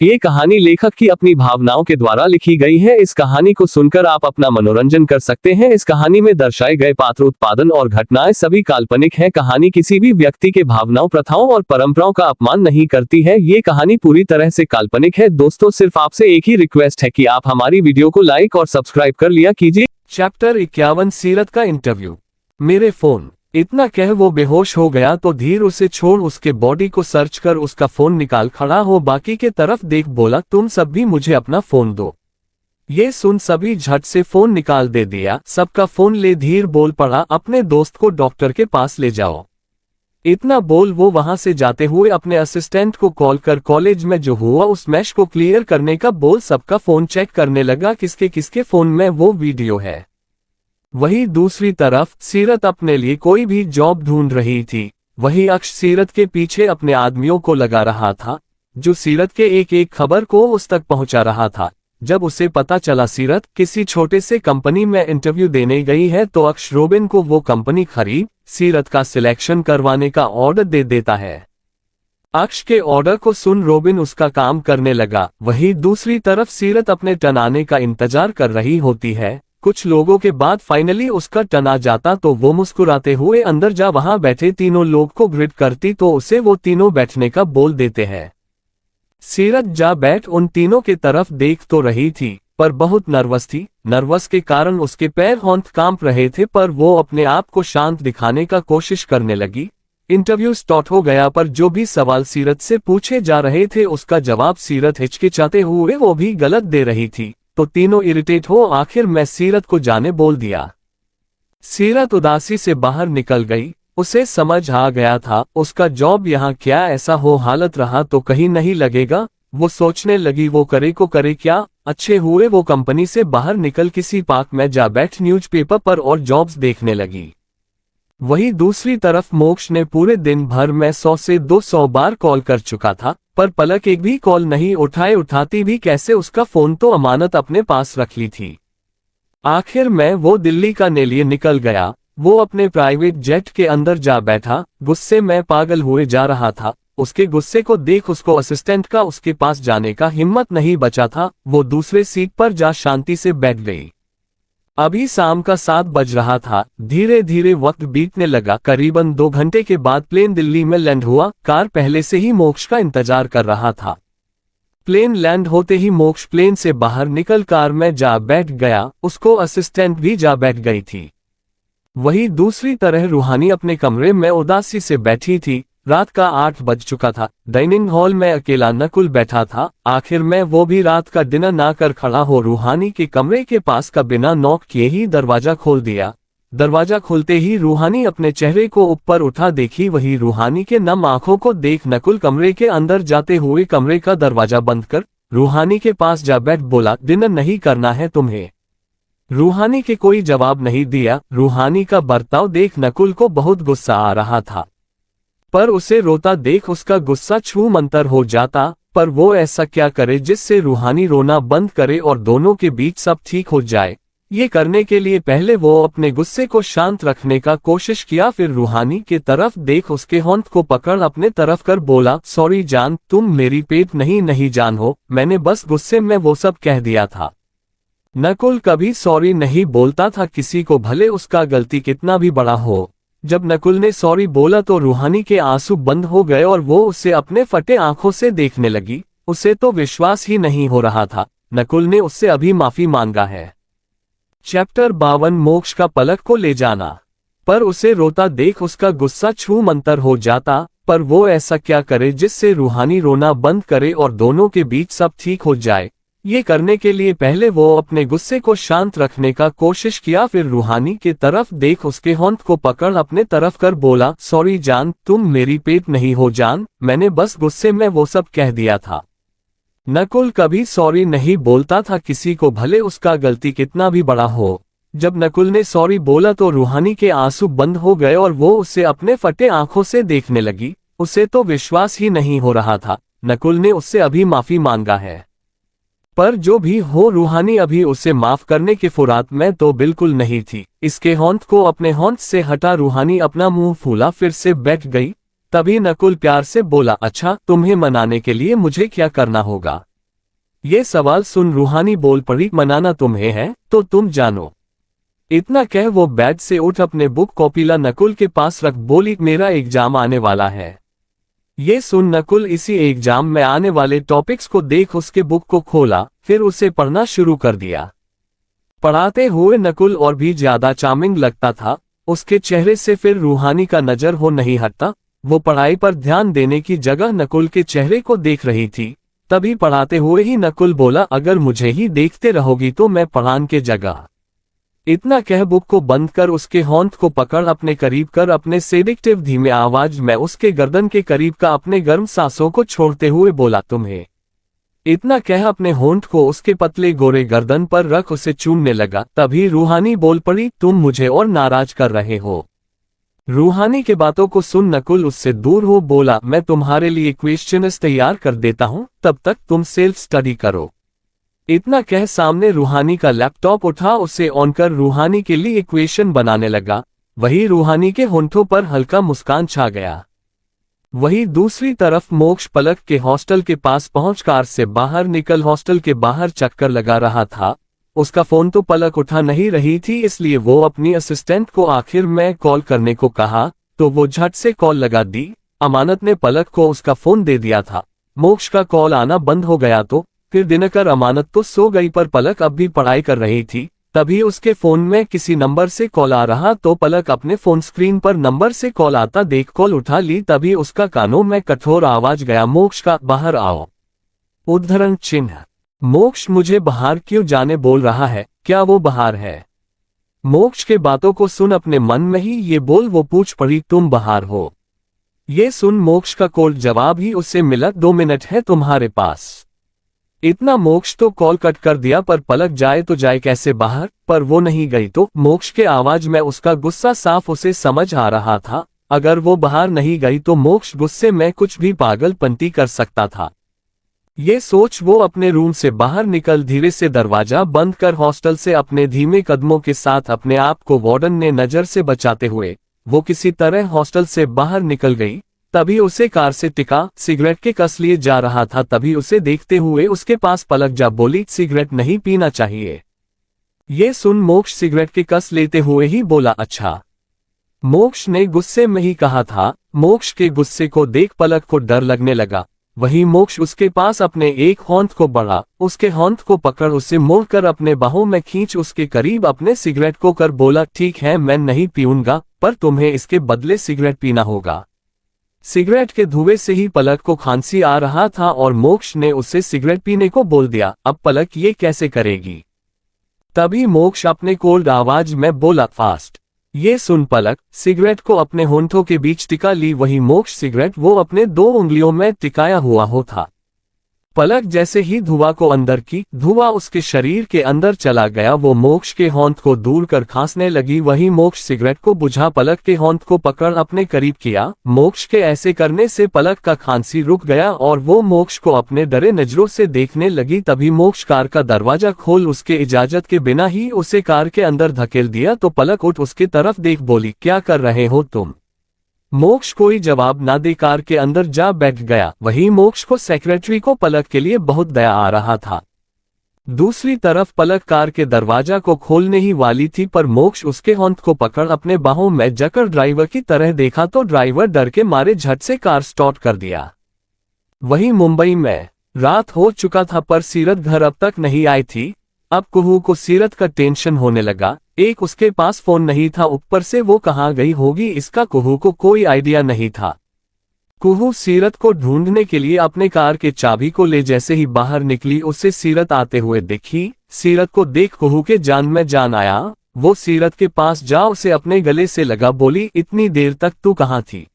ये कहानी लेखक की अपनी भावनाओं के द्वारा लिखी गई है। इस कहानी को सुनकर आप अपना मनोरंजन कर सकते हैं। इस कहानी में दर्शाए गए पात्र, उत्पादन और घटनाएं सभी काल्पनिक हैं। कहानी किसी भी व्यक्ति के भावनाओं, प्रथाओं और परंपराओं का अपमान नहीं करती है। ये कहानी पूरी तरह से काल्पनिक है। दोस्तों, सिर्फ आपसे एक ही रिक्वेस्ट है कि आप हमारी वीडियो को लाइक और सब्सक्राइब कर लिया कीजिए। चैप्टर 51 सीरत का इंटरव्यू। मेरे फोन। इतना कह वो बेहोश हो गया तो धीर उसे छोड़ उसके बॉडी को सर्च कर उसका फोन निकाल खड़ा हो बाकी के तरफ देख बोला, तुम सब भी मुझे अपना फोन दो। ये सुन सभी झट से फोन निकाल दे दिया। सबका फोन ले धीर बोल पड़ा, अपने दोस्त को डॉक्टर के पास ले जाओ। इतना बोल वो वहां से जाते हुए अपने असिस्टेंट को कॉल कर कॉलेज में जो हुआ उस मैश को क्लियर करने का बोल सबका फोन चेक करने लगा, किसके किसके फोन में वो वीडियो है। वही दूसरी तरफ सीरत अपने लिए कोई भी जॉब ढूंढ रही थी। वही अक्ष सीरत के पीछे अपने आदमियों को लगा रहा था, जो सीरत के एक एक खबर को उस तक पहुंचा रहा था। जब उसे पता चला सीरत किसी छोटे से कंपनी में इंटरव्यू देने गई है तो अक्ष रोबिन को वो कंपनी खरीद सीरत का सिलेक्शन करवाने का ऑर्डर दे देता है। अक्ष के ऑर्डर को सुन रोबिन उसका काम करने लगा। वही दूसरी तरफ सीरत अपने टर्न आने का इंतजार कर रही होती है। कुछ लोगों के बाद फाइनली उसका टर्न आ जाता तो वो मुस्कुराते हुए अंदर जा वहां बैठे तीनों लोग को ग्रिड करती तो उसे वो तीनों बैठने का बोल देते हैं। सीरत जा बैठ उन तीनों के तरफ देख तो रही थी पर बहुत नर्वस थी। नर्वस के कारण उसके पैर हाथ कांप रहे थे पर वो अपने आप को शांत दिखाने का कोशिश करने लगी। इंटरव्यू स्टार्ट हो गया पर जो भी सवाल सीरत से पूछे जा रहे थे उसका जवाब सीरत हिचकिचाते हुए वो भी गलत दे रही थी तो तीनों इरिटेट हो आखिर मैं सीरत को जाने बोल दिया। सीरत उदासी से बाहर निकल गई। उसे समझ आ गया था उसका जॉब यहाँ क्या ऐसा हो हालत रहा तो कहीं नहीं लगेगा। वो सोचने लगी वो करे को करे क्या। अच्छे हुए वो कंपनी से बाहर निकल किसी पार्क में जा बैठ न्यूज़पेपर पर और जॉब्स देखने लगी। वही दूसरी तरफ मोक्ष ने पूरे दिन भर में 100 से 200 बार कॉल कर चुका था पर पलक एक भी कॉल नहीं उठाए। उठाती भी कैसे, उसका फोन तो अमानत अपने पास रख ली थी। आखिर में वो दिल्ली का लिए निकल गया। वो अपने प्राइवेट जेट के अंदर जा बैठा। गुस्से में पागल हुए जा रहा था। उसके गुस्से को देख उसको असिस्टेंट का उसके पास जाने का हिम्मत नहीं बचा था। वो दूसरे सीट पर जा शांति से बैठ गई। अभी शाम का 7 बज रहा था। धीरे धीरे वक्त बीतने लगा। करीबन 2 घंटे के बाद प्लेन दिल्ली में लैंड हुआ। कार पहले से ही मोक्ष का इंतजार कर रहा था। प्लेन लैंड होते ही मोक्ष प्लेन से बाहर निकल कार में जा बैठ गया। उसको असिस्टेंट भी जा बैठ गई थी। वही दूसरी तरह रूहानी अपने कमरे में उदासी से बैठी थी। रात का 8 बज चुका था। डाइनिंग हॉल में अकेला नकुल बैठा था। आखिर में वो भी रात का डिनर ना कर खड़ा हो रूहानी के कमरे के पास का बिना नॉक किए ही दरवाजा खोल दिया। दरवाजा खुलते ही रूहानी अपने चेहरे को ऊपर उठा देखी। वही रूहानी के नम आंखों को देख नकुल कमरे के अंदर जाते हुए कमरे का दरवाजा बंद कर रूहानी के पास जा बैठ बोला, डिनर नहीं करना है तुम्हें? रूहानी के कोई जवाब नहीं दिया। रूहानी का बर्ताव देख नकुल को बहुत गुस्सा आ रहा था पर उसे रोता देख उसका गुस्सा छू मंतर हो जाता। पर वो ऐसा क्या करे जिससे रूहानी रोना बंद करे और दोनों के बीच सब ठीक हो जाए। ये करने के लिए पहले वो अपने गुस्से को शांत रखने का कोशिश किया। फिर रूहानी के तरफ देख उसके होंठ को पकड़ अपने तरफ कर बोला, सॉरी जान, तुम मेरी पेट नहीं जान हो, मैंने बस गुस्से में वो सब कह दिया था। नकुल कभी सॉरी नहीं बोलता था किसी को, भले उसका गलती कितना भी बड़ा हो। जब नकुल ने सॉरी बोला तो रूहानी के आंसू बंद हो गए और वो उसे अपने फटे आंखों से देखने लगी। उसे तो विश्वास ही नहीं हो रहा था नकुल ने उससे अभी माफी मांगा है। चैप्टर 52 मोक्ष का पलक को ले जाना। पर उसे रोता देख उसका गुस्सा छू मंतर हो जाता। पर वो ऐसा क्या करे जिससे रूहानी रोना बंद करे और दोनों के बीच सब ठीक हो जाए। ये करने के लिए पहले वो अपने गुस्से को शांत रखने का कोशिश किया। फिर रूहानी के तरफ देख उसके होंठ को पकड़ अपने तरफ कर बोला, सॉरी जान, तुम मेरी पेट नहीं हो जान, मैंने बस गुस्से में वो सब कह दिया था। नकुल कभी सॉरी नहीं बोलता था किसी को, भले उसका गलती कितना भी बड़ा हो। जब नकुल ने सॉरी बोला तो रूहानी के आंसू बंद हो गए और वो उसे अपने फटे आंखों से देखने लगी। उसे तो विश्वास ही नहीं हो रहा था नकुल ने उससे अभी माफी मांगा है। पर जो भी हो रूहानी अभी उसे माफ करने के फुरात में तो बिल्कुल नहीं थी। इसके होंठ को अपने होंठ से हटा रूहानी अपना मुंह फूला फिर से बैठ गई। तभी नकुल प्यार से बोला, अच्छा, तुम्हें मनाने के लिए मुझे क्या करना होगा? ये सवाल सुन रूहानी बोल पड़ी, मनाना तुम्हें है तो तुम जानो। इतना कह वो बेड से उठ अपने बुक कॉपीला नकुल के पास रख बोली, मेरा एग्जाम आने वाला है। ये सुन नकुल इसी एग्जाम में आने वाले टॉपिक्स को देख उसके बुक को खोला, फिर उसे पढ़ना शुरू कर दिया। पढ़ाते हुए नकुल और भी ज्यादा चार्मिंग लगता था, उसके चेहरे से फिर रूहानी का नजर हो नहीं हटता। वो पढ़ाई पर ध्यान देने की जगह नकुल के चेहरे को देख रही थी। तभी पढ़ाते हुए ही नकुल बोला, अगर मुझे ही देखते रहोगी तो मैं पढ़ान के जगह। इतना कह बुक को बंद कर उसके होंठ को पकड़ अपने करीब कर अपने सेडिक्टिव धीमे आवाज में उसके गर्दन के करीब का अपने गर्म सांसों को छोड़ते हुए बोला, तुम्हें। इतना कह अपने होंठ को उसके पतले गोरे गर्दन पर रख उसे चूमने लगा। तभी रूहानी बोल पड़ी, तुम मुझे और नाराज कर रहे हो। रूहानी के बातों को सुन नकुल उससे दूर हो बोला, मैं तुम्हारे लिए क्वेश्चंस तैयार कर देता हूं, तब तक तुम सेल्फ स्टडी करो। इतना कह सामने रूहानी का लैपटॉप उठा, उसे ऑन कर रूहानी के लिए इक्वेशन बनाने लगा। वही रूहानी के होंठों पर हल्का मुस्कान छा गया। वही दूसरी तरफ मोक्ष पलक के हॉस्टल के पास पहुंच कार से बाहर निकल हॉस्टल के बाहर चक्कर लगा रहा था। उसका फोन तो पलक उठा नहीं रही थी, इसलिए वो अपनी असिस्टेंट को आखिर में कॉल करने को कहा तो वो झट से कॉल लगा दी। अमानत ने पलक को उसका फोन दे दिया था। मोक्ष का कॉल आना बंद हो गया तो फिर दिनकर अमानत तो सो गई, पर पलक अब भी पढ़ाई कर रही थी। तभी उसके फोन में किसी नंबर से कॉल आ रहा तो पलक अपने फोन स्क्रीन पर नंबर से कॉल आता देख कॉल उठा ली। तभी उसका कानों में कठोर आवाज गया, मोक्ष का बाहर आओ। उद्धरण चिन्ह। मोक्ष मुझे बाहर क्यों जाने बोल रहा है, क्या वो बाहर है? मोक्ष के बातों को सुन अपने मन में ही ये बोल वो पूछ पड़ी, तुम बाहर हो? ये सुन मोक्ष का कोल्ड जवाब ही उससे मिला, 2 मिनट है तुम्हारे पास। इतना मोक्ष तो कॉल कट कर दिया, पर पलक जाए तो जाए कैसे बाहर, पर वो नहीं गई तो मोक्ष के आवाज में उसका गुस्सा साफ उसे समझ आ रहा था। अगर वो बाहर नहीं गई तो मोक्ष गुस्से में कुछ भी पागलपंती कर सकता था। ये सोच वो अपने रूम से बाहर निकल धीरे से दरवाजा बंद कर हॉस्टल से अपने धीमे कदमों के साथ अपने आप को वार्डन ने नजर से बचाते हुए वो किसी तरह हॉस्टल से बाहर निकल गई। तभी उसे कार से टिका सिगरेट के कस लिए जा रहा था। तभी उसे देखते हुए उसके पास पलक जा बोली, सिगरेट नहीं पीना चाहिए। ये सुन मोक्ष सिगरेट के कस लेते हुए ही बोला, अच्छा। मोक्ष ने गुस्से में ही कहा था। मोक्ष के गुस्से को देख पलक को डर लगने लगा। वही मोक्ष उसके पास अपने एक होंठ को बढ़ा, उसके होंठ को पकड़ उसे मोड़कर अपने बाहों में खींच उसके करीब अपने सिगरेट को कर बोला, ठीक है मैं नहीं पीऊंगा, पर तुम्हें इसके बदले सिगरेट पीना होगा। सिगरेट के धुएं से ही पलक को खांसी आ रहा था और मोक्ष ने उसे सिगरेट पीने को बोल दिया। अब पलक ये कैसे करेगी? तभी मोक्ष अपने कोल्ड आवाज में बोला, फास्ट। ये सुन पलक सिगरेट को अपने होंठों के बीच टिका ली। वही मोक्ष सिगरेट वो अपने 2 उंगलियों में टिकाया हुआ हो था। पलक जैसे ही धुआं को अंदर की, धुआं उसके शरीर के अंदर चला गया। वो मोक्ष के होंठ को दूर कर खांसने लगी। वही मोक्ष सिगरेट को बुझा पलक के होंठ को पकड़ अपने करीब किया। मोक्ष के ऐसे करने से पलक का खांसी रुक गया और वो मोक्ष को अपने डरे नजरों से देखने लगी। तभी मोक्ष कार का दरवाजा खोल उसके इजाजत के बिना ही उसे कार के अंदर धकेल दिया तो पलक उठ उसके तरफ देख बोली, क्या कर रहे हो तुम? मोक्ष कोई जवाब ना दे कार के अंदर जा बैठ गया। वही मोक्ष को सेक्रेटरी को पलक के लिए बहुत दया आ रहा था। दूसरी तरफ पलक कार के दरवाजा को खोलने ही वाली थी, पर मोक्ष उसके होंठ को पकड़ अपने बाहों में जकड़ ड्राइवर की तरह देखा तो ड्राइवर डर के मारे झट से कार स्टार्ट कर दिया। वही मुंबई में रात हो चुका था, पर सीरत घर अब तक नहीं आई थी। अब कुहू को सीरत का टेंशन होने लगा। एक उसके पास फोन नहीं था, ऊपर से वो कहाँ गई होगी इसका कुहू को कोई आइडिया नहीं था। कुहू सीरत को ढूंढने के लिए अपने कार के चाबी को ले जैसे ही बाहर निकली उसे सीरत आते हुए दिखी। सीरत को देख कुहू के जान में जान आया। वो सीरत के पास जा उसे अपने गले से लगा, बोली, इतनी देर तक तू कहाँ थी?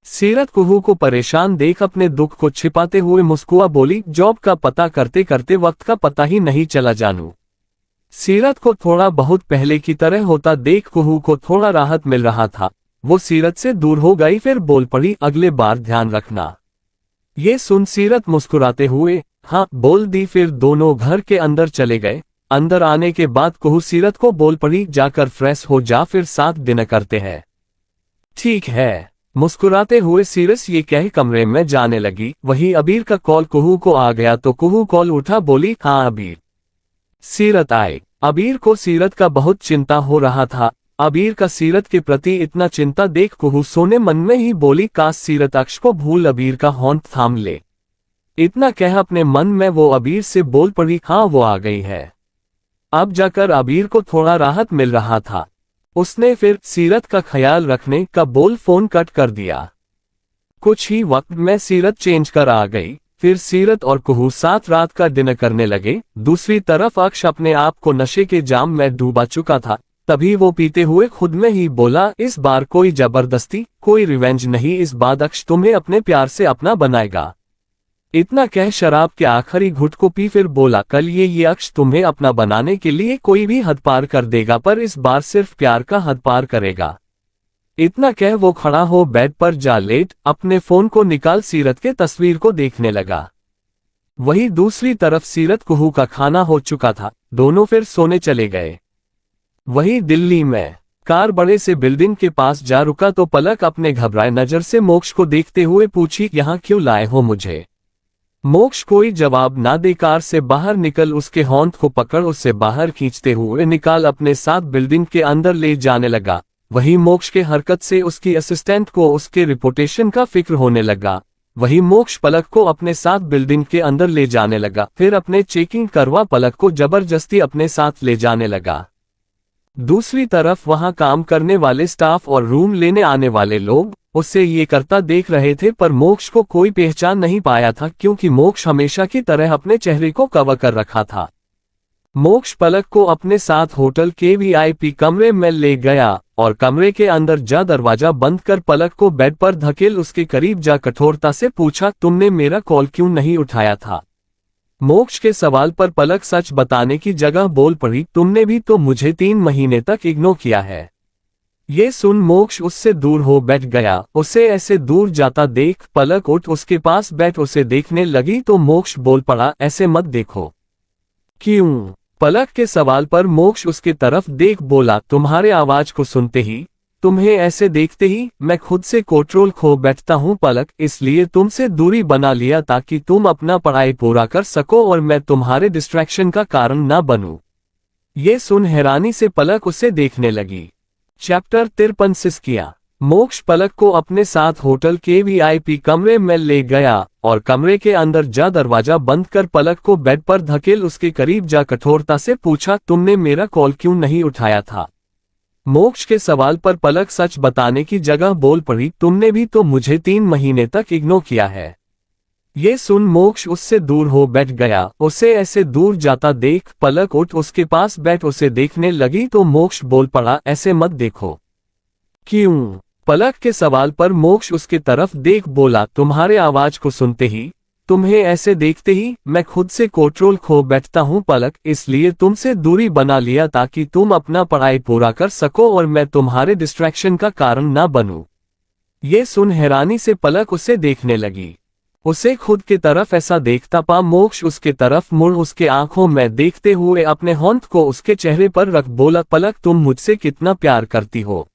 सीरत कुहू को परेशान देख अपने दुख को छिपाते हुए मुस्कुरा बोली, जॉब का पता करते करते वक्त का पता ही नहीं चला जानू। सीरत को थोड़ा बहुत पहले की तरह होता देख कुहू को थोड़ा राहत मिल रहा था। वो सीरत से दूर हो गई, फिर बोल पड़ी, अगले बार ध्यान रखना। ये सुन सीरत मुस्कुराते हुए हाँ बोल दी। फिर दोनों घर के अंदर चले गए। अंदर आने के बाद कुहू सीरत को बोल पड़ी, जाकर फ्रेश हो जा, फिर साथ डिनर करते हैं। ठीक है। मुस्कुराते हुए सीरस ये कह कमरे में जाने लगी। वही अबीर का कॉल कुहू को आ गया तो कुहू कॉल उठा, बोली हाँ अबीर। सीरत आए। अबीर को सीरत का बहुत चिंता हो रहा था। अबीर का सीरत के प्रति इतना चिंता देख कुहू सोने मन में ही बोली, काश सीरत अक्ष को भूल अबीर का होंठ थाम ले। इतना कह अपने मन में वो अबीर से बोल पड़ी, हाँ वो आ गई है। अब जाकर अबीर को थोड़ा राहत मिल रहा था। उसने फिर सीरत का ख्याल रखने का बोल फोन कट कर दिया। कुछ ही वक्त में सीरत चेंज कर आ गई। फिर सीरत और कुहू साथ रात का डिनर करने लगे। दूसरी तरफ अक्ष अपने आप को नशे के जाम में डूबा चुका था। तभी वो पीते हुए खुद में ही बोला, इस बार कोई जबरदस्ती, कोई रिवेंज नहीं, इस बार अक्ष तुम्हें अपने प्यार से अपना बनाएगा। इतना कह शराब के आखिरी घुट को पी फिर बोला, कल ये अक्ष तुम्हें अपना बनाने के लिए कोई भी हद पार कर देगा, पर इस बार सिर्फ प्यार का हद पार करेगा। इतना कह वो खड़ा हो बेड पर जा लेट अपने फोन को निकाल सीरत के तस्वीर को देखने लगा। वही दूसरी तरफ सीरत कुहू का खाना हो चुका था। दोनों फिर सोने चले गए। वही दिल्ली में कार बड़े से बिल्डिंग के पास जा रुका तो पलक अपने घबराए नजर से मोक्ष को देखते हुए पूछी, यहाँ क्यों लाए हो मुझे? मोक्ष कोई जवाब ना दे कार से बाहर निकल उसके होंठ को पकड़ उससे बाहर खींचते हुए निकाल अपने साथ बिल्डिंग के अंदर ले जाने लगा। वही मोक्ष के हरकत से उसकी असिस्टेंट को उसके रिपुटेशन का फिक्र होने लगा। वही मोक्ष पलक को अपने साथ बिल्डिंग के अंदर ले जाने लगा। फिर अपने चेकिंग करवा पलक को जबरदस्ती अपने साथ ले जाने लगा। दूसरी तरफ वहां काम करने वाले स्टाफ और रूम लेने आने वाले लोग उससे ये करता देख रहे थे, पर मोक्ष को कोई पहचान नहीं पाया था, क्योंकि मोक्ष हमेशा की तरह अपने चेहरे को कवर कर रखा था। मोक्ष पलक को अपने साथ होटल के वीआईपी कमरे में ले गया और कमरे के अंदर जा दरवाजा बंद कर पलक को बेड पर धकेल उसके करीब जा कठोरता से पूछा, तुमने मेरा कॉल क्यों नहीं उठाया था? मोक्ष के सवाल पर पलक सच बताने की जगह बोल पड़ी, तुमने भी तो मुझे 3 महीने तक इग्नोर किया है। ये सुन मोक्ष उससे दूर हो बैठ गया। उसे ऐसे दूर जाता देख पलक उठ उसके पास बैठ उसे देखने लगी तो मोक्ष बोल पड़ा, ऐसे मत देखो। क्यों? पलक के सवाल पर मोक्ष उसके तरफ देख बोला, तुम्हारे आवाज को सुनते ही, तुम्हें ऐसे देखते ही मैं खुद से कंट्रोल खो बैठता हूँ पलक, इसलिए तुमसे दूरी बना लिया ताकि तुम अपना पढ़ाई पूरा कर सको और मैं तुम्हारे डिस्ट्रैक्शन का कारण ना बनूं। ये सुन हैरानी से पलक उसे देखने लगी। चैप्टर 53 किया। मोक्ष पलक को अपने साथ होटल के वीआईपी कमरे में ले गया और कमरे के अंदर जा दरवाजा बंद कर पलक को बेड पर धकेल उसके करीब जा कठोरता से पूछा, तुमने मेरा कॉल क्यों नहीं उठाया था? मोक्ष के सवाल पर पलक सच बताने की जगह बोल पड़ी, तुमने भी तो मुझे 3 महीने तक इग्नोर किया है। ये सुन मोक्ष उससे दूर हो बैठ गया। उसे ऐसे दूर जाता देख पलक उठ उसके पास बैठ उसे देखने लगी तो मोक्ष बोल पड़ा, ऐसे मत देखो। क्यों? पलक के सवाल पर मोक्ष उसके तरफ देख बोला, तुम्हारे आवाज को सुनते ही, तुम्हें ऐसे देखते ही मैं खुद से कंट्रोल खो बैठता हूँ पलक, इसलिए तुमसे दूरी बना लिया ताकि तुम अपना पढ़ाई पूरा कर सको और मैं तुम्हारे डिस्ट्रैक्शन का कारण ना बनूं। ये सुन हैरानी से पलक उसे देखने लगी। उसे खुद की तरफ ऐसा देखता पा मोक्ष उसके तरफ मुड़ उसके आंखों में देखते हुए अपने होंठ को उसके चेहरे पर रख बोला, पलक तुम मुझसे कितना प्यार करती हो?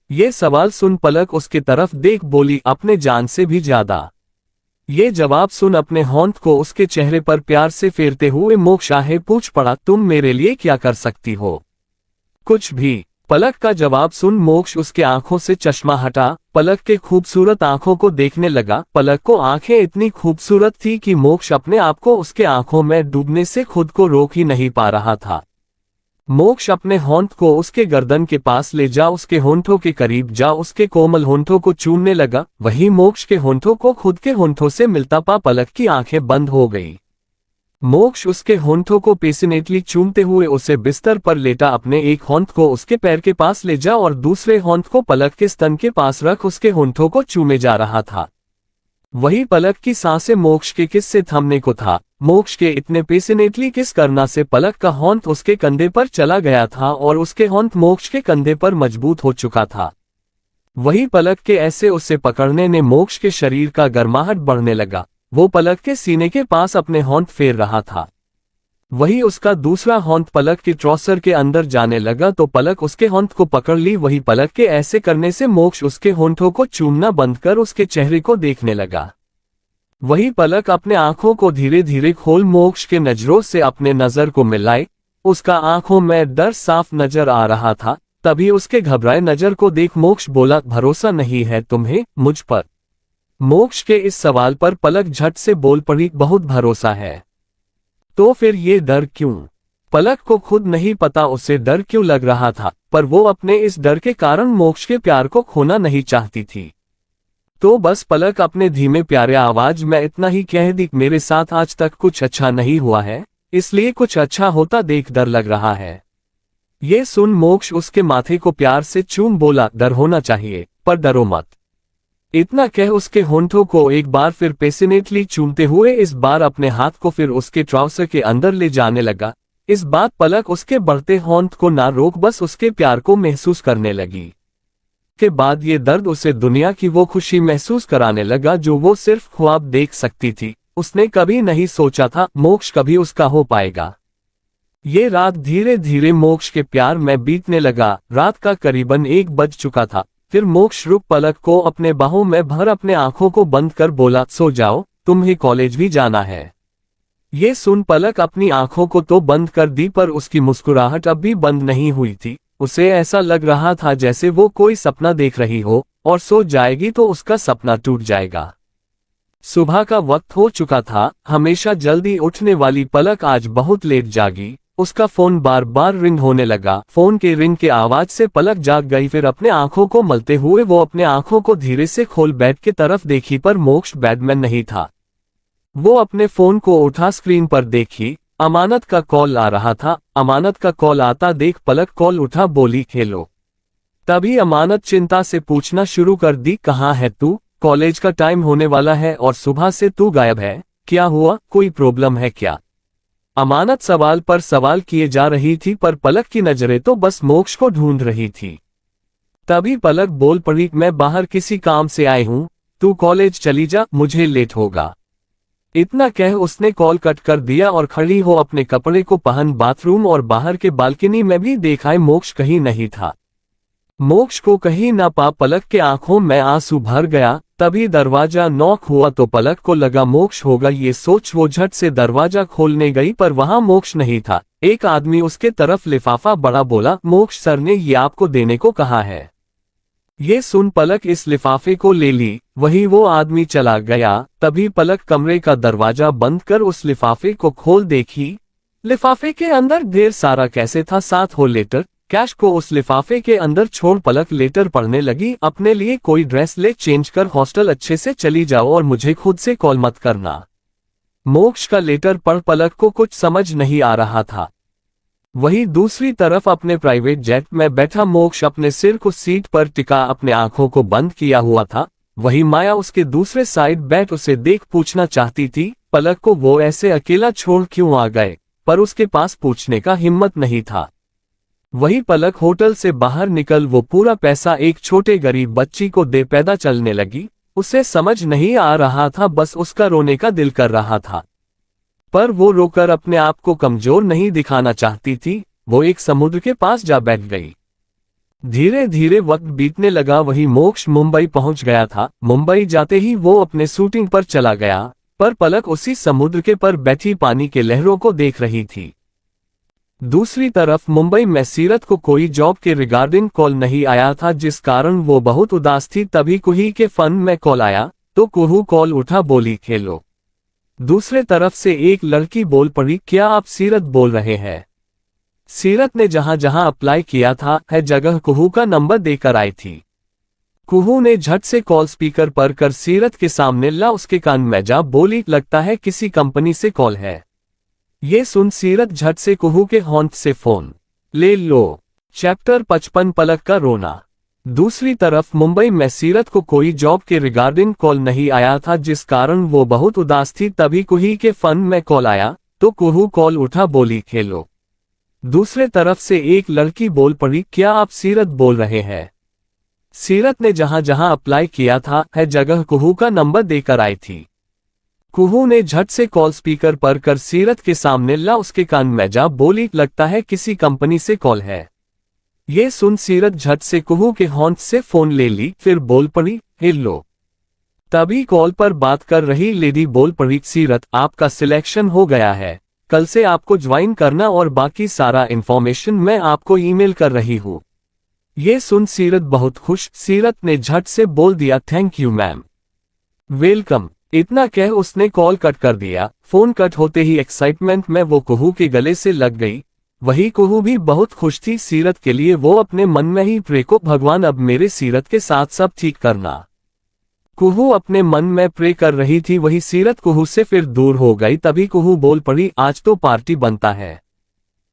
ये सवाल सुन पलक उसके तरफ देख बोली, अपने जान से भी ज्यादा। ये जवाब सुन अपने होंठ को उसके चेहरे पर प्यार से फेरते हुए मोक्ष आहे पूछ पड़ा, तुम मेरे लिए क्या कर सकती हो? कुछ भी। पलक का जवाब सुन मोक्ष उसके आंखों से चश्मा हटा पलक के खूबसूरत आंखों को देखने लगा। पलक को आंखें इतनी खूबसूरत थी कि मोक्ष अपने आप को उसके आंखों में डूबने से खुद को रोक ही नहीं पा रहा था। मोक्ष अपने होंठ को उसके गर्दन के पास ले जा उसके होंठों के करीब जा उसके कोमल होंठों को चूमने लगा। वही मोक्ष के होंठों को खुद के होंठों से मिलता पा पलक की आंखें बंद हो गई। मोक्ष उसके होंठों को पैशनेटली चूमते हुए उसे बिस्तर पर लेटा अपने एक होंठ को उसके पैर के पास ले जा और दूसरे होंठ को पलक के स्तन के पास रख उसके होंठों को चूमे जा रहा था। वही पलक की सांसें मोक्ष के किस से थमने को था। मोक्ष के इतने पैशनेटली किस करना से पलक का होंठ उसके कंधे पर चला गया था और उसके होंठ मोक्ष के कंधे पर मजबूत हो चुका था। वही पलक के ऐसे उसे पकड़ने ने मोक्ष के शरीर का गर्माहट बढ़ने लगा। वो पलक के सीने के पास अपने होंठ फेर रहा था। वही उसका दूसरा होंठ पलक के ट्राउसर के अंदर जाने लगा तो पलक उसके होंठ को पकड़ ली। वही पलक के ऐसे करने से मोक्ष उसके होंठों को चूमना बंद कर उसके चेहरे को देखने लगा। वही पलक अपने आंखों को धीरे धीरे खोल मोक्ष के नजरों से अपने नजर को मिलाए। उसका आंखों में डर साफ नजर आ रहा था। तभी उसके घबराए नजर को देख मोक्ष बोला, भरोसा नहीं है तुम्हें मुझ पर? मोक्ष के इस सवाल पर पलक झट से बोल पड़ी, बहुत भरोसा है। तो फिर ये डर क्यों? पलक को खुद नहीं पता उसे डर क्यों लग रहा था, पर वो अपने इस डर के कारण मोक्ष के प्यार को खोना नहीं चाहती थी। तो बस पलक अपने धीमे प्यारे आवाज में इतना ही कह दी, मेरे साथ आज तक कुछ अच्छा नहीं हुआ है, इसलिए कुछ अच्छा होता देख डर लग रहा है। ये सुन मोक्ष उसके माथे को प्यार से चूम बोला, डर होना चाहिए पर डरो मत। इतना कह उसके होंठों को एक बार फिर पैशनेटली चूमते हुए इस बार अपने हाथ को फिर उसके ट्राउसर के अंदर ले जाने लगा। इस बात पलक उसके बढ़ते होंठ को ना रोक बस उसके प्यार को महसूस करने लगी। के बाद ये दर्द उसे दुनिया की वो खुशी महसूस कराने लगा जो वो सिर्फ ख्वाब देख सकती थी। उसने कभी नहीं सोचा था मोक्ष कभी उसका हो पाएगा। ये रात धीरे धीरे मोक्ष के प्यार में बीतने लगा। रात का करीबन 1 बज चुका था। फिर मोक्ष रुक पलक को अपने बाहों में भर अपने आंखों को बंद कर बोला, सो जाओ, तुम्हें कॉलेज भी जाना है। ये सुन पलक अपनी आंखों को तो बंद कर दी पर उसकी मुस्कुराहट अब भी बंद नहीं हुई थी। उसे ऐसा लग रहा था जैसे वो कोई सपना देख रही हो और सो जाएगी तो उसका सपना टूट जाएगा। सुबह का वक्त हो चुका था। हमेशा जल्दी उठने वाली पलक आज बहुत लेट जागी। उसका फोन बार बार रिंग होने लगा। फोन के रिंग के आवाज से पलक जाग गई। फिर अपने आंखों को मलते हुए वो अपने आंखों को धीरे से खोल बेड के तरफ देखी पर मोक्ष बेड में नहीं था। वो अपने फोन को उठा स्क्रीन पर देखी। अमानत का कॉल आ रहा था। अमानत का कॉल आता देख पलक कॉल उठा बोली, हेलो। तभी अमानत चिंता से पूछना शुरू कर दी, कहाँ है तू? कॉलेज का टाइम होने वाला है और सुबह से तू गायब है, क्या हुआ, कोई प्रॉब्लम है क्या? अमानत सवाल पर सवाल किए जा रही थी पर पलक की नजरें तो बस मोक्ष को ढूंढ रही थी। तभी पलक बोल पड़ी, मैं बाहर किसी काम से आई हूं, तू कॉलेज चली जा, मुझे लेट होगा। इतना कह उसने कॉल कट कर दिया और खड़ी हो अपने कपड़े को पहन बाथरूम और बाहर के बालकनी में भी देखा मोक्ष कहीं नहीं था। मोक्ष को कहीं ना पा पलक के आंखों में आंसू भर गया। तभी दरवाजा नॉक हुआ तो पलक को लगा मोक्ष होगा। ये सोच वो झट से दरवाजा खोलने गई पर वहां मोक्ष नहीं था। एक आदमी उसके तरफ लिफाफा बड़ा बोला, मोक्ष सर ने ये आपको देने को कहा है। ये सुन पलक इस लिफाफे को ले ली। वही वो आदमी चला गया। तभी पलक कमरे का दरवाजा बंद कर उस लिफाफे को खोल देखी। लिफाफे के अंदर ढेर सारा कैसे था, साथ हो लेटर कैश को उस लिफाफे के अंदर छोड़ पलक लेटर पढ़ने लगी। अपने लिए कोई ड्रेस ले चेंज कर हॉस्टल अच्छे से चली जाओ और मुझे खुद से कॉल मत करना। मोक्ष का लेटर पढ़ पलक को कुछ समझ नहीं आ रहा था। वही दूसरी तरफ अपने प्राइवेट जेट में बैठा मोक्ष अपने सिर को सीट पर टिका अपने आंखों को बंद किया हुआ था। वही माया उसके दूसरे साइड बैठ उसे देख पूछना चाहती थी, पलक को वो ऐसे अकेला छोड़ क्यों आ गए, पर उसके पास पूछने का हिम्मत नहीं था। वही पलक होटल से बाहर निकल वो पूरा पैसा एक छोटे गरीब बच्ची को दे पैदा चलने लगी। उसे समझ नहीं आ रहा था, बस उसका रोने का दिल कर रहा था, पर वो रोकर अपने आप को कमजोर नहीं दिखाना चाहती थी। वो एक समुद्र के पास जा बैठ गई। धीरे धीरे वक्त बीतने लगा। वही मोक्ष मुंबई पहुंच गया था। मुंबई जाते ही वो अपने शूटिंग पर चला गया, पर पलक उसी समुद्र के पर बैठी पानी के लहरों को देख रही थी। दूसरी तरफ मुंबई में सीरत को कोई जॉब के रिगार्डिंग कॉल नहीं आया था, जिस कारण वो बहुत उदास थी। तभी कुही के फन में कॉल आया तो कुहू कॉल उठा बोली, खेलो। दूसरे तरफ से एक लड़की बोल पड़ी, क्या आप सीरत बोल रहे हैं? सीरत ने जहां जहां अप्लाई किया था है जगह कुहू का नंबर देकर आई थी। कुहू ने झट से कॉल स्पीकर पर कर सीरत के सामने ला उसके कान में जा बोली, लगता है किसी कंपनी से कॉल है। ये सुन सीरत झट से कुहू के होंठ से फोन ले लो। चैप्टर 55 पलक का रोना। दूसरी तरफ मुंबई में सीरत को कोई जॉब के रिगार्डिंग कॉल नहीं आया था, जिस कारण वो बहुत उदास थी। तभी कुही के फन में कॉल आया तो कुहू कॉल उठा बोली, खेलो। दूसरे तरफ से एक लड़की बोल पड़ी, क्या आप सीरत बोल रहे हैं? सीरत ने जहां जहां अप्लाई किया था है जगह कुहू का नंबर देकर आई थी। कुहू ने झट से कॉल स्पीकर पर कर सीरत के सामने ला उसके कान में जा बोली, लगता है किसी कंपनी से कॉल है। ये सुन सीरत झट से कुहू के होंठ से फोन ले ली, फिर बोल पड़ी, हेलो। तभी कॉल पर बात कर रही लेडी बोल पड़ी, सीरत आपका सिलेक्शन हो गया है, कल से आपको ज्वाइन करना और बाकी सारा इंफॉर्मेशन मैं आपको ईमेल कर रही हूँ। ये सुन सीरत बहुत खुश। सीरत ने झट से बोल दिया, थैंक यू मैम, वेलकम। इतना कह उसने कॉल कट कर दिया। फोन कट होते ही एक्साइटमेंट में वो कुहू के गले से लग गई। वही कुहू भी बहुत खुश थी सीरत के लिए। वो अपने मन में ही प्रे को, भगवान अब मेरे सीरत के साथ सब ठीक करना। कुहू अपने मन में प्रे कर रही थी। वही सीरत कुहू से फिर दूर हो गई। तभी कुहू बोल पड़ी, आज तो पार्टी बनता है।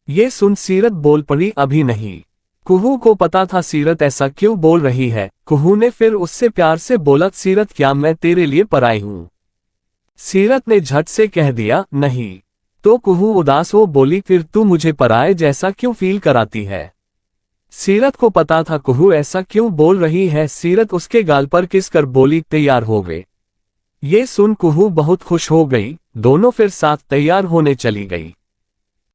ये सुन सीरत बोल पड़ी, अभी नहीं। कुहू को पता था सीरत ऐसा क्यों बोल रही है। कुहू ने फिर उससे प्यार से बोला, सीरत क्या मैं तेरे लिए पराई हूं? सीरत ने झट से कह दिया, नहीं। तो कुहू उदास हो बोली, फिर तू मुझे पराये जैसा क्यों फील कराती है? सीरत को पता था कुहू ऐसा क्यों बोल रही है। सीरत उसके गाल पर किस कर बोली, तैयार हो गए। ये सुन कुहू बहुत खुश हो गई। दोनों फिर साथ तैयार होने चली गई।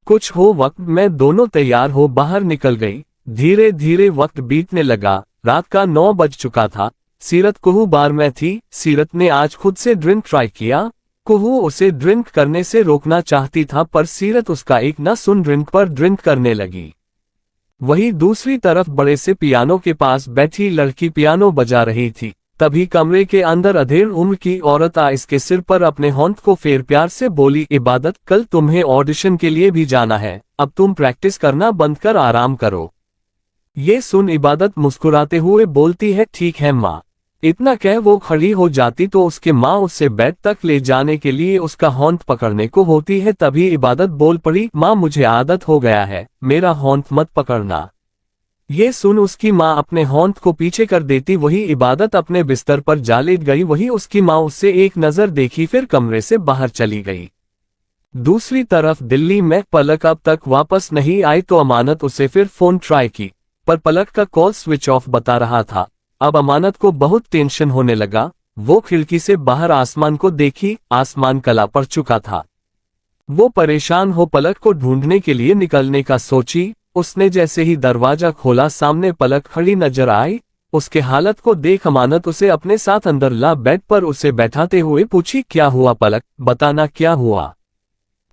कुछ हो वक्त में दोनों तैयार हो बाहर निकल गई। धीरे धीरे वक्त बीतने लगा। रात का 9 बज चुका था। सीरत कुहू बार में थी। सीरत ने आज खुद से ड्रिंक ट्राई किया। कुहू उसे ड्रिंक करने से रोकना चाहती था, पर सीरत उसका एक न सुन ड्रिंक पर ड्रिंक करने लगी। वही दूसरी तरफ बड़े से पियानो के पास बैठी लड़की पियानो बजा रही थी। तभी कमरे के अंदर अधेड़ उम्र की औरत आ इसके सिर पर अपने होंठ को फेर प्यार से बोली, इबादत कल तुम्हें ऑडिशन के लिए भी जाना है, अब तुम प्रैक्टिस करना बंद कर आराम करो। ये सुन इबादत मुस्कुराते हुए बोलती है, ठीक है माँ। इतना कह वो खड़ी हो जाती तो उसके माँ उससे बेड तक ले जाने के लिए उसका होंठ पकड़ने को होती है। तभी इबादत बोल पड़ी, माँ मुझे आदत हो गया है, मेरा होंठ मत पकड़ना। ये सुन उसकी माँ अपने होंठ को पीछे कर देती। वही इबादत अपने बिस्तर पर जा लेट गई। वही उसकी माँ उससे एक नजर देखी, फिर कमरे से बाहर चली गई। दूसरी तरफ दिल्ली में पलक अब तक वापस नहीं आई तो अमानत उसे फिर फोन ट्राई की, पर पलक का कॉल स्विच ऑफ बता रहा था। अब अमानत को बहुत टेंशन होने लगा। वो खिड़की से बाहर आसमान को देखी। आसमान काला पड़ चुका था। वो परेशान हो पलक को ढूंढने के लिए निकलने का सोची। उसने जैसे ही दरवाजा खोला, सामने पलक खड़ी नजर आई। उसके हालत को देख अमानत उसे अपने साथ अंदर ला बेड पर उसे बैठाते हुए पूछी, क्या हुआ पलक, बताना क्या हुआ।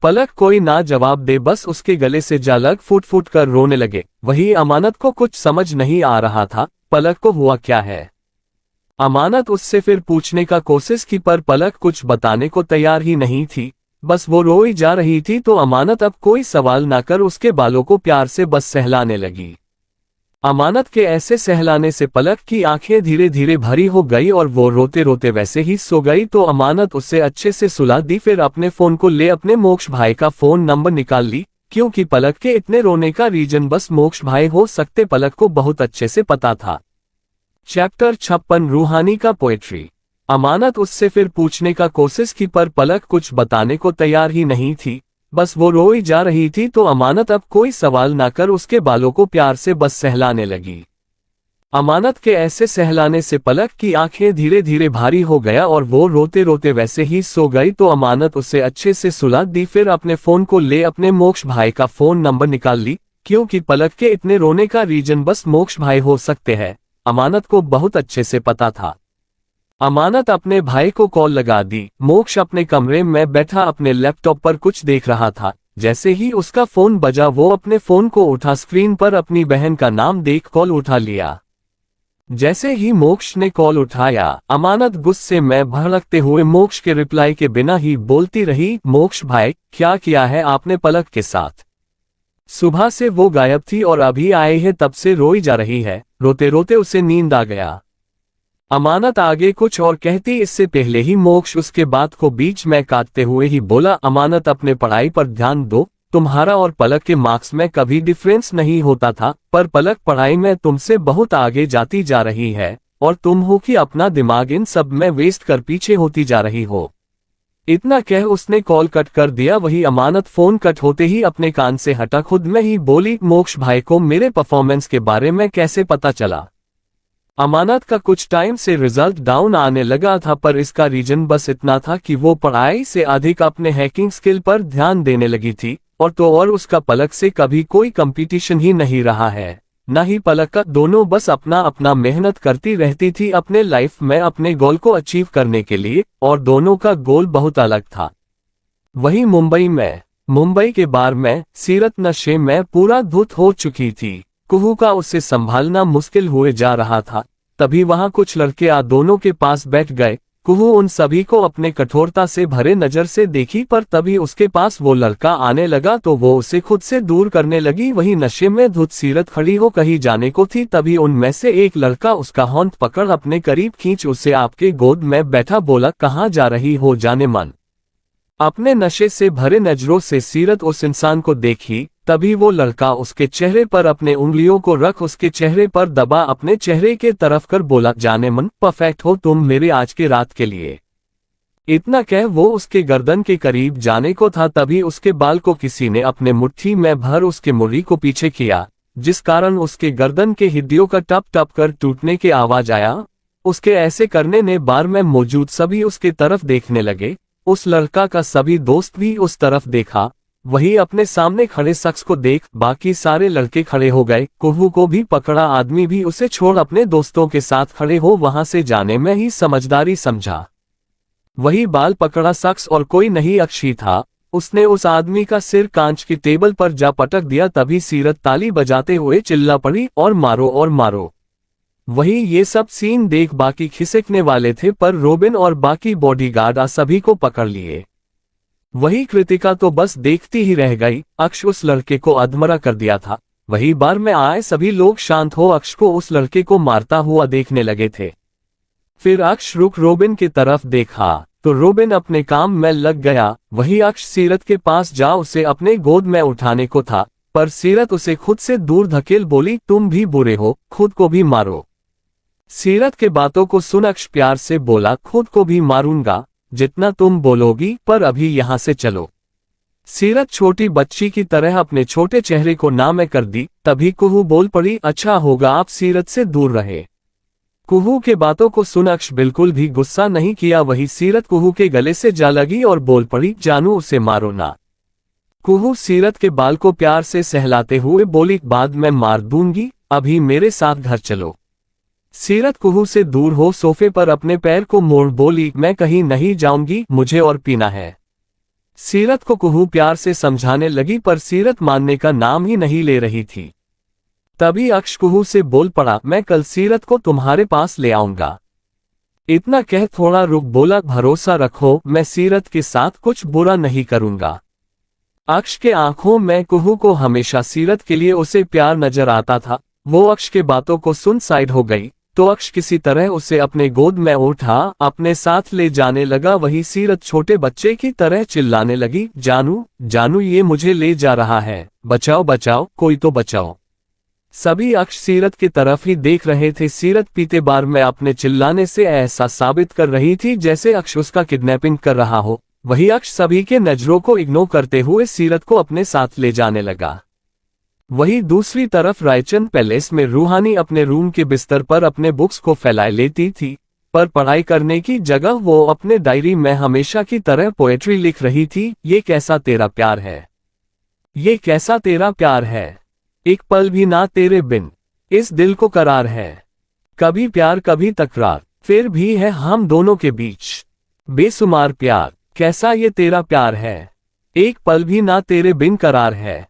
पलक कोई ना जवाब दे, बस उसके गले से जालग फूट फूट कर रोने लगे। वही अमानत को कुछ समझ नहीं आ रहा था, पलक को हुआ क्या है। अमानत उससे फिर पूछने का कोशिश की, पर पलक कुछ बताने को तैयार ही नहीं थी। बस वो रोई जा रही थी तो अमानत अब कोई सवाल ना कर उसके बालों को प्यार से बस सहलाने लगी। अमानत के ऐसे सहलाने से पलक की आंखें धीरे धीरे भरी हो गई और वो रोते रोते वैसे ही सो गई। तो अमानत उसे अच्छे से सुला दी। फिर अपने फोन को ले अपने मोक्ष भाई का फोन नंबर निकाल ली, क्योंकि पलक के इतने रोने का रीजन बस मोक्ष भाई हो सकते पलक को बहुत अच्छे से पता था। चैप्टर 56 रूहानी का पोएट्री। अमानत उससे फिर पूछने का कोशिश की, पर पलक कुछ बताने को तैयार ही नहीं थी। बस वो रोई जा रही थी तो अमानत अब कोई सवाल ना कर उसके बालों को प्यार से बस सहलाने लगी। अमानत के ऐसे सहलाने से पलक की आंखें धीरे धीरे भारी हो गया और वो रोते रोते वैसे ही सो गई। तो अमानत उसे अच्छे से सुला दी। फिर अपने फोन को ले अपने मोक्ष भाई का फोन नंबर निकाल ली, क्योंकि पलक के इतने रोने का रीजन बस मोक्ष भाई हो सकते हैं। अमानत को बहुत अच्छे से पता था। अमानत अपने भाई को कॉल लगा दी। मोक्ष अपने कमरे में बैठा अपने लैपटॉप पर कुछ देख रहा था। जैसे ही उसका फोन बजा वो अपने फोन को उठा, स्क्रीन पर अपनी बहन का नाम देख कॉल उठा लिया। जैसे ही मोक्ष ने कॉल उठाया, अमानत गुस्से में भड़कते हुए मोक्ष के रिप्लाई के बिना ही बोलती रही, मोक्ष भाई क्या किया है आपने पलक के साथ? सुबह से वो गायब थी और अभी आए हैं तब से रोई जा रही है। रोते रोते उसे नींद आ गया। अमानत आगे कुछ और कहती इससे पहले ही मोक्ष उसके बात को बीच में काटते हुए ही बोला, अमानत अपने पढ़ाई पर ध्यान दो। तुम्हारा और पलक के मार्क्स में कभी डिफरेंस नहीं होता था, पर पलक पढ़ाई में तुमसे बहुत आगे जाती जा रही है और तुम हो कि अपना दिमाग इन सब में वेस्ट कर पीछे होती जा रही हो। इतना कह उसने कॉल कट कर दिया। वही अमानत फोन कट होते ही अपने कान से हटा, खुद में ही बोली, मोक्ष भाई को मेरे परफॉर्मेंस के बारे में कैसे पता चला? अमानत का कुछ टाइम से रिजल्ट डाउन आने लगा था, पर इसका रीजन बस इतना था कि वो पढ़ाई से अधिक अपने हैकिंग स्किल पर ध्यान देने लगी थी, और उसका पलक से कभी कोई कंपटीशन ही नहीं रहा है, न ही पलक का। दोनों बस अपना अपना मेहनत करती रहती थी अपने लाइफ में अपने गोल को अचीव करने के लिए, और दोनों का गोल बहुत अलग था। वही मुंबई के बार में सीरत नशे में पूरा धुत हो चुकी थी। कुहू का उसे संभालना मुश्किल हुए जा रहा था। तभी वहां कुछ लड़के आ दोनों के पास बैठ गए। कुहू उन सभी को अपने कठोरता से भरे नजर से देखी, पर तभी उसके पास वो लड़का आने लगा तो वो उसे खुद से दूर करने लगी। वही नशे में धुत सीरत खड़ी हो कहीं जाने को थी, तभी उनमें से एक लड़का उसका होंठ पकड़ अपने करीब खींच उसे आपके गोद में बैठा बोला, कहाँ जा रही हो जाने मन। अपने नशे से भरे नजरों से सीरत उस इंसान को देखी, तभी वो लड़का उसके चेहरे पर अपने उंगलियों को रख उसके चेहरे पर दबा अपने चेहरे के तरफ कर बोला, जाने मन परफेक्ट हो तुम मेरे आज के रात के लिए। इतना कह वो उसके गर्दन के करीब जाने को था, तभी उसके बाल को किसी ने अपने मुट्ठी में भर उसके मुर्री को पीछे किया, जिस कारण उसके गर्दन के हड्डियों का टप टप कर टूटने की आवाज आया। उसके ऐसे करने ने बार में मौजूद सभी उसके तरफ देखने लगे। उस लड़का का सभी दोस्त भी उस तरफ देखा। वही अपने सामने खड़े शख्स को देख बाकी सारे लड़के खड़े हो गए। कुहू को भी पकड़ा आदमी भी उसे छोड़ अपने दोस्तों के साथ खड़े हो वहां से जाने में ही समझदारी समझा। वही बाल पकड़ा शख्स और कोई नहीं अक्षी था। उसने उस आदमी का सिर कांच की टेबल पर जा पटक दिया। तभी सीरत ताली बजाते हुए चिल्ला पड़ी, और मारो और मारो। वही ये सब सीन देख बाकी खिसकने वाले थे, पर रोबिन और बाकी बॉडीगार्ड सभी को पकड़ लिए। वही कृतिका तो बस देखती ही रह गई। अक्ष उस लड़के को अधमरा कर दिया था। वही बार में आए सभी लोग शांत हो अक्ष को उस लड़के को मारता हुआ देखने लगे थे। फिर अक्ष रुक रोबिन की तरफ देखा तो रोबिन अपने काम में लग गया। वही अक्ष सीरत के पास जा उसे अपने गोद में उठाने को था, पर सीरत उसे खुद से दूर धकेल बोली, तुम भी बुरे हो, खुद को भी मारो। सीरत के बातों को सुन अक्ष प्यार से बोला, खुद को भी मारूंगा जितना तुम बोलोगी, पर अभी यहां से चलो। सीरत छोटी बच्ची की तरह अपने छोटे चेहरे को नामे कर दी। तभी कुहू बोल पड़ी, अच्छा होगा आप सीरत से दूर रहे। कुहू के बातों को सुन अक्ष बिल्कुल भी गुस्सा नहीं किया। वही सीरत कुहू के गले से जा लगी और बोल पड़ी, जानू उसे मारो ना। कुहू सीरत के बाल को प्यार से सहलाते हुए बोली, बाद में मार दूंगी, अभी मेरे साथ घर चलो। सीरत कुहू से दूर हो सोफे पर अपने पैर को मोड़ बोली, मैं कहीं नहीं जाऊंगी, मुझे और पीना है। सीरत को कुहू प्यार से समझाने लगी, पर सीरत मानने का नाम ही नहीं ले रही थी। तभी अक्ष कुहू से बोल पड़ा, मैं कल सीरत को तुम्हारे पास ले आऊंगा। इतना कह थोड़ा रुक बोला, भरोसा रखो मैं सीरत के साथ कुछ बुरा नहीं करूंगा। अक्ष के आंखों में कुहू को हमेशा सीरत के लिए उसे प्यार नजर आता था। वो अक्ष के बातों को सुन साइड हो गई तो अक्ष किसी तरह उसे अपने गोद में उठा अपने साथ ले जाने लगा। वही सीरत छोटे बच्चे की तरह चिल्लाने लगी, जानू जानू ये मुझे ले जा रहा है, बचाओ बचाओ, कोई तो बचाओ। सभी अक्ष सीरत की तरफ ही देख रहे थे। सीरत पीते बार में अपने चिल्लाने से ऐसा साबित कर रही थी जैसे अक्ष उसका किडनैपिंग कर रहा हो। वही अक्ष सभी के नजरों को इग्नोर करते हुए सीरत को अपने साथ ले जाने लगा। वही दूसरी तरफ रायचंद पैलेस में रूहानी अपने रूम के बिस्तर पर अपने बुक्स को फैलाए लेती थी, पर पढ़ाई करने की जगह वो अपने डायरी में हमेशा की तरह पोएट्री लिख रही थी। ये कैसा तेरा प्यार है, ये कैसा तेरा प्यार है, एक पल भी ना तेरे बिन इस दिल को करार है, कभी प्यार कभी तकरार, फिर भी है हम दोनों के बीच बेसुमार प्यार, कैसा ये तेरा प्यार है, एक पल भी ना तेरे बिन करार है।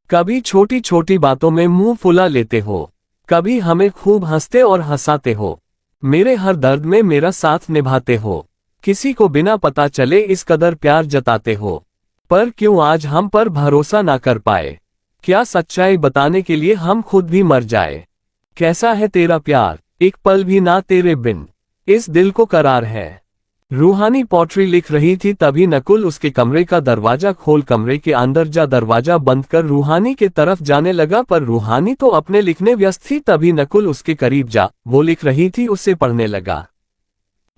कभी छोटी छोटी बातों में मुंह फुला लेते हो, कभी हमें खूब हंसते और हंसाते हो, मेरे हर दर्द में मेरा साथ निभाते हो, किसी को बिना पता चले इस कदर प्यार जताते हो, पर क्यों आज हम पर भरोसा ना कर पाए, क्या सच्चाई बताने के लिए हम खुद भी मर जाए। कैसा है तेरा प्यार, एक पल भी ना तेरे बिन इस दिल को करार है। रूहानी पोट्री लिख रही थी तभी नकुल उसके कमरे का दरवाजा खोल कमरे के अंदर जा दरवाजा बंद कर रूहानी के तरफ जाने लगा, पर रूहानी तो अपने लिखने व्यस्त थी। तभी नकुल उसके करीब जा वो लिख रही थी उसे पढ़ने लगा।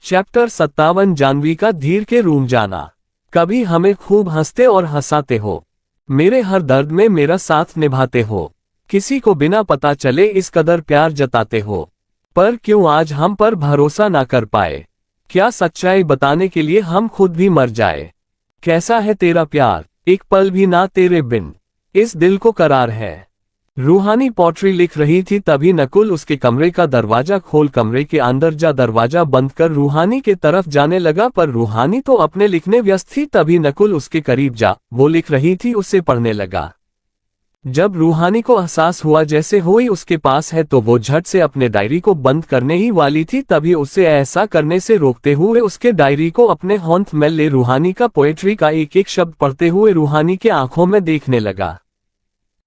चैप्टर 57 जानवी का धीर के रूम जाना। कभी हमें खूब हंसते और हंसाते हो, मेरे हर दर्द में मेरा साथ निभाते हो, किसी को बिना पता चले इस कदर प्यार जताते हो, पर क्यों आज हम पर भरोसा ना कर पाए? क्या सच्चाई बताने के लिए हम खुद भी मर जाए? कैसा है तेरा प्यार, एक पल भी ना तेरे बिन, इस दिल को करार है। रूहानी पोट्री लिख रही थी, तभी नकुल उसके कमरे का दरवाजा खोल कमरे के अंदर जा दरवाजा बंद कर रूहानी के तरफ जाने लगा, पर रूहानी तो अपने लिखने व्यस्त थी। तभी नकुल उसके करीब जा, वो लिख रही थी, उसे पढ़ने लगा। जब रूहानी को एहसास हुआ जैसे हुई उसके पास है, तो वो झट से अपने डायरी को बंद करने ही वाली थी, तभी उसे ऐसा करने से रोकते हुए उसके डायरी को अपने हाथ में ले रूहानी का पोएट्री का एक एक शब्द पढ़ते हुए रूहानी के आंखों में देखने लगा।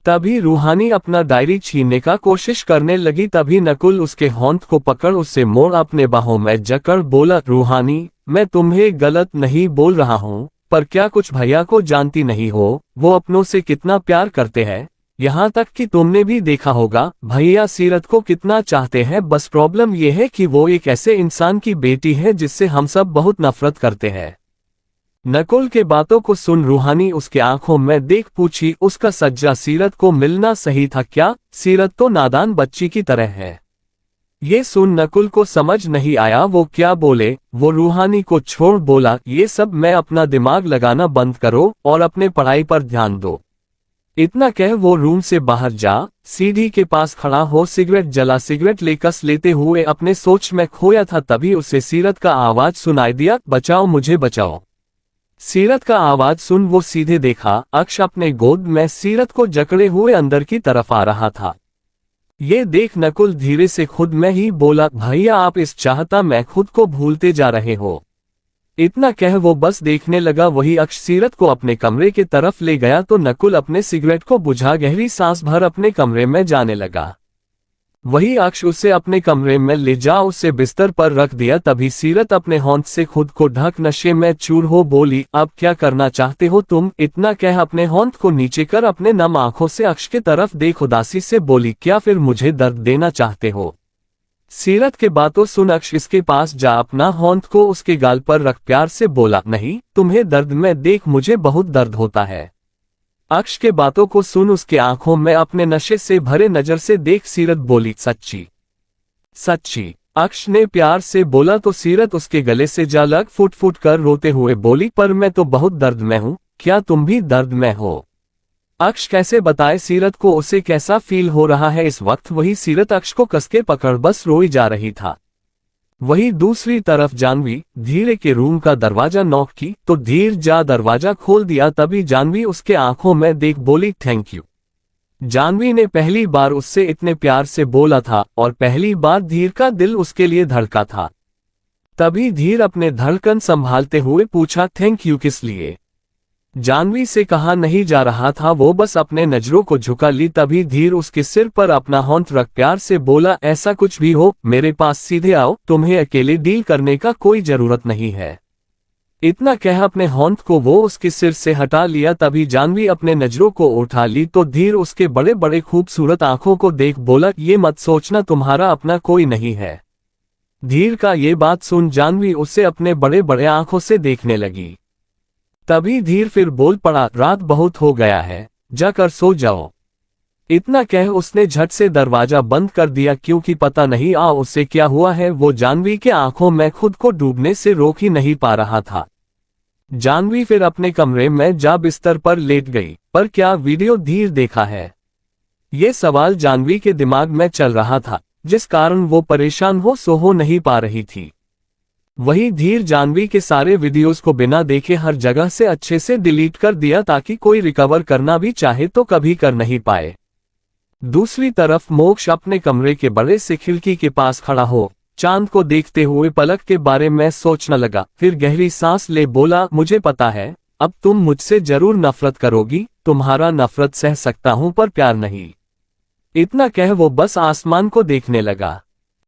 तभी रूहानी अपना डायरी छीनने का कोशिश करने लगी, तभी नकुल उसके हाथ को पकड़ उससे मोड़ अपने बाहों में जकड़ बोला, रूहानी, मैं तुम्हें गलत नहीं बोल रहा हूँ, पर क्या कुछ भैया को जानती नहीं हो? वो अपनों से कितना प्यार करते हैं, यहाँ तक कि तुमने भी देखा होगा भैया सीरत को कितना चाहते हैं। बस प्रॉब्लम ये है कि वो एक ऐसे इंसान की बेटी है जिससे हम सब बहुत नफरत करते हैं। नकुल के बातों को सुन रूहानी उसके आंखों में देख पूछी, उसका सज्जा सीरत को मिलना सही था क्या? सीरत तो नादान बच्ची की तरह है। ये सुन नकुल को समझ नहीं आया वो क्या बोले। वो रूहानी को छोड़ बोला, ये सब मैं अपना दिमाग लगाना बंद करो और अपने पढ़ाई पर ध्यान दो। इतना कह वो रूम से बाहर जा, सीढ़ी के पास खड़ा हो सिगरेट जला, सिगरेट ले कस लेते हुए अपने सोच में खोया था। तभी उसे सीरत का आवाज सुनाई दिया, बचाओ मुझे बचाओ। सीरत का आवाज सुन वो सीधे देखा, अक्ष अपने गोद में सीरत को जकड़े हुए अंदर की तरफ आ रहा था। ये देख नकुल धीरे से खुद में ही बोला, भैया आप इस चाहता में खुद को भूलते जा रहे हो। इतना कह वो बस देखने लगा। वही अक्ष सीरत को अपने कमरे के तरफ ले गया तो नकुल अपने सिगरेट को बुझा गहरी सांस भर अपने कमरे में जाने लगा। वही अक्ष उसे अपने कमरे में ले जा उसे बिस्तर पर रख दिया। तभी सीरत अपने होंठ से खुद को ढक नशे में चूर हो बोली, अब क्या करना चाहते हो तुम? इतना कह अपने होंठ को नीचे कर अपने नम आंखों से अक्ष के तरफ देख उदासी से बोली, क्या फिर मुझे दर्द देना चाहते हो? सीरत के बातों सुन अक्ष इसके पास जा अपना होंठ को उसके गाल पर रख प्यार से बोला, नहीं तुम्हें दर्द में देख मुझे बहुत दर्द होता है। अक्ष के बातों को सुन उसके आंखों में अपने नशे से भरे नजर से देख सीरत बोली, सच्ची सच्ची? अक्ष ने प्यार से बोला तो सीरत उसके गले से जा लग फुट फुट कर रोते हुए बोली, पर मैं तो बहुत दर्द में हूँ, क्या तुम भी दर्द में हो? अक्ष कैसे बताए सीरत को उसे कैसा फील हो रहा है इस वक्त। वही सीरत अक्ष को कसके पकड़ बस रोई जा रही था। वही दूसरी तरफ जानवी धीरे के रूम का दरवाजा नॉक की तो धीर जा दरवाजा खोल दिया। तभी जानवी उसके आंखों में देख बोली, थैंक यू। जानवी ने पहली बार उससे इतने प्यार से बोला था और पहली बार धीर का दिल उसके लिए धड़का था। तभी धीर अपने धड़कन संभालते हुए पूछा, थैंक यू किस लिए? जानवी से कहा नहीं जा रहा था, वो बस अपने नजरों को झुका ली। तभी धीर उसके सिर पर अपना हाथ रख प्यार से बोला, ऐसा कुछ भी हो मेरे पास सीधे आओ, तुम्हें अकेले डील करने का कोई जरूरत नहीं है। इतना कह अपने हाथ को वो उसके सिर से हटा लिया। तभी जानवी अपने नजरों को उठा ली तो धीर उसके बड़े बड़े खूबसूरत आंखों को देख बोला, ये मत सोचना तुम्हारा अपना कोई नहीं है। धीर का ये बात सुन जानवी उसे अपने बड़े बड़े आंखों से देखने लगी। तभी धीर फिर बोल पड़ा, रात बहुत हो गया है, जाकर सो जाओ। इतना कह उसने झट से दरवाजा बंद कर दिया, क्योंकि पता नहीं उससे क्या हुआ है, वो जानवी के आंखों में खुद को डूबने से रोक ही नहीं पा रहा था। जानवी फिर अपने कमरे में जा बिस्तर पर लेट गई। पर क्या वीडियो धीर देखा है? ये सवाल जानवी के दिमाग में चल रहा था, जिस कारण वो परेशान हो नहीं पा रही थी। वही धीर जानवी के सारे वीडियोस को बिना देखे हर जगह से अच्छे से डिलीट कर दिया, ताकि कोई रिकवर करना भी चाहे तो कभी कर नहीं पाए। दूसरी तरफ मोक्ष अपने कमरे के बड़े से खिड़की के पास खड़ा हो चांद को देखते हुए पलक के बारे में सोचने लगा। फिर गहरी सांस ले बोला, मुझे पता है अब तुम मुझसे जरूर नफरत करोगी, तुम्हारा नफरत सह सकता हूं पर प्यार नहीं। इतना कह वो बस आसमान को देखने लगा।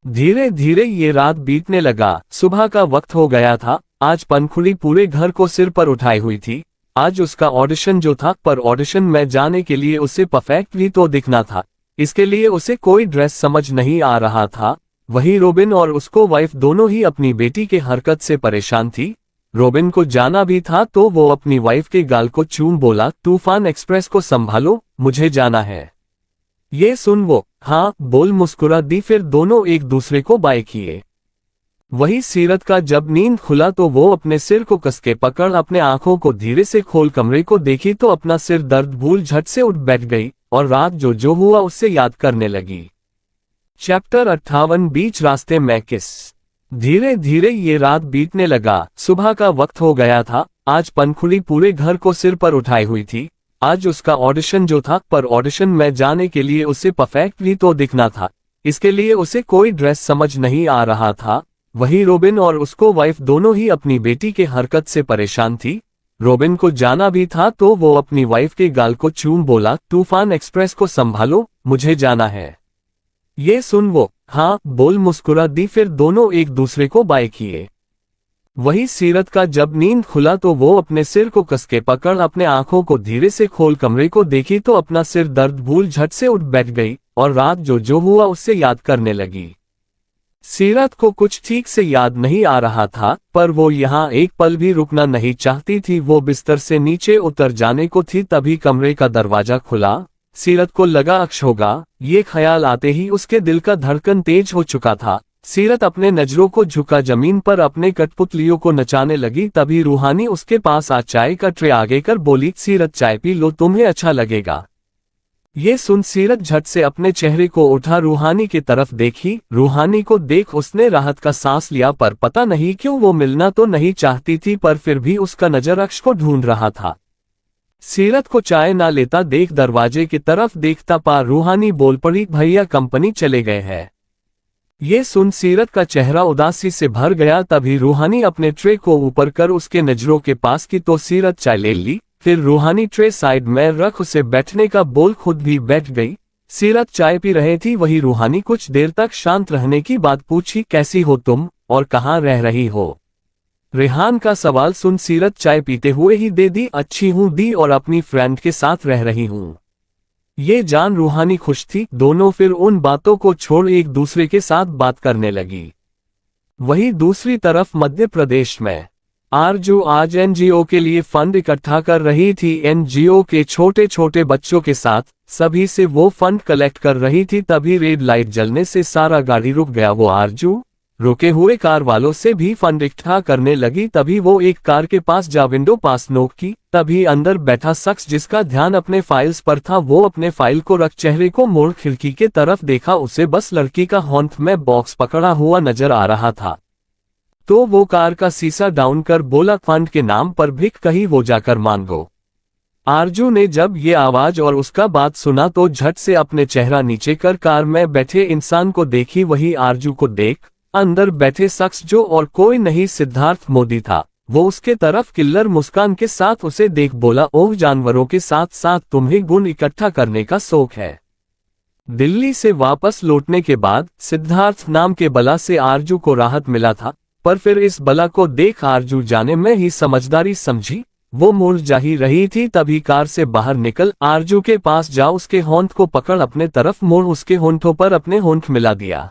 धीरे धीरे ये रात बीतने लगा। सुबह का वक्त हो गया था। आज पंखुड़ी पूरे घर को सिर पर उठाई हुई थी। आज उसका ऑडिशन जो था, पर ऑडिशन में जाने के लिए उसे परफेक्ट भी तो दिखना था। इसके लिए उसे कोई ड्रेस समझ नहीं आ रहा था। वही रोबिन और उसको वाइफ दोनों ही अपनी बेटी के हरकत से परेशान थी। रोबिन को जाना भी था तो वो अपनी वाइफ के गाल को चूम बोला, तूफान एक्सप्रेस को संभालो, मुझे जाना है। ये सुन वो हाँ बोल मुस्कुरा दी, फिर दोनों एक दूसरे को बाय किए। वही सीरत का जब नींद खुला तो वो अपने सिर को कसके पकड़ अपने आंखों को धीरे से खोल कमरे को देखी तो अपना सिर दर्द भूल झट से उठ बैठ गई और रात जो हुआ उससे याद करने लगी। चैप्टर 58 बीच रास्ते में किस। धीरे धीरे ये रात बीतने लगा, सुबह का वक्त हो गया था। आज पंखुड़ी पूरे घर को सिर पर उठाई हुई थी। आज उसका ऑडिशन जो था, पर ऑडिशन में जाने के लिए उसे परफेक्ट भी तो दिखना था। इसके लिए उसे कोई ड्रेस समझ नहीं आ रहा था। वही रोबिन और उसको वाइफ दोनों ही अपनी बेटी के हरकत से परेशान थी। रोबिन को जाना भी था तो वो अपनी वाइफ के गाल को चूम बोला, तूफान एक्सप्रेस को संभालो, मुझे जाना है। ये सुन वो हाँ बोल मुस्कुरा दी, फिर दोनों एक दूसरे को बाय किए। वही सीरत का जब नींद खुला तो वो अपने सिर को कसके पकड़ अपने आंखों को धीरे से खोल कमरे को देखी तो अपना सिर दर्द भूल झट से उठ बैठ गई और रात जो हुआ उससे याद करने लगी। सीरत को कुछ ठीक से याद नहीं आ रहा था, पर वो यहाँ एक पल भी रुकना नहीं चाहती थी। वो बिस्तर से नीचे उतर जाने को थी, तभी कमरे का दरवाजा खुला। सीरत को लगा अक्ष होगा। ये ख्याल आते ही उसके दिल का धड़कन तेज हो चुका था। सीरत अपने नजरों को झुका जमीन पर अपने कठपुतलियों को नचाने लगी। तभी रूहानी उसके पास आ चाय का ट्रे आगे कर बोली, सीरत चाय पी लो, तुम्हें अच्छा लगेगा। ये सुन सीरत झट से अपने चेहरे को उठा रूहानी की तरफ देखी। रूहानी को देख उसने राहत का सांस लिया, पर पता नहीं क्यों वो मिलना तो नहीं चाहती थी, पर फिर भी उसका नजर अक्ष को ढूंढ रहा था। सीरत को चाय ना लेता देख दरवाजे की तरफ देखता पा रूहानी बोल पड़ी, भैया कंपनी चले गए हैं। ये सुन सीरत का चेहरा उदासी से भर गया। तभी रूहानी अपने ट्रे को ऊपर कर उसके नजरों के पास की तो सीरत चाय ले ली। फिर रूहानी ट्रे साइड में रख उसे बैठने का बोल खुद भी बैठ गई। सीरत चाय पी रहे थी, वही रूहानी कुछ देर तक शांत रहने की बात पूछी, कैसी हो तुम और कहाँ रह रही हो। रेहान का सवाल सुन सीरत चाय पीते हुए ही दे दी, अच्छी हूँ दी और अपनी फ्रेंड के साथ रह रही हूँ। ये जान रूहानी खुश थी। दोनों फिर उन बातों को छोड़ एक दूसरे के साथ बात करने लगी। वही दूसरी तरफ मध्य प्रदेश में आरजू आज एनजीओ के लिए फंड इकट्ठा कर रही थी। एनजीओ के छोटे छोटे बच्चों के साथ सभी से वो फंड कलेक्ट कर रही थी। तभी रेड लाइट जलने से सारा गाड़ी रुक गया। वो आरजू रुके हुए कार वालों से भी फंड इकट्ठा करने लगी। तभी वो एक कार के पास जा विंडो पास नोक की। तभी अंदर बैठा शख्स जिसका ध्यान अपने फाइल्स पर था, वो अपने फाइल को रख चेहरे को मोड़ खिड़की के तरफ देखा। उसे बस लड़की का हाथ में बॉक्स पकड़ा हुआ नजर आ रहा था। तो वो कार का शीशा डाउन कर बोला, फंड के नाम पर भिख कहीं वो जाकर मांगो। आरजू ने जब ये आवाज और उसका बात सुना तो झट से अपने चेहरा नीचे कर कार में बैठे इंसान को देखी। वही आरजू को देख अंदर बैठे शख्स जो और कोई नहीं सिद्धार्थ मोदी था। वो उसके तरफ किल्लर मुस्कान के साथ उसे देख बोला, ओह जानवरों के साथ साथ तुम्हें गुण इकट्ठा करने का शौक है। दिल्ली से वापस लौटने के बाद सिद्धार्थ नाम के बला से आरजू को राहत मिला था, पर फिर इस बला को देख आरजू जाने में ही समझदारी समझी। वो मुड़ जा ही रही थी, तभी कार से बाहर निकल आरजू के पास जा उसके होंठ को पकड़ अपने तरफ मोड़ उसके होंठों पर अपने होंठ मिला दिया।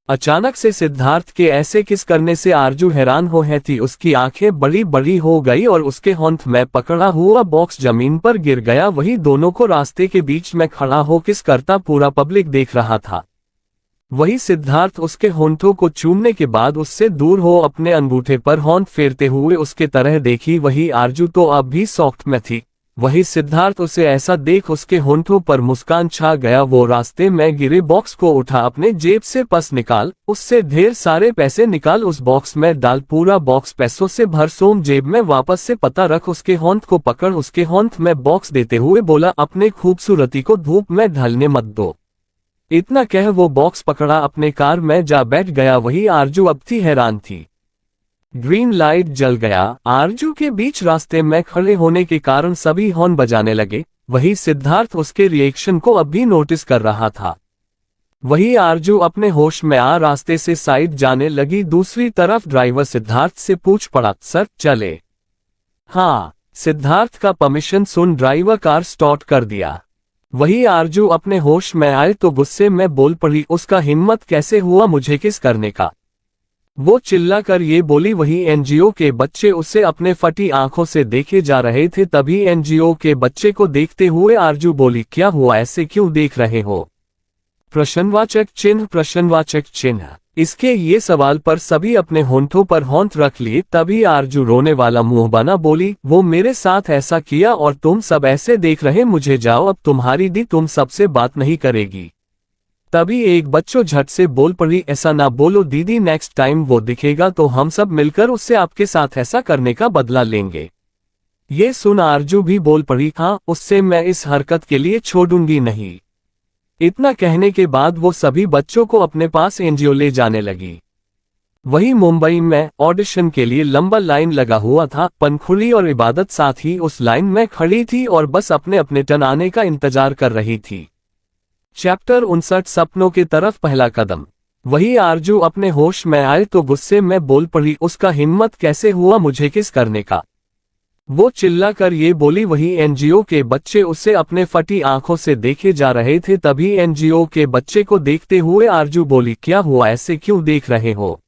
अचानक से सिद्धार्थ के ऐसे किस करने से आरजू हैरान हो है थी। उसकी आंखें बड़ी बड़ी हो गई और उसके होंठ में पकड़ा हुआ बॉक्स जमीन पर गिर गया। वही दोनों को रास्ते के बीच में खड़ा हो किस करता पूरा पब्लिक देख रहा था। वही सिद्धार्थ उसके होंठों को चूमने के बाद उससे दूर हो अपने अंगूठे पर होंठ फेरते हुए उसके तरह देखी। वही आरजू तो अब भी सॉफ्ट में थी। वही सिद्धार्थ उसे ऐसा देख उसके होंठों पर मुस्कान छा गया। वो रास्ते में गिरे बॉक्स को उठा, अपने जेब से पर्स निकाल, उससे ढेर सारे पैसे निकाल, उस बॉक्स में डाल, पूरा बॉक्स पैसों से भर, सोम जेब में वापस से पता रख। उसके होंठ को पकड़ उसके होंठ में बॉक्स देते हुए बोला, अपने खूबसूरती को धूप में ढलने मत दो। इतना कह वो बॉक्स पकड़ा अपने कार में जा बैठ गया। वही आरजू अब थी हैरान थी। ग्रीन लाइट जल गया। आरजू के बीच रास्ते में खड़े होने के कारण सभी हॉर्न बजाने लगे। वही सिद्धार्थ उसके रिएक्शन को अब भी नोटिस कर रहा था। वही आरजू अपने होश में आ रास्ते से साइड जाने लगी। दूसरी तरफ ड्राइवर सिद्धार्थ से पूछ पड़ा, सर चले? हाँ। सिद्धार्थ का परमिशन सुन ड्राइवर कार स्टार्ट कर दिया। वही आरजू अपने होश में आए तो गुस्से में बोल पड़ी, उसका हिम्मत कैसे हुआ मुझे किस करने का? वो चिल्लाकर ये बोली। वही एनजीओ के बच्चे उसे अपने फटी आंखों से देखे जा रहे थे। तभी एनजीओ के बच्चे को देखते हुए आरजू बोली, क्या हुआ, ऐसे क्यों देख रहे हो? प्रश्नवाचक चिन्ह प्रश्नवाचक चिन्ह। इसके ये सवाल पर सभी अपने होंठों पर होंठ रख लिए। तभी आरजू रोने वाला मुंह बना बोली, वो मेरे साथ ऐसा किया और तुम सब ऐसे देख रहे मुझे, जाओ अब तुम्हारी दी तुम सबसे बात नहीं करेगी। तभी एक बच्चों झट से बोल पड़ी, ऐसा ना बोलो दीदी, नेक्स्ट टाइम वो दिखेगा तो हम सब मिलकर उससे आपके साथ ऐसा करने का बदला लेंगे। ये सुन आरजू भी बोल पड़ी, हाँ उससे मैं इस हरकत के लिए छोड़ूंगी नहीं। इतना कहने के बाद वो सभी बच्चों को अपने पास एनजीओ ले जाने लगी। वही मुंबई में ऑडिशन के लिए लंबा लाइन लगा हुआ था। पंखुड़ी और इबादत साथ ही उस लाइन में खड़ी थी और बस अपने अपने टर्न आने का इंतजार कर रही थी। चैप्टर 59 सपनों की तरफ पहला कदम। वही आरजू अपने होश में आए तो गुस्से में बोल पड़ी, उसका हिम्मत कैसे हुआ मुझे किस करने का? वो चिल्ला कर ये बोली। वही एनजीओ के बच्चे उसे अपने फटी आंखों से देखे जा रहे थे। तभी एनजीओ के बच्चे को देखते हुए आरजू बोली, क्या हुआ, ऐसे क्यों देख रहे हो?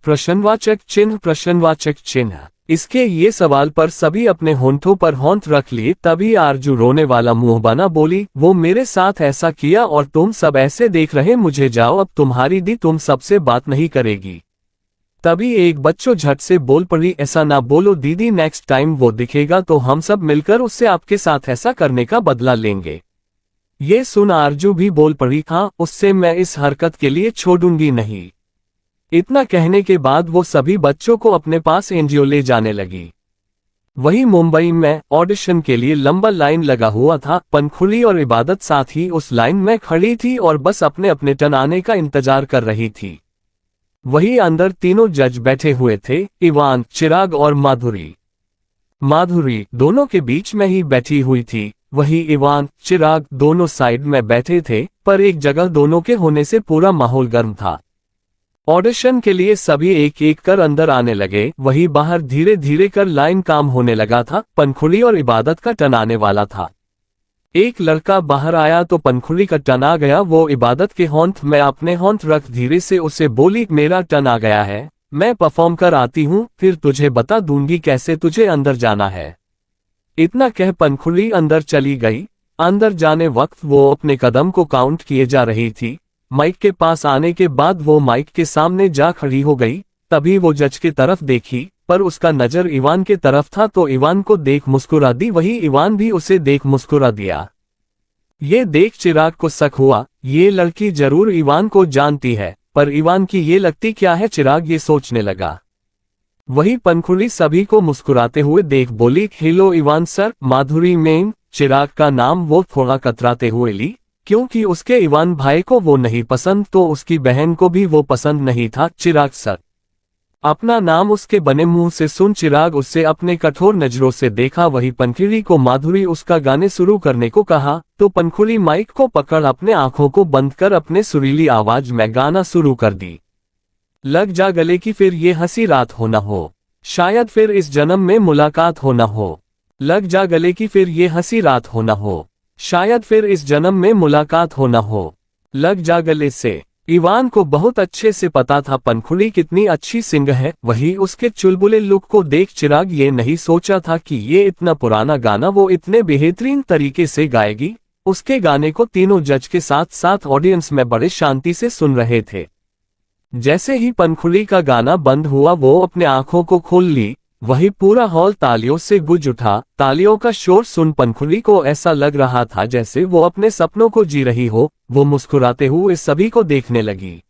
प्रश्नवाचक चिन्ह प्रश्नवाचक चिन्ह। इसके ये सवाल पर सभी अपने होंठों पर होंठ रख लिए। तभी आरजू रोने वाला मुंह बना बोली, वो मेरे साथ ऐसा किया और तुम सब ऐसे देख रहे मुझे, जाओ अब तुम्हारी दी तुम सबसे बात नहीं करेगी। तभी एक बच्चों झट से बोल पड़ी, ऐसा ना बोलो दीदी, नेक्स्ट टाइम वो दिखेगा तो हम सब मिलकर उससे आपके साथ ऐसा करने का बदला लेंगे। ये सुन आरजू भी बोल पड़ी, हाँ उससे मैं इस हरकत के लिए छोड़ूंगी नहीं। इतना कहने के बाद वो सभी बच्चों को अपने पास एनजीओ ले जाने लगी। वही मुंबई में ऑडिशन के लिए लंबा लाइन लगा हुआ था। पंखुड़ी और इबादत साथ ही उस लाइन में खड़ी थी और बस अपने अपने टर्न आने का इंतजार कर रही थी। वही अंदर तीनों जज बैठे हुए थे, इवान, चिराग और माधुरी। माधुरी दोनों के बीच में ही बैठी हुई थी। वही इवान, चिराग दोनों साइड में बैठे थे, पर एक जगह दोनों के होने से पूरा माहौल गर्म था। ऑडिशन के लिए सभी एक एक कर अंदर आने लगे। वही बाहर धीरे धीरे कर लाइन काम होने लगा था। पंखुड़ी और इबादत का टर्न आने वाला था। एक लड़का बाहर आया तो पंखुड़ी का टर्न आ गया। वो इबादत के होंठ में अपने होंठ रख धीरे से उसे बोली, मेरा टर्न आ गया है, मैं परफॉर्म कर आती हूँ, फिर तुझे बता दूंगी कैसे तुझे अंदर जाना है। इतना कह पंखुड़ी अंदर चली गई। अंदर जाने वक्त वो अपने कदम को काउंट किए जा रही थी। माइक के पास आने के बाद वो माइक के सामने जा खड़ी हो गई। तभी वो जज की तरफ देखी, पर उसका नजर इवान के तरफ था तो इवान को देख मुस्कुरा दी। वही इवान भी उसे देख मुस्कुरा दिया। ये देख चिराग को शक हुआ, ये लड़की जरूर इवान को जानती है, पर इवान की ये लगती क्या है, चिराग ये सोचने लगा। वही पंखुड़ी सभी को मुस्कुराते हुए देख बोली, हेलो इवान सर। माधुरी मैम, चिराग का नाम वो थोड़ा कतराते हुए ली, क्योंकि उसके इवान भाई को वो नहीं पसंद तो उसकी बहन को भी वो पसंद नहीं था। चिराग सर। अपना नाम उसके बने मुंह से सुन चिराग उससे अपने कठोर नजरों से देखा। वही पंखुड़ी को माधुरी उसका गाने शुरू करने को कहा तो पंखुड़ी माइक को पकड़ अपने आंखों को बंद कर अपने सुरीली आवाज में गाना शुरू कर दी। लग जा गले की फिर ये हंसी रात हो न हो, शायद फिर इस जन्म में मुलाकात हो न हो। लग जा गले की फिर ये हंसी रात हो न हो, शायद फिर इस जन्म में मुलाकात हो न हो। लग जा गले से। इवान को बहुत अच्छे से पता था पंखुड़ी कितनी अच्छी सिंगर है। वही उसके चुलबुले लुक को देख चिराग ये नहीं सोचा था कि ये इतना पुराना गाना वो इतने बेहतरीन तरीके से गाएगी। उसके गाने को तीनों जज के साथ साथ ऑडियंस में बड़े शांति से सुन रहे थे। जैसे ही पंखुड़ी का गाना बंद हुआ वो अपने आंखों को खोल ली। वही पूरा हॉल तालियों से गूंज उठा। तालियों का शोर सुन पंखुड़ी को ऐसा लग रहा था जैसे वो अपने सपनों को जी रही हो। वो मुस्कुराते हुए सभी को देखने लगी।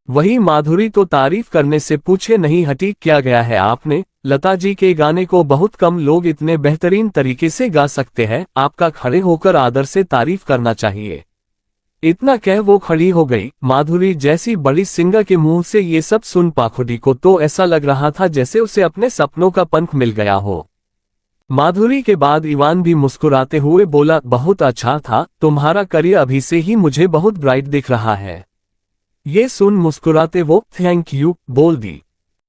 वही माधुरी तो तारीफ करने से पूछे नहीं हटी, क्या गया है आपने? लता जी के गाने को बहुत कम लोग इतने बेहतरीन तरीके से गा सकते हैं, आपका खड़े होकर आदर से तारीफ करना चाहिए। इतना कह वो खड़ी हो गई। माधुरी जैसी बड़ी सिंगर के मुंह से ये सब सुन पंखुड़ी को तो ऐसा लग रहा था जैसे उसे अपने सपनों का पंख मिल गया हो। माधुरी के बाद इवान भी मुस्कुराते हुए बोला, बहुत अच्छा था, तुम्हारा करियर अभी से ही मुझे बहुत ब्राइट दिख रहा है। ये सुन मुस्कुराते वो थैंक यू बोल दी।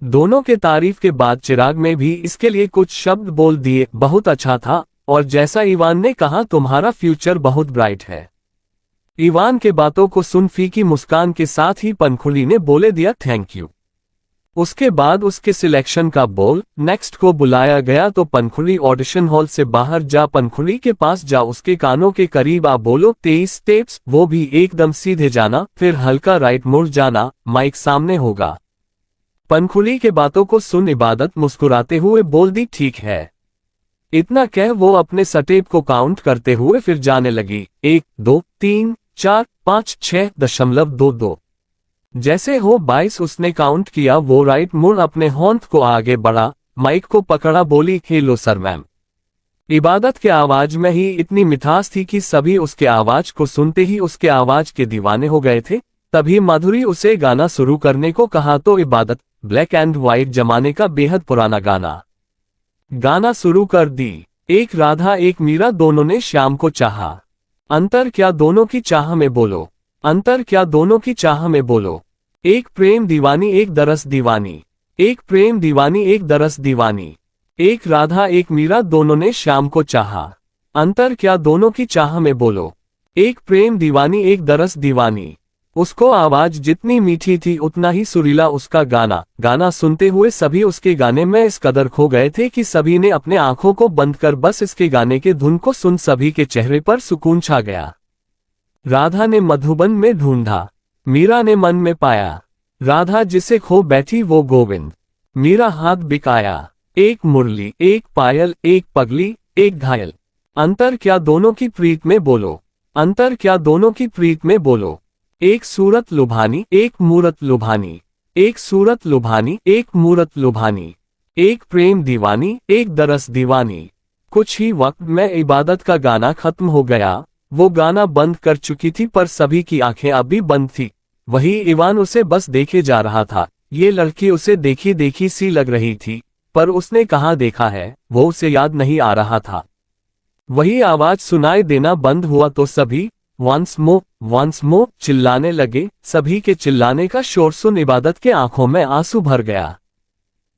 दोनों के तारीफ के बाद चिराग में भी इसके लिए कुछ शब्द बोल दिए, बहुत अच्छा था, और जैसा इवान ने कहा तुम्हारा फ्यूचर बहुत ब्राइट है। इवान के बातों को सुन फीकी मुस्कान के साथ ही पंखुड़ी ने बोले दिया थैंक यू। उसके बाद उसके सिलेक्शन का बोल नेक्स्ट को बुलाया गया तो पंखुड़ी ऑडिशन हॉल से बाहर जा, पंखुड़ी के पास जा, उसके कानों के करीब आ, बोलो 23 स्टेप्स, वो भी एकदम सीधे जाना, फिर हल्का राइट मुड़ जाना, माइक सामने होगा। पंखुड़ी के बातों को सुन इबादत मुस्कुराते हुए बोल दी ठीक है। इतना कह वो अपने स्टेप को काउंट करते हुए फिर जाने लगी। 1 2 3 4 5 6.22। जैसे हो 22 उसने काउंट किया, वो राइट मुड़ अपने होंठ को आगे बढ़ा, माइक को पकड़ा, बोली हेलो सर मैम। इबादत के आवाज में ही इतनी मिठास थी कि सभी उसके आवाज को सुनते ही उसके आवाज के दीवाने हो गए थे। तभी माधुरी उसे गाना शुरू करने को कहा तो इबादत ब्लैक एंड व्हाइट जमाने का बेहद पुराना गाना शुरू कर दी। एक राधा एक मीरा दोनों ने श्याम को चाहा, अंतर क्या दोनों की चाह में बोलो, अंतर क्या दोनों की चाह में बोलो। एक प्रेम दीवानी एक दरस दीवानी, एक प्रेम दीवानी एक दरस दीवानी। एक राधा एक मीरा दोनों ने श्याम को चाहा, अंतर क्या दोनों की चाह में बोलो। एक प्रेम दीवानी एक दरस दीवानी। उसको आवाज जितनी मीठी थी उतना ही सुरीला उसका गाना सुनते हुए सभी उसके गाने में इस कदर खो गए थे कि सभी ने अपने आंखों को बंद कर बस इसके गाने के धुन को सुन सभी के चेहरे पर सुकून छा गया। राधा ने मधुबन में ढूंढा, मीरा ने मन में पाया, राधा जिसे खो बैठी वो गोविंद। मीरा हाथ बिकाया, एक मुरली एक पायल एक पगली एक घायल। अंतर क्या दोनों की प्रीत में बोलो, अंतर क्या दोनों की प्रीत में बोलो। एक सूरत लुभानी एक मूरत लुभानी, एक सूरत लुभानी एक मूरत लुभानी। एक प्रेम दीवानी एक दरस दीवानी। कुछ ही वक्त में इबादत का गाना खत्म हो गया। वो गाना बंद कर चुकी थी पर सभी की आंखें अभी बंद थी। वही इवान उसे बस देखे जा रहा था। ये लड़की उसे देखी देखी सी लग रही थी, पर उसने कहाँ देखा है वो उसे याद नहीं आ रहा था। वही आवाज सुनाई देना बंद हुआ तो सभी वंस मोर चिल्लाने लगे। सभी के चिल्लाने का शोर सुन इबादत के आंखों में आंसू भर गया।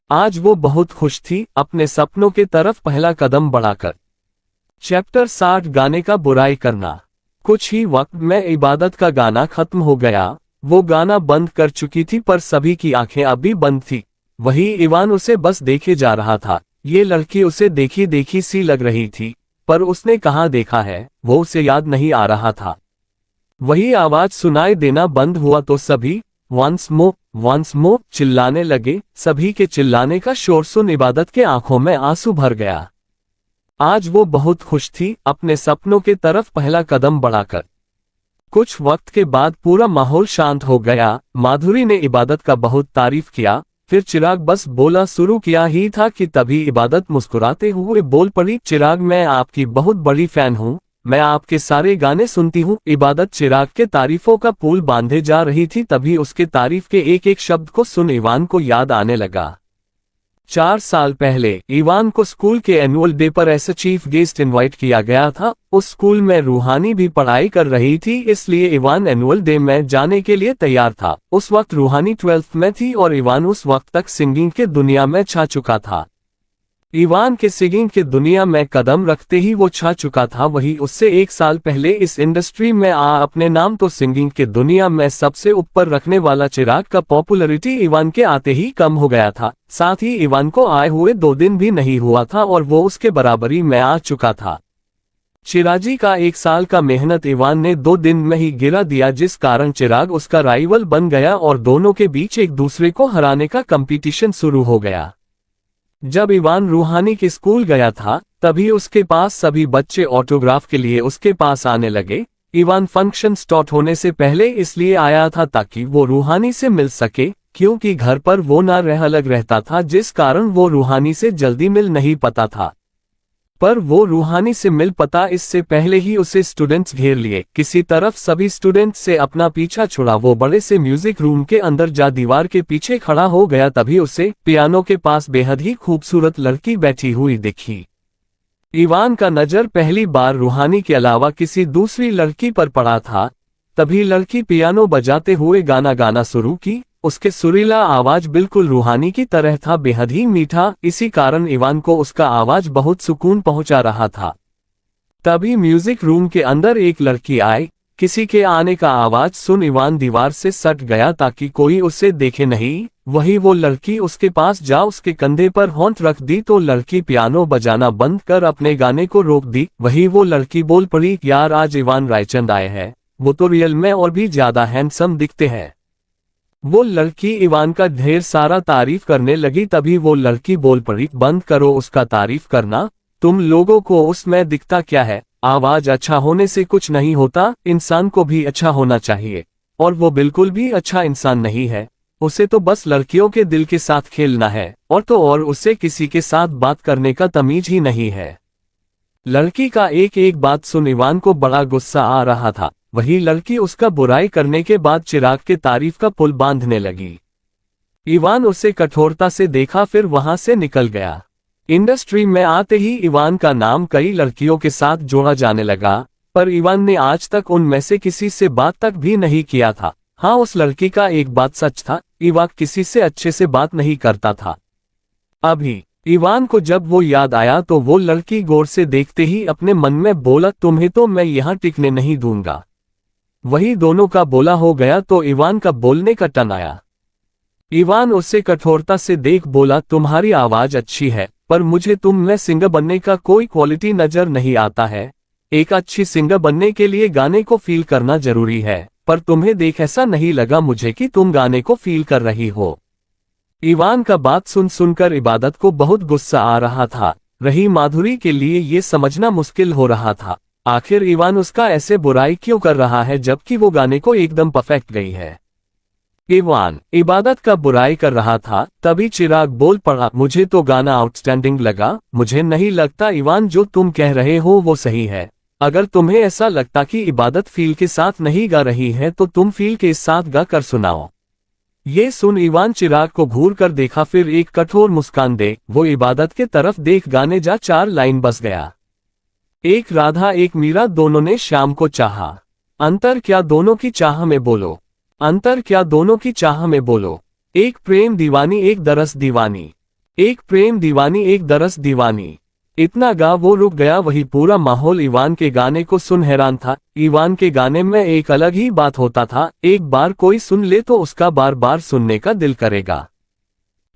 आज वो बहुत खुश थी अपने सपनों के तरफ पहला कदम बढ़ाकर। चैप्टर 60 गाने का बुराई करना। कुछ ही वक्त में इबादत का गाना खत्म हो गया। वो गाना बंद कर चुकी थी पर सभी की आंखें अभी बंद थी। वही इवान उसे बस देखे जा रहा था। ये लड़की उसे देखी देखी सी लग रही थी, पर उसने कहाँ देखा है वो उसे याद नहीं आ रहा था। वही आवाज सुनाई देना बंद हुआ तो सभी वंस मोर चिल्लाने लगे। सभी के चिल्लाने का शोर सुन इबादत के आंखों में आंसू भर गया। आज वो बहुत खुश थी अपने सपनों के तरफ पहला कदम बढ़ाकर। कुछ वक्त के बाद पूरा माहौल शांत हो गया। माधुरी ने इबादत का बहुत तारीफ किया। फिर चिराग बस बोला शुरू किया ही था कि तभी इबादत मुस्कुराते हुए बोल पड़ी, चिराग मैं आपकी बहुत बड़ी फैन हूँ, मैं आपके सारे गाने सुनती हूँ। इबादत चिराग के तारीफों का पुल बांधे जा रही थी, तभी उसके तारीफ के एक एक शब्द को सुन इवान को याद आने लगा। 4 साल पहले इवान को स्कूल के एनुअल डे पर एज चीफ गेस्ट इनवाइट किया गया था। उस स्कूल में रूहानी भी पढ़ाई कर रही थी, इसलिए इवान एनुअल डे में जाने के लिए तैयार था। उस वक्त रूहानी 12th में थी और इवान उस वक्त तक सिंगिंग के दुनिया में छा चुका था। इवान के सिंगिंग के दुनिया में कदम रखते ही वो छा चुका था। वही उससे 1 साल पहले इस इंडस्ट्री में अपने नाम तो सिंगिंग के दुनिया में सबसे ऊपर रखने वाला चिराग का पॉपुलैरिटी इवान के आते ही कम हो गया था। साथ ही इवान को आए हुए 2 दिन भी नहीं हुआ था और वो उसके बराबरी में आ चुका था। चिराजी का 1 साल का मेहनत इवान ने 2 दिन में ही गिरा दिया, जिस कारण चिराग उसका राइवल बन गया और दोनों के बीच एक दूसरे को हराने का कंपटीशन शुरू हो गया। जब इवान रूहानी के स्कूल गया था तभी उसके पास सभी बच्चे ऑटोग्राफ के लिए उसके पास आने लगे। इवान फंक्शन स्टार्ट होने से पहले इसलिए आया था ताकि वो रूहानी से मिल सके, क्योंकि घर पर वो ना रह अलग रहता था, जिस कारण वो रूहानी से जल्दी मिल नहीं पाता था। पर वो रूहानी से मिल पाता इससे पहले ही उसे स्टूडेंट्स घेर लिए। किसी तरफ सभी स्टूडेंट्स से अपना पीछा छुड़ा वो बड़े से म्यूजिक रूम के अंदर जा दीवार के पीछे खड़ा हो गया। तभी उसे पियानो के पास बेहद ही खूबसूरत लड़की बैठी हुई दिखी। इवान का नजर पहली बार रूहानी के अलावा किसी दूसरी लड़की पर पड़ा था। तभी लड़की पियानो बजाते हुए गाना गाना शुरू की। उसके सुरीला आवाज बिल्कुल रूहानी की तरह था, बेहद ही मीठा। इसी कारण इवान को उसका आवाज बहुत सुकून पहुंचा रहा था। तभी म्यूजिक रूम के अंदर एक लड़की आई। किसी के आने का आवाज सुन इवान दीवार से सट गया ताकि कोई उसे देखे नहीं। वही वो लड़की उसके पास जा उसके कंधे पर होंठ रख दी तो लड़की पियानो बजाना बंद कर अपने गाने को रोक दी। वही वो लड़की बोल पड़ी, यार आज इवान रायचंद आए हैं, वो तो रियल में और भी ज्यादा हैंडसम दिखते हैं। वो लड़की इवान का ढेर सारा तारीफ करने लगी। तभी वो लड़की बोल पड़ी, बंद करो उसका तारीफ करना, तुम लोगों को उसमें दिखता क्या है, आवाज अच्छा होने से कुछ नहीं होता, इंसान को भी अच्छा होना चाहिए, और वो बिल्कुल भी अच्छा इंसान नहीं है, उसे तो बस लड़कियों के दिल के साथ खेलना है, और तो और उसे किसी के साथ बात करने का तमीज ही नहीं है। लड़की का एक एक बात सुन इवान को बड़ा गुस्सा आ रहा था। वही लड़की उसका बुराई करने के बाद चिराग के तारीफ का पुल बांधने लगी। इवान उसे कठोरता से देखा, फिर वहां से निकल गया। इंडस्ट्री में आते ही इवान का नाम कई लड़कियों के साथ जोड़ा जाने लगा, पर इवान ने आज तक उनमें से किसी से बात तक भी नहीं किया था। हाँ, उस लड़की का एक बात सच था, इवान किसी से अच्छे से बात नहीं करता था। अभी इवान को जब वो याद आया तो वो लड़की गौर से देखते ही अपने मन में बोला, तुम्हें तो मैं यहाँ टिकने नहीं दूंगा। वही दोनों का बोला हो गया तो इवान का बोलने का टर्न आया। इवान उसे कठोरता से देख बोला, तुम्हारी आवाज अच्छी है, पर मुझे तुम में सिंगर बनने का कोई क्वालिटी नजर नहीं आता है। एक अच्छी सिंगर बनने के लिए गाने को फील करना जरूरी है, पर तुम्हें देख ऐसा नहीं लगा मुझे कि तुम गाने को फील कर रही हो। इवान का बात सुनकर इबादत को बहुत गुस्सा आ रहा था। रही माधुरी के लिए ये समझना मुश्किल हो रहा था, आखिर इवान उसका ऐसे बुराई क्यों कर रहा है जबकि वो गाने को एकदम परफेक्ट गई है। इवान इबादत का बुराई कर रहा था, तभी चिराग बोल पड़ा, मुझे तो गाना आउटस्टैंडिंग लगा, मुझे नहीं लगता इवान जो तुम कह रहे हो वो सही है। अगर तुम्हें ऐसा लगता कि इबादत फील के साथ नहीं गा रही है तो तुम फील के साथ गा कर सुनाओ। ये सुन इवान चिराग को घूर कर देखा, फिर एक कठोर मुस्कान दे वो इबादत के तरफ देख गाने जा 4 लाइन बस गया। एक राधा एक मीरा दोनों ने शाम को चाहा, अंतर क्या दोनों की चाह में बोलो, अंतर क्या दोनों की चाह में बोलो। एक प्रेम दीवानी एक दरस दीवानी, एक प्रेम दीवानी एक दरस दीवानी। इतना गा वो रुक गया। वही पूरा माहौल इवान के गाने को सुन हैरान था। इवान के गाने में एक अलग ही बात होता था, एक बार कोई सुन ले तो उसका बार बार सुनने का दिल करेगा।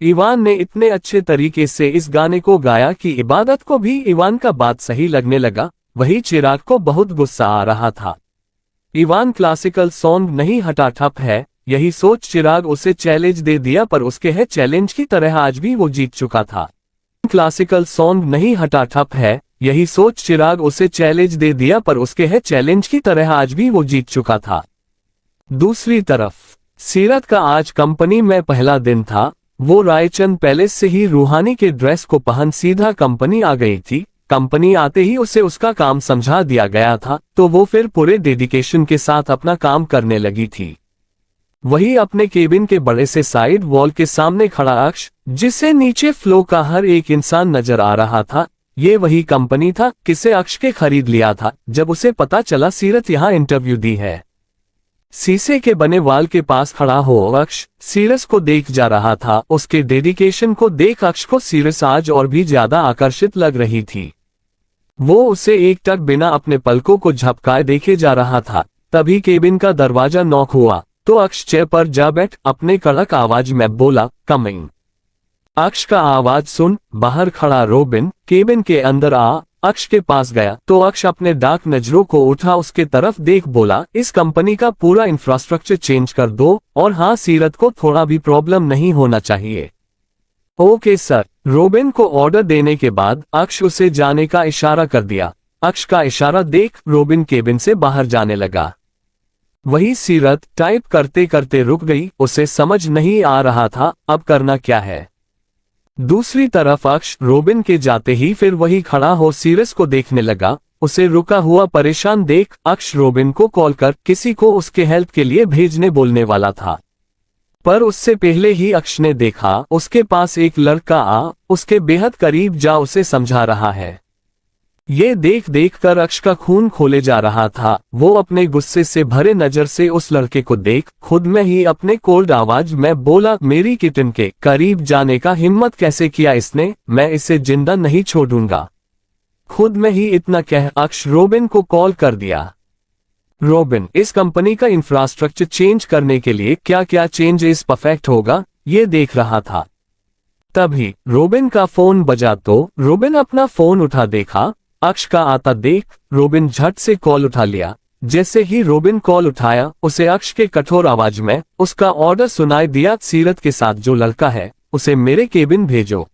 इवान ने इतने अच्छे तरीके से इस गाने को गाया कि इबादत को भी इवान का बात सही लगने लगा। वही चिराग को बहुत गुस्सा आ रहा था। इवान क्लासिकल सॉन्ग नहीं हटा ठप है, यही सोच चिराग उसे चैलेंज दे दिया, पर उसके है चैलेंज की तरह आज भी वो जीत चुका था। क्लासिकल सॉन्ग नहीं हटा ठप है, यही सोच चिराग उसे चैलेंज दे दिया, पर उसके है चैलेंज की तरह आज भी वो जीत चुका था। दूसरी तरफ सीरत का आज कंपनी में पहला दिन था। वो रायचंद पैलेस से ही रूहानी के ड्रेस को पहन सीधा कंपनी आ गई थी। कंपनी आते ही उसे उसका काम समझा दिया गया था, तो वो फिर पूरे डेडिकेशन के साथ अपना काम करने लगी थी। वही अपने केबिन के बड़े से साइड वॉल के सामने खड़ा अक्ष, जिसे नीचे फ्लो का हर एक इंसान नजर आ रहा था, ये वही कंपनी था किसे अक्ष के खरीद लिया था जब उसे पता चला सीरत यहाँ इंटरव्यू दी है। शीशे के बने वाल के पास खड़ा हो अक्ष सीरस को देख जा रहा था। उसके डेडिकेशन को देख अक्ष को सीरस आज और भी ज्यादा आकर्षित लग रही थी। वो उसे एक टक बिना अपने पलकों को झपकाए देखे जा रहा था। तभी केबिन का दरवाजा नॉक हुआ तो अक्ष चेयर पर जा बैठ अपने कड़क आवाज में बोला, कमिंग। अक्ष का आवाज सुन बाहर खड़ा रोबिन केबिन के अंदर आ अक्ष के पास गया तो अक्ष अपने डार्क नजरों को उठा उसके तरफ देख बोला, इस कंपनी का पूरा इंफ्रास्ट्रक्चर चेंज कर दो, और हाँ सीरत को थोड़ा भी प्रॉब्लम नहीं होना चाहिए। Okay sir. रोबिन को ऑर्डर देने के बाद अक्ष उसे जाने का इशारा कर दिया। अक्ष का इशारा देख रोबिन केबिन से बाहर जाने लगा। वही सीरत टाइप करते करते रुक गई, उसे समझ नहीं आ रहा था अब करना क्या है। दूसरी तरफ अक्ष रोबिन के जाते ही फिर वही खड़ा हो सीरस को देखने लगा। उसे रुका हुआ परेशान देख अक्ष रोबिन को कॉल कर किसी को उसके हेल्प के लिए भेजने बोलने वाला था, पर उससे पहले ही अक्ष ने देखा उसके पास एक लड़का आ उसके बेहद करीब जा उसे समझा रहा है। ये देख देख कर अक्ष का खून खोले जा रहा था। वो अपने गुस्से से भरे नजर से उस लड़के को देख खुद में ही अपने कोल्ड आवाज में बोला, मेरी किटन के करीब जाने का हिम्मत कैसे किया इसने, मैं इसे जिंदा नहीं छोड़ूंगा। खुद में ही इतना कह अक्ष रोबिन को कॉल कर दिया। रोबिन, इस कंपनी का इंफ्रास्ट्रक्चर चेंज करने के लिए क्या क्या चेंजेस परफेक्ट होगा ये देख रहा था। तभी रोबिन का फोन बजा तो रोबिन अपना फोन उठा देखा, अक्ष का आता देख रोबिन झट से कॉल उठा लिया। जैसे ही रोबिन कॉल उठाया उसे अक्ष के कठोर आवाज में उसका ऑर्डर सुनाई दिया, सीरत के साथ जो लड़का है उसे मेरे केबिन भेजो।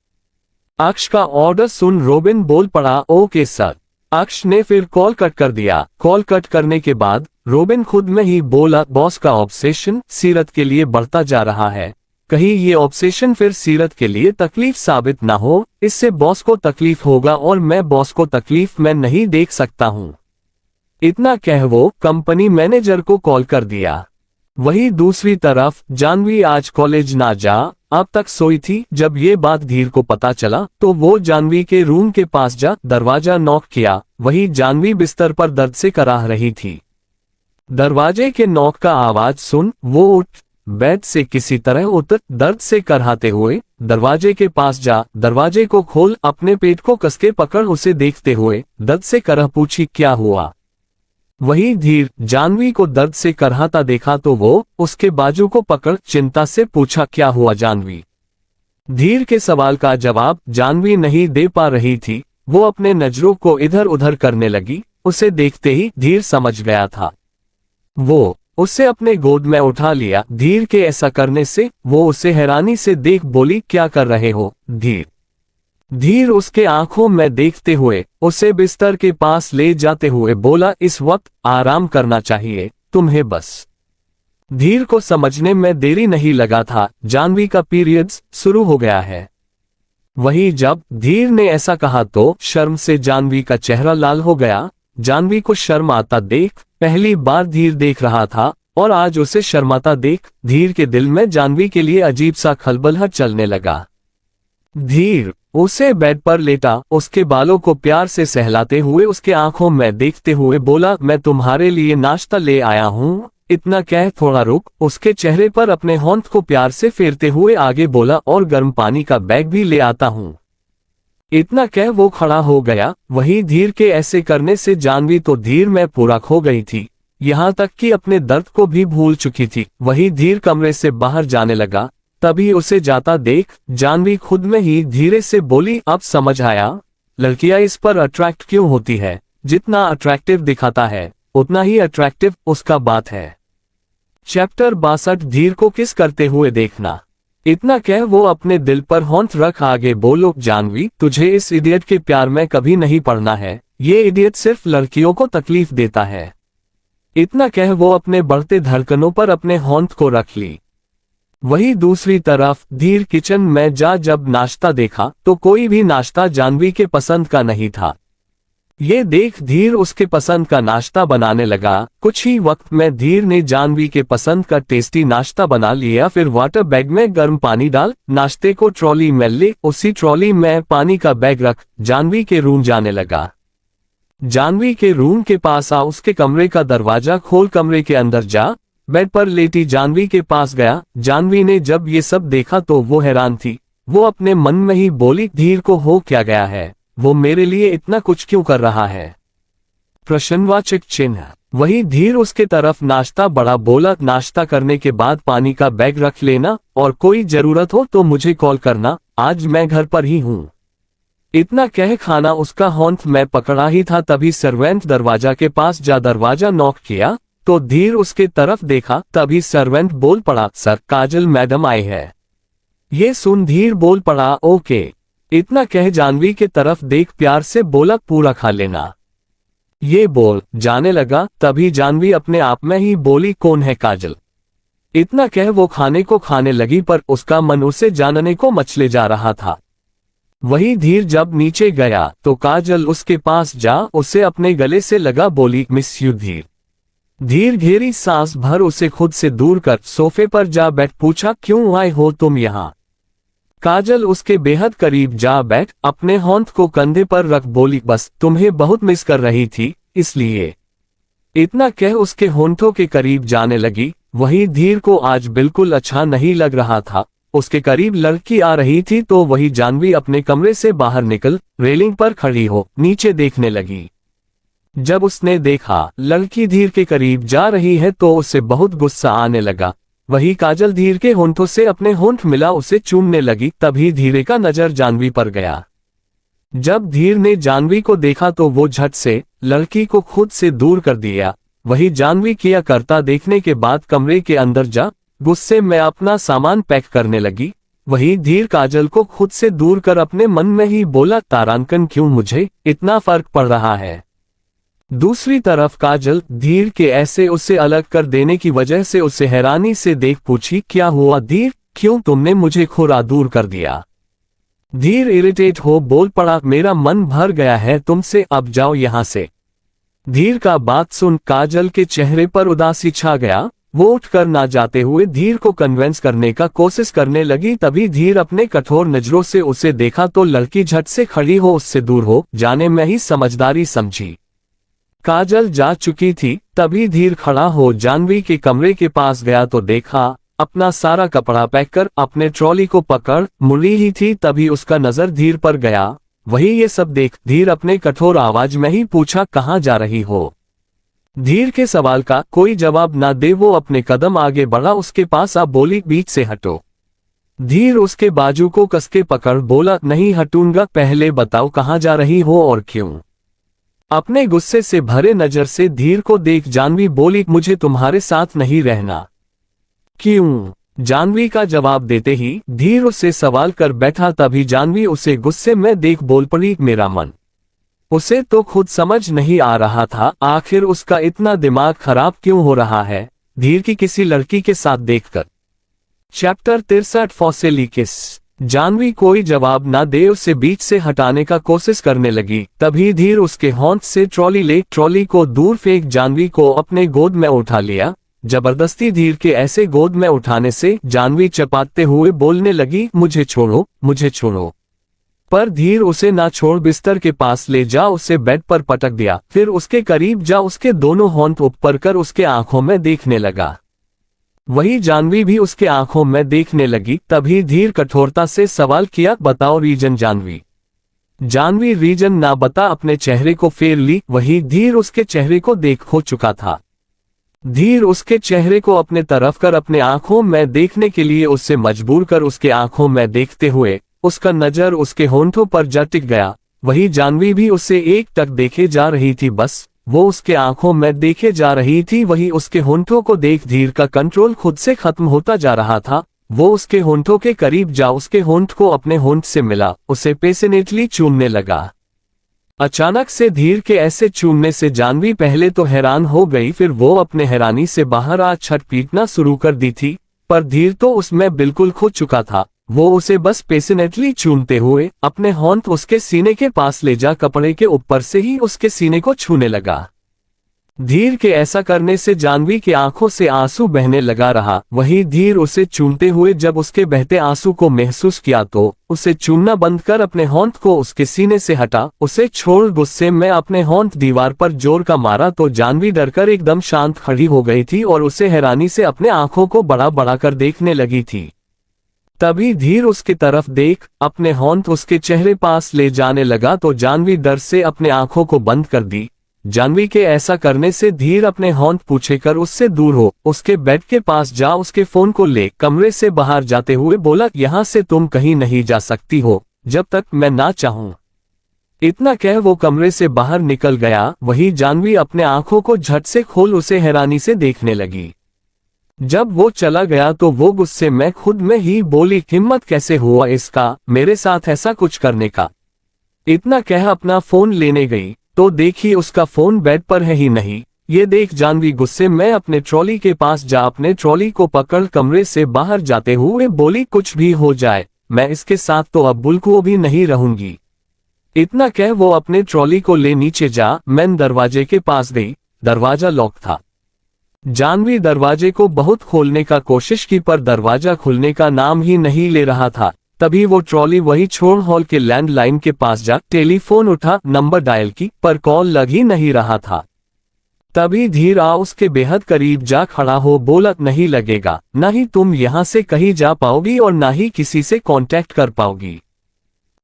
अक्ष का ऑर्डर सुन रोबिन बोल पड़ा, ओके सर। अक्ष ने फिर कॉल कट कर दिया। कॉल कट करने के बाद रोबिन खुद में ही बोला, बॉस का ऑब्सेशन सीरत के लिए बढ़ता जा रहा है, कहीं ये ऑब्सेशन फिर सीरत के लिए तकलीफ साबित ना हो, इससे बॉस को तकलीफ होगा और मैं बॉस को तकलीफ में नहीं देख सकता हूं। इतना कह वो कंपनी मैनेजर को कॉल कर दिया। वही दूसरी तरफ जानवी आज कॉलेज ना जा, अब तक सोई थी। जब ये बात धीर को पता चला तो वो जानवी के रूम के पास जा दरवाजा नॉक किया। वही जानवी बिस्तर पर दर्द से कराह रही थी। दरवाजे के नॉक का आवाज सुन वो उठ बेड से किसी तरह उतर, दर्द से कराहते हुए दरवाजे के पास जा, दरवाजे को खोल, अपने पेट को कसके पकड़ उसे देखते हुए दर्द से कराह पूछी, क्या हुआ। वही धीर जानवी को दर्द से कराहता देखा तो वो उसके बाजू को पकड़ चिंता से पूछा, क्या हुआ जानवी। धीर के सवाल का जवाब जानवी नहीं दे पा रही थी। वो अपने नजरों को इधर उधर करने लगी। उसे देखते ही धीर समझ गया था। वो उसे अपने गोद में उठा लिया। धीर के ऐसा करने से वो उसे हैरानी से देख बोली, क्या कर रहे हो धीर। धीर उसके आंखों में देखते हुए उसे बिस्तर के पास ले जाते हुए बोला, इस वक्त आराम करना चाहिए तुम्हें बस। धीर को समझने में देरी नहीं लगा था, जानवी का पीरियड्स शुरू हो गया है। वही जब धीर ने ऐसा कहा तो शर्म से जानवी का चेहरा लाल हो गया। जानवी को शर्म आता देख पहली बार धीर देख रहा था और आज उसे शर्माता देख धीर के दिल में जानवी के लिए अजीब सा खलबलहट चलने लगा। धीर उसे बेड पर लेटा, उसके बालों को प्यार से सहलाते हुए उसके आंखों में देखते हुए बोला, मैं तुम्हारे लिए नाश्ता ले आया हूँ। इतना कह थोड़ा रुक, उसके चेहरे पर अपने होंठ को प्यार से फेरते हुए आगे बोला, और गर्म पानी का बैग भी ले आता हूँ। इतना कह वो खड़ा हो गया। वही धीर के ऐसे करने से जानवी तो धीर में पूरा खो गई थी, यहाँ तक कि अपने दर्द को भी भूल चुकी थी। वही धीर कमरे से बाहर जाने लगा। तभी उसे जाता देख जानवी खुद में ही धीरे से बोली, अब समझ आया लड़कियां इस पर अट्रैक्ट क्यों होती है। जितना अट्रैक्टिव दिखाता है उतना ही अट्रैक्टिव उसका बात है। चैप्टर 62 धीर को किस करते हुए देखना। इतना कह वो अपने दिल पर होंठ रख आगे बोलो, जानवी तुझे इस इडियट के प्यार में कभी नहीं पड़ना है। ये इडियट सिर्फ लड़कियों को तकलीफ देता है। इतना कह वो अपने बढ़ते धड़कनों पर अपने होंठ को रख ली। वही दूसरी तरफ धीर किचन में जा जब नाश्ता देखा तो कोई भी नाश्ता जानवी के पसंद का नहीं था। ये देख धीर उसके पसंद का नाश्ता बनाने लगा। कुछ ही वक्त में धीर ने जानवी के पसंद का टेस्टी नाश्ता बना लिया। फिर वाटर बैग में गर्म पानी डाल, नाश्ते को ट्रॉली में ले, उसी ट्रॉली में पानी का बैग रख जानवी के रूम जाने लगा। जानवी के रूम के पास आ, उसके कमरे का दरवाजा खोल, कमरे के अंदर जा, बेड पर लेटी जानवी के पास गया। जानवी ने जब ये सब देखा तो वो हैरान थी। वो अपने मन में ही बोली, धीर को हो क्या गया है, वो मेरे लिए इतना कुछ क्यों कर रहा है। प्रश्नवाचक चिन्ह। वही धीर उसके तरफ नाश्ता बढ़ा, बोला, नाश्ता करने के बाद पानी का बैग रख लेना और कोई जरूरत हो तो मुझे कॉल करना, आज मैं घर पर ही हूँ। इतना कह खाना उसका होंठ में पकड़ा ही था, तभी सर्वेंट दरवाजा के पास जा दरवाजा नॉक किया तो धीर उसके तरफ देखा। तभी सर्वेंट बोल पड़ा, सर काजल मैडम आई है। ये सुन धीर बोल पड़ा, ओके। इतना कह जानवी के तरफ देख प्यार से बोला, पूरा खा लेना। ये बोल जाने लगा। तभी जानवी अपने आप में ही बोली, कौन है काजल। इतना कह वो खाने को खाने लगी पर उसका मन उसे जानने को मचले जा रहा था। वही धीर जब नीचे गया तो काजल उसके पास जा उसे अपने गले से लगा, बोली, मिस यू धीर। धीर घेरी सांस भर उसे खुद से दूर कर सोफे पर जा बैठ, पूछा, क्यों आए हो तुम यहाँ। काजल उसके बेहद करीब जा बैठ अपने होंठ को कंधे पर रख बोली, बस तुम्हें बहुत मिस कर रही थी इसलिए। इतना कह उसके होंठों के करीब जाने लगी। वही धीर को आज बिल्कुल अच्छा नहीं लग रहा था। उसके करीब लड़की आ रही थी तो वही जानवी अपने कमरे से बाहर निकल रेलिंग पर खड़ी हो नीचे देखने लगी। जब उसने देखा लड़की धीर के करीब जा रही है तो उसे बहुत गुस्सा आने लगा। वही काजल धीर के होंठों से अपने होंठ मिला उसे चूमने लगी। तभी धीरे का नजर जानवी पर गया। जब धीर ने जानवी को देखा तो वो झट से लड़की को खुद से दूर कर दिया। वही जानवी किया करता देखने के बाद कमरे के अंदर जा गुस्से में अपना सामान पैक करने लगी। वही धीर काजल को खुद से दूर कर अपने मन में ही बोला, तारांकन क्यों मुझे इतना फर्क पड़ रहा है। दूसरी तरफ काजल धीर के ऐसे उसे अलग कर देने की वजह से उसे हैरानी से देख पूछी, क्या हुआ धीर, क्यों तुमने मुझे खुरा दूर कर दिया। धीर इरिटेट हो बोल पड़ा, मेरा मन भर गया है तुमसे, अब जाओ यहां से। धीर का बात सुन काजल के चेहरे पर उदासी छा गया। वो उठकर ना जाते हुए धीर को कन्विंस करने का कोशिश करने लगी। तभी धीर अपने कठोर नजरों से उसे देखा तो लड़की झट से खड़ी हो उससे दूर हो जाने में ही समझदारी समझी। काजल जा चुकी थी। तभी धीर खड़ा हो जानवी के कमरे के पास गया तो देखा अपना सारा कपड़ा पैक कर अपने ट्रॉली को पकड़ मुड़ी ही थी। तभी उसका नजर धीर पर गया। वही ये सब देख धीर अपने कठोर आवाज में ही पूछा, कहाँ जा रही हो। धीर के सवाल का कोई जवाब ना दे वो अपने कदम आगे बढ़ा उसके पास आ बोली, बीच से हटो। धीर उसके बाजू को कसके पकड़ बोला, नहीं हटूंगा, पहले बताओ कहाँ जा रही हो और क्यों। अपने गुस्से से भरे नजर से धीर को देख जानवी बोली, मुझे तुम्हारे साथ नहीं रहना। क्यों। जानवी का जवाब देते ही धीर उससे सवाल कर बैठा। तभी जानवी उसे गुस्से में देख बोल पड़ी, मेरा मन। उसे तो खुद समझ नहीं आ रहा था आखिर उसका इतना दिमाग खराब क्यों हो रहा है धीर की किसी लड़की के साथ देखकर। चैप्टर 63 फॉसेली किस। जानवी कोई जवाब ना दे उसे बीच से हटाने का कोशिश करने लगी। तभी धीर उसके होंठ से ट्रॉली को दूर फेंक जानवी को अपने गोद में उठा लिया। जबरदस्ती धीर के ऐसे गोद में उठाने से जानवी चपाते हुए बोलने लगी, मुझे छोड़ो, मुझे छोड़ो। पर धीर उसे ना छोड़ बिस्तर के पास ले जा उसे बेड पर पटक दिया। फिर उसके करीब जा उसके दोनों होंठ ऊपर कर उसके आंखों में देखने लगा। वही जानवी भी उसके आंखों में देखने लगी। तभी धीर कठोरता से सवाल किया, बताओ रीजन। जानवी रीजन ना बता अपने चेहरे को फेर ली। वही धीर उसके चेहरे को देख हो चुका था। धीर उसके चेहरे को अपने तरफ कर अपने आंखों में देखने के लिए उससे मजबूर कर उसके आंखों में देखते हुए उसका नजर उसके होंठों पर जा टिक गया। वही जानवी भी उसे एक टक देखे जा रही थी, बस वो उसके आंखों में देखे जा रही थी। वही उसके होंठों को देख धीर का कंट्रोल खुद से खत्म होता जा रहा था। वो उसके होंठों के करीब जा उसके होंठ को अपने होंठ से मिला उसे पैशनेटली चूमने लगा। अचानक से धीर के ऐसे चूमने से जानवी पहले तो हैरान हो गई, फिर वो अपने हैरानी से बाहर आ छट पीटना शुरू कर दी थी। पर धीर तो उसमें बिल्कुल खो चुका था। वो उसे बस पैशनेटली चूमते हुए अपने होंठ उसके सीने के पास ले जा कपड़े के ऊपर से ही उसके सीने को छूने लगा। धीर के ऐसा करने से जानवी की आंखों से आंसू बहने लगा रहा। वही धीर उसे चूमते हुए जब उसके बहते आंसू को महसूस किया तो उसे चूमना बंद कर अपने होंठ को उसके सीने से हटा उसे छोड़ गुस्से में अपने होंठ दीवार पर जोर का मारा तो जानवी डरकर एकदम शांत खड़ी हो गई थी और उसे हैरानी से अपने आंखों को बड़ा बड़ा कर देखने लगी थी। तभी धीर उसकी तरफ देख अपने होंठ उसके चेहरे पास ले जाने लगा तो जानवी डर से अपने आंखों को बंद कर दी। जानवी के ऐसा करने से धीर अपने होंठ पूछे कर उससे दूर हो उसके बेड के पास जा उसके फोन को ले कमरे से बाहर जाते हुए बोला, यहाँ से तुम कहीं नहीं जा सकती हो जब तक मैं ना चाहूं। इतना कह वो कमरे से बाहर निकल गया। वही जानवी अपने आंखों को झट से खोल उसे हैरानी से देखने लगी। जब वो चला गया तो वो गुस्से में खुद में ही बोली, हिम्मत कैसे हुआ इसका मेरे साथ ऐसा कुछ करने का। इतना कह अपना फोन लेने गई तो देखी उसका फोन बेड पर है ही नहीं। ये देख जानवी गुस्से में अपने ट्रॉली के पास जा अपने ट्रॉली को पकड़ कमरे से बाहर जाते हुए बोली, कुछ भी हो जाए मैं इसके साथ तो अब बिल्कुल भी नहीं रहूंगी। इतना कह वो अपने ट्रॉली को ले नीचे जा मैन दरवाजे के पास गई। दरवाजा लॉक था। जानवी दरवाजे को बहुत खोलने का कोशिश की पर दरवाजा खुलने का नाम ही नहीं ले रहा था। तभी वो ट्रॉली वही छोड़ हॉल के लैंडलाइन के पास जा टेलीफोन उठा नंबर डायल की पर कॉल लग ही नहीं रहा था। तभी धीर आ उसके बेहद करीब जा खड़ा हो बोला, नहीं लगेगा, ना ही तुम यहाँ से कहीं जा पाओगी और ना ही किसी से कांटेक्ट कर पाओगी।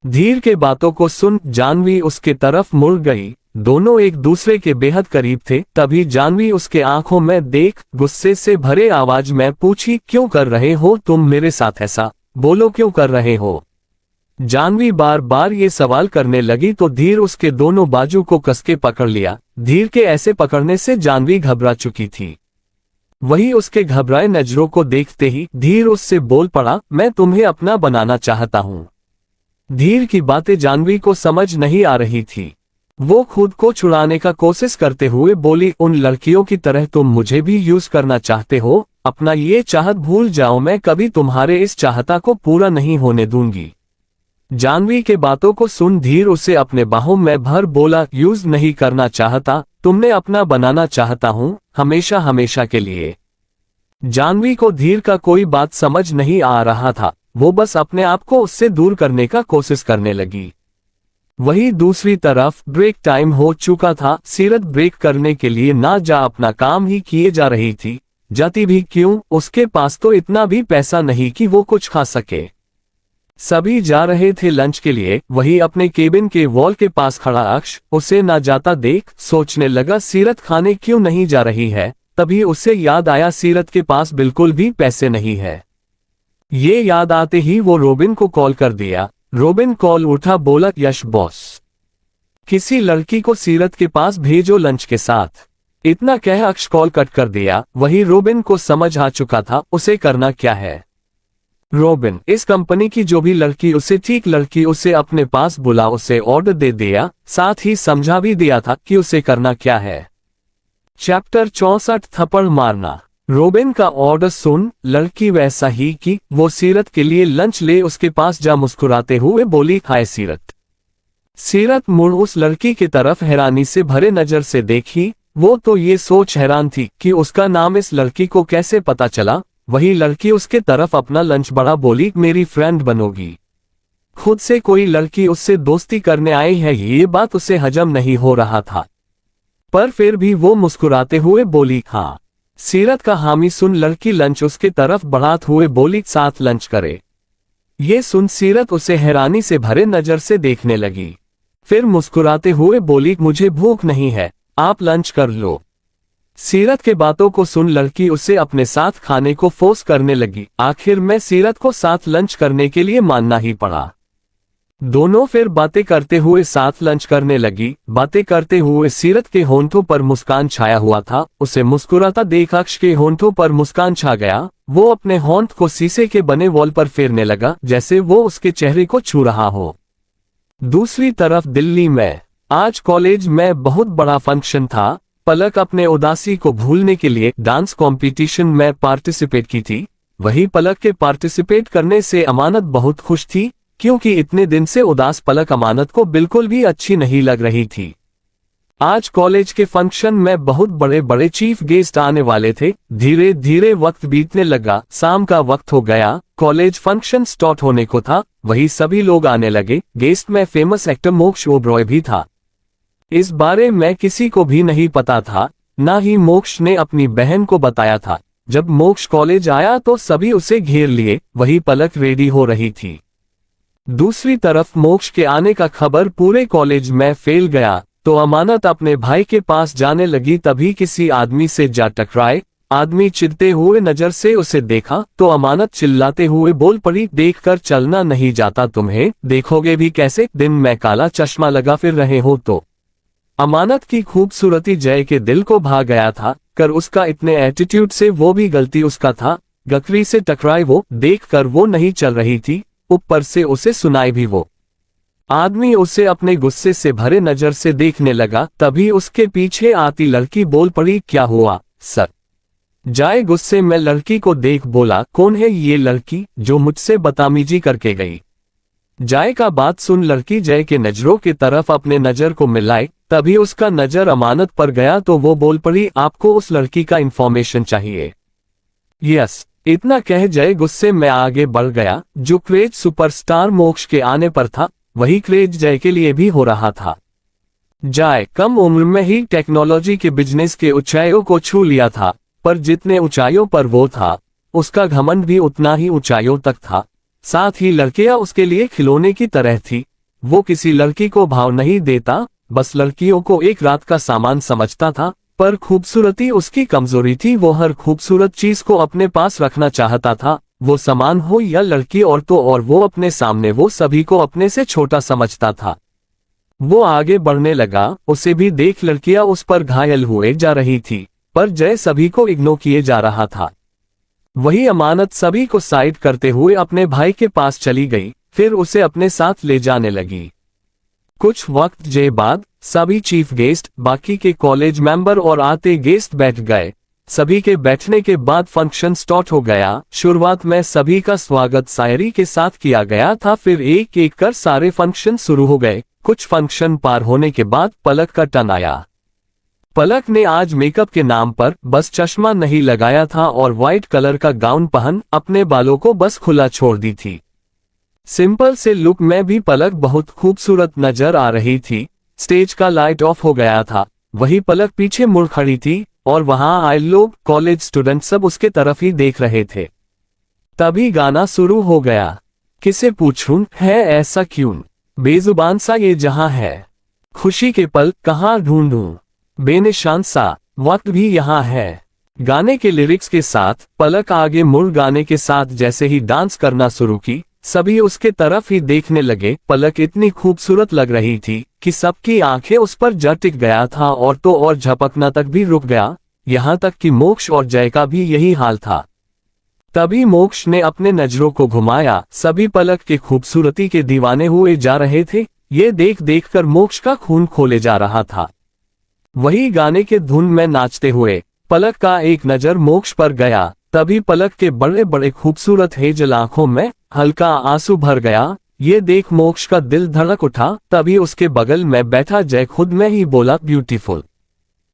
धीर के बातों को सुन जानवी उसके तरफ मुड़ गई। दोनों एक दूसरे के बेहद करीब थे। तभी जानवी उसके आंखों में देख गुस्से से भरे आवाज में पूछी, क्यों कर रहे हो तुम मेरे साथ ऐसा? बोलो क्यों कर रहे हो? जानवी बार बार ये सवाल करने लगी तो धीर उसके दोनों बाजू को कसके पकड़ लिया। धीर के ऐसे पकड़ने से जानवी घबरा चुकी थी। वही उसके घबराए नजरों को देखते ही धीर उससे बोल पड़ा, मैं तुम्हें अपना बनाना चाहता हूं। धीर की बातें जानवी को समझ नहीं आ रही थी। वो खुद को छुड़ाने का कोशिश करते हुए बोली, उन लड़कियों की तरह तुम मुझे भी यूज करना चाहते हो? अपना ये चाहत भूल जाओ, मैं कभी तुम्हारे इस चाहता को पूरा नहीं होने दूंगी। जानवी के बातों को सुन धीर उसे अपने बाहों में भर बोला, यूज नहीं करना चाहता, तुमने अपना बनाना चाहता हूं, हमेशा हमेशा के लिए। जानवी को धीर का कोई बात समझ नहीं आ रहा था। वो बस अपने आप को उससे दूर करने का कोशिश करने लगी। वही दूसरी तरफ ब्रेक टाइम हो चुका था। सीरत ब्रेक करने के लिए ना जा अपना काम ही किए जा रही थी। जाती भी क्यों, उसके पास तो इतना भी पैसा नहीं कि वो कुछ खा सके। सभी जा रहे थे लंच के लिए। वही अपने केबिन के वॉल के पास खड़ा अक्ष उसे ना जाता देख सोचने लगा, सीरत खाने क्यों नहीं जा रही है। तभी उसे याद आया सीरत के पास बिल्कुल भी पैसे नहीं है। ये याद आते ही वो रोबिन को कॉल कर दिया। रोबिन कॉल उठा, बोला, यश बॉस, किसी लड़की को सीरत के पास भेजो लंच के साथ। इतना कह अक्ष कॉल कट कर दिया। वही रोबिन को समझ आ चुका था उसे करना क्या है। रोबिन, इस कंपनी की जो भी लड़की उसे ठीक लड़की उसे अपने पास बुला, उसे ऑर्डर दे दिया, साथ ही समझा भी दिया था कि उसे करना क्या है। चैप्टर 64 थप्पड़ मारना। रोबिन का ऑर्डर सुन लड़की वैसा ही कि वो सीरत के लिए लंच ले उसके पास जा मुस्कुराते हुए बोली, हाय सीरत। सीरत मुड़ उस लड़की की तरफ हैरानी से भरे नजर से देखी। वो तो ये सोच हैरान थी कि उसका नाम इस लड़की को कैसे पता चला। वही लड़की उसके तरफ अपना लंच बढ़ा बोली, मेरी फ्रेंड बनोगी। खुद से कोई लड़की उससे दोस्ती करने आई है, ये बात उसे हजम नहीं हो रहा था, पर फिर भी वो मुस्कुराते हुए बोली, हाँ। सीरत का हामी सुन लड़की लंच उसके तरफ बढ़ाते हुए बोली, साथ लंच करे। ये सुन सीरत उसे हैरानी से भरे नजर से देखने लगी। फिर मुस्कुराते हुए बोली, मुझे भूख नहीं है, आप लंच कर लो। सीरत के बातों को सुन लड़की उसे अपने साथ खाने को फोर्स करने लगी। आखिर में सीरत को साथ लंच करने के लिए मानना ही पड़ा। दोनों फिर बातें करते हुए साथ लंच करने लगी। बातें करते हुए सीरत के होंठों पर मुस्कान छाया हुआ था। उसे मुस्कुराता देख अक्ष के होंठों पर मुस्कान छा गया। वो अपने होंठ को शीशे के बने वॉल पर फेरने लगा, जैसे वो उसके चेहरे को छू रहा हो। दूसरी तरफ दिल्ली में आज कॉलेज में बहुत बड़ा फंक्शन था। पलक अपने उदासी को भूलने के लिए डांस कंपटीशन में पार्टिसिपेट की थी। वही पलक के पार्टिसिपेट करने से अमानत बहुत खुश थी, क्योंकि इतने दिन से उदास पलक अमानत को बिल्कुल भी अच्छी नहीं लग रही थी। आज कॉलेज के फंक्शन में बहुत बड़े बड़े चीफ गेस्ट आने वाले थे। धीरे धीरे वक्त बीतने लगा। शाम का वक्त हो गया। कॉलेज फंक्शन स्टार्ट होने को था। वही सभी लोग आने लगे। गेस्ट में फेमस एक्टर मोक्ष ओबरॉय भी था। इस बारे में किसी को भी नहीं पता था, ना ही मोक्ष ने अपनी बहन को बताया था। जब मोक्ष कॉलेज आया तो सभी उसे घेर लिए। वही पलक रेडी हो रही थी। दूसरी तरफ मोक्ष के आने का खबर पूरे कॉलेज में फैल गया तो अमानत अपने भाई के पास जाने लगी। तभी किसी आदमी से जा टकराए। आदमी चिढ़ते हुए नजर से उसे देखा तो अमानत चिल्लाते हुए बोल पड़ी, देखकर चलना नहीं जाता तुम्हें, देखोगे भी कैसे, दिन में काला चश्मा लगा फिर रहे हो तो। अमानत की खूबसूरती जय के दिल को भा गया था। कर उसका इतने एटीट्यूड से वो भी गलती उसका था। गकरी से टकराए वो, देखकर वो नहीं चल रही थी, ऊपर से उसे सुनाई भी वो। आदमी उसे अपने गुस्से से भरे नजर से देखने लगा। तभी उसके पीछे आती लड़की बोल पड़ी, क्या हुआ सर? जाए गुस्से में लड़की को देख बोला, कौन है ये लड़की जो मुझसे बदतमीजी करके गई? जाए का बात सुन लड़की जय के नजरों की तरफ अपने नजर को मिलाए। तभी उसका नजर अमानत पर गया तो वो बोल पड़ी, आपको उस लड़की का इंफॉर्मेशन चाहिए? यस। इतना कह जय गुस्से में आगे बढ़ गया। जो क्रेज सुपरस्टार मोक्ष के आने पर था, वही क्रेज जय के लिए भी हो रहा था। जय कम उम्र में ही टेक्नोलॉजी के बिजनेस के ऊंचाइयों को छू लिया था, पर जितने ऊंचाइयों पर वो था, उसका घमंड भी उतना ही ऊंचाइयों तक था। साथ ही लड़कियां उसके लिए खिलौने की तरह थी। वो किसी लड़की को भाव नहीं देता, बस लड़कियों को एक रात का सामान समझता था, पर खूबसूरती उसकी कमजोरी थी। वो हर खूबसूरत चीज को अपने पास रखना चाहता था, वो सामान हो या लड़की, और वो अपने सामने वो सभी को अपने से छोटा समझता था। वो आगे बढ़ने लगा, उसे भी देख लड़कियां उस पर घायल हुए जा रही थी, पर जय सभी को इग्नोर किए जा रहा था। वही अमानत सभी को साइड करते हुए अपने भाई के पास चली गई, फिर उसे अपने साथ ले जाने लगी। कुछ वक्त जय बाद सभी चीफ गेस्ट, बाकी के कॉलेज मेंबर और आते गेस्ट बैठ गए। सभी के बैठने के बाद फंक्शन स्टार्ट हो गया। शुरुआत में सभी का स्वागत शायरी के साथ किया गया था, फिर एक एक कर सारे फंक्शन शुरू हो गए। कुछ फंक्शन पार होने के बाद पलक का टर्न आया। पलक ने आज मेकअप के नाम पर बस चश्मा नहीं लगाया था और व्हाइट कलर का गाउन पहन अपने बालों को बस खुला छोड़ दी थी। सिंपल से लुक में भी पलक बहुत खूबसूरत नजर आ रही थी। स्टेज का लाइट ऑफ हो गया था, वही पलक पीछे मुड़ खड़ी थी और वहां आए लोग, कॉलेज स्टूडेंट सब उसके तरफ ही देख रहे थे। तभी गाना शुरू हो गया। किसे पूछूं है ऐसा क्यों, बेजुबान सा ये जहां है, खुशी के पल कहाँ ढूंढूं, बेनिशान सा वक्त भी यहाँ है। गाने के लिरिक्स के साथ पलक आगे मुड़ गाने के साथ जैसे ही डांस करना शुरू की, सभी उसके तरफ ही देखने लगे। पलक इतनी खूबसूरत लग रही थी कि सबकी आंखें उस पर जा टिक गया था और झपकना तक भी रुक गया, यहाँ तक कि मोक्ष और जय का भी यही हाल था। तभी मोक्ष ने अपने नजरों को घुमाया, सभी पलक के खूबसूरती के दीवाने हुए जा रहे थे। ये देख देख कर मोक्ष का खून खोले जा रहा था। वही गाने के धुन में नाचते हुए पलक का एक नजर मोक्ष पर गया। तभी पलक के बड़े बड़े खूबसूरत हेजल आंखों में हल्का आंसू भर गया। ये देख मोक्ष का दिल धड़क उठा। तभी उसके बगल में बैठा जय खुद में ही बोला, ब्यूटीफुल।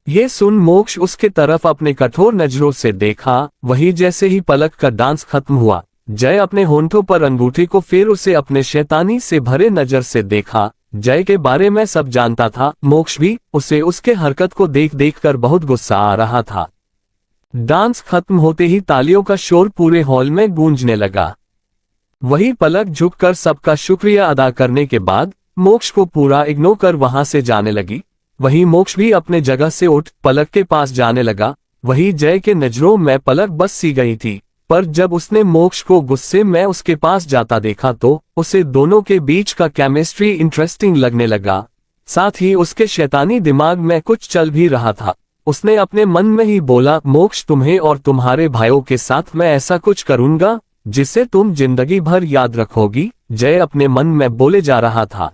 ये सुन मोक्ष उसके तरफ अपने कठोर नजरों से देखा। वही जैसे ही पलक का डांस खत्म हुआ, जय अपने होंठों पर अंगूठी को फिर उसे अपने शैतानी से भरे नजर से देखा। जय के बारे में सब जानता था, मोक्ष भी। उसे उसके हरकत को देख देख कर बहुत गुस्सा आ रहा था। डांस खत्म होते ही तालियों का शोर पूरे हॉल में गूंजने लगा। वही पलक झुककर सबका शुक्रिया अदा करने के बाद मोक्ष को पूरा इग्नोर कर वहां से जाने लगी। वही मोक्ष भी अपने जगह से उठ पलक के पास जाने लगा। वही जय के नजरों में पलक बस सी गई थी, पर जब उसने मोक्ष को गुस्से में उसके पास जाता देखा तो उसे दोनों के बीच का केमिस्ट्री इंटरेस्टिंग लगने लगा। साथ ही उसके शैतानी दिमाग में कुछ चल भी रहा था। उसने अपने मन में ही बोला, मोक्ष, तुम्हें और तुम्हारे भाइयों के साथ मैं ऐसा कुछ करूंगा जिसे तुम जिंदगी भर याद रखोगी। जय अपने मन में बोले जा रहा था।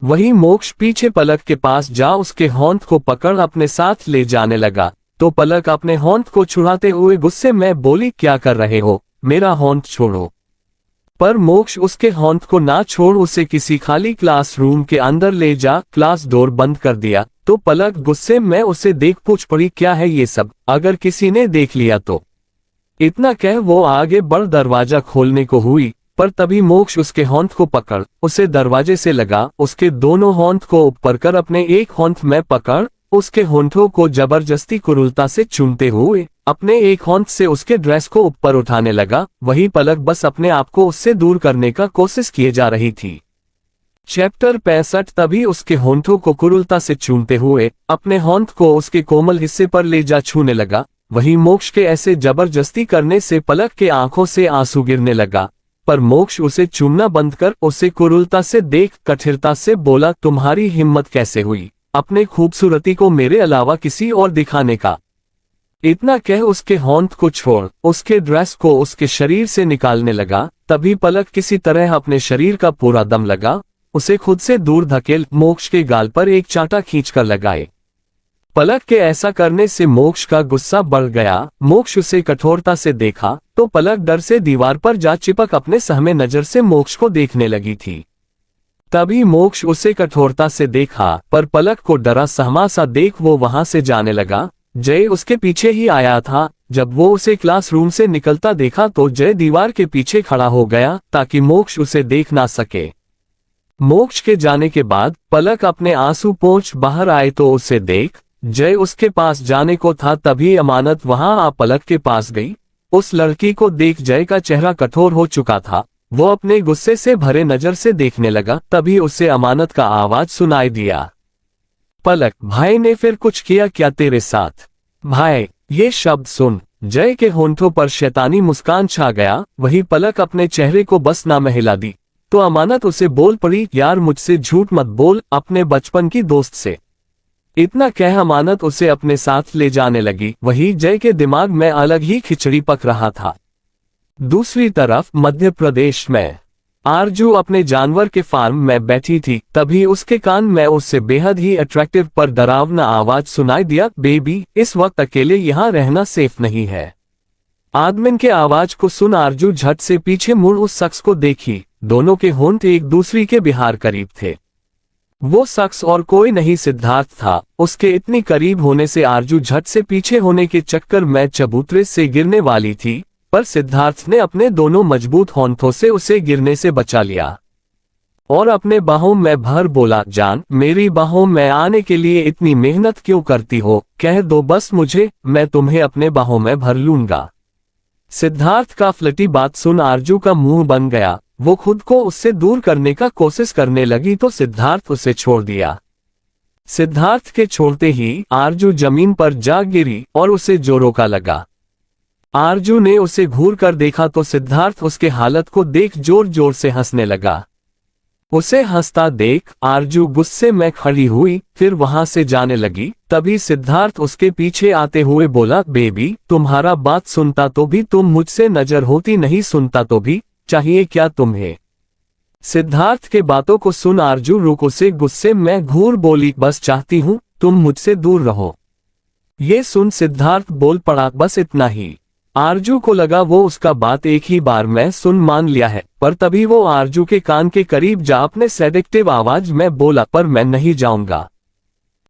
वही मोक्ष पीछे पलक के पास जा उसके होंठ को पकड़ अपने साथ ले जाने लगा, तो पलक अपने होंठ को छुड़ाते हुए गुस्से में बोली, क्या कर रहे हो, मेरा होंठ छोड़ो। पर मोक्ष उसके होंठ को ना छोड़ उसे किसी खाली क्लासरूम के अंदर ले जा क्लास डोर बंद कर दिया। तो पलक गुस्से में उसे देख पूछ पड़ी, क्या है ये सब, अगर किसी ने देख लिया तो। इतना कह वो आगे बढ़ दरवाजा खोलने को हुई, पर तभी मोक्ष उसके होंठ को पकड़ उसे दरवाजे से लगा। उसके दोनों होंठ को ऊपर कर अपने एक होंठ में पकड़ उसके होंठों को जबरदस्ती कुरूलता से चूमते हुए अपने एक होंठ से उसके ड्रेस को ऊपर उठाने लगा। वही पलक बस अपने आप को उससे दूर करने का कोशिश किए जा रही थी। चैप्टर 65। तभी उसके होंठों को कुरूलता से चूमते हुए अपने होंठ को उसके कोमल हिस्से पर ले जा छूने लगा। वही मोक्ष के ऐसे जबरदस्ती करने से पलक के आंखों से आंसू गिरने लगा, पर मोक्ष उसे चूमना बंद कर उसे कुरूलता से देख कठिरता से बोला, तुम्हारी हिम्मत कैसे हुई अपने खूबसूरती को मेरे अलावा किसी और दिखाने का। इतना कह उसके होंठ को छोड़ उसके ड्रेस को उसके शरीर से निकालने लगा। तभी पलक किसी तरह अपने शरीर का पूरा दम लगा उसे खुद से दूर धकेल मोक्ष के गाल पर एक चांटा खींचकर लगाए। पलक के ऐसा करने से मोक्ष का गुस्सा बढ़ गया। मोक्ष उसे कठोरता से देखा तो पलक डर से दीवार पर जा चिपक अपने सहमे नजर से मोक्ष को देखने लगी थी। तभी मोक्ष उसे कठोरता से देखा, पर पलक को डरा सहमा सा देख वो वहां से जाने लगा। जय उसके पीछे ही आया था। जब वो उसे क्लासरूम से निकलता देखा तो जय दीवार के पीछे खड़ा हो गया ताकि मोक्ष उसे देख ना सके। मोक्ष के जाने के बाद पलक अपने आंसू पोंछ बाहर आए तो उसे देख जय उसके पास जाने को था। तभी अमानत वहां आ पलक के पास गई। उस लड़की को देख जय का चेहरा कठोर हो चुका था। वो अपने गुस्से से भरे नजर से देखने लगा। तभी उसे अमानत का आवाज सुनाई दिया, पलक, भाई ने फिर कुछ किया क्या तेरे साथ? भाई, ये शब्द सुन जय के होंठों पर शैतानी मुस्कान छा गया। वही पलक अपने चेहरे को बस ना हिला दी तो अमानत उसे बोल पड़ी, यार मुझसे झूठ मत बोल, अपने बचपन की दोस्त से। इतना कह अमानत उसे अपने साथ ले जाने लगी। वही जय के दिमाग में अलग ही खिचड़ी पक रहा था। दूसरी तरफ मध्य प्रदेश में आरजू अपने जानवर के फार्म में बैठी थी। तभी उसके कान में उससे बेहद ही अट्रैक्टिव पर डरावना आवाज सुनाई दिया, बेबी इस वक्त अकेले यहाँ रहना सेफ नहीं है। आदमिन के आवाज को सुन आरजू झट से पीछे मुड़ उस शख्स को देखी। दोनों के होंठ एक दूसरे के बिहार करीब थे। वो शख्स और कोई नहीं सिद्धार्थ था। उसके इतनी करीब होने से आरजू झट से पीछे होने के चक्कर में चबूतरे से गिरने वाली थी, पर सिद्धार्थ ने अपने दोनों मजबूत होंठों से उसे गिरने से बचा लिया और अपने बाहों में भर बोला, जान मेरी बाहों में आने के लिए इतनी मेहनत क्यों करती हो? कह दो बस मुझे, मैं तुम्हें अपने बाहों में भर लूंगा। सिद्धार्थ का फ्लटी बात सुन आरजू का मुंह बन गया। वो खुद को उससे दूर करने का कोशिश करने लगी तो सिद्धार्थ उसे छोड़ दिया। सिद्धार्थ के छोड़ते ही आरजू जमीन पर जा गिरी और उसे जोरों का लगा। आरजू ने उसे घूर कर देखा तो सिद्धार्थ उसके हालत को देख जोर जोर से हंसने लगा। उसे हंसता देख आरजू गुस्से में खड़ी हुई, फिर वहां से जाने लगी। तभी सिद्धार्थ उसके पीछे आते हुए बोला, बेबी तुम्हारा बात सुनता तो भी तुम मुझसे नजर होती, नहीं सुनता तो भी चाहिए क्या तुम्हें? सिद्धार्थ के बातों को सुन आरजू रुक उसे गुस्से में घूर बोली, बस चाहती हूं तुम मुझसे दूर रहो। ये सुन सिद्धार्थ बोल पड़ा, बस इतना ही। आरजू को लगा वो उसका बात एक ही बार में सुन मान लिया है, पर तभी वो आरजू के कान के करीब जा अपने सेडेक्टिव आवाज में बोला, पर मैं नहीं जाऊंगा।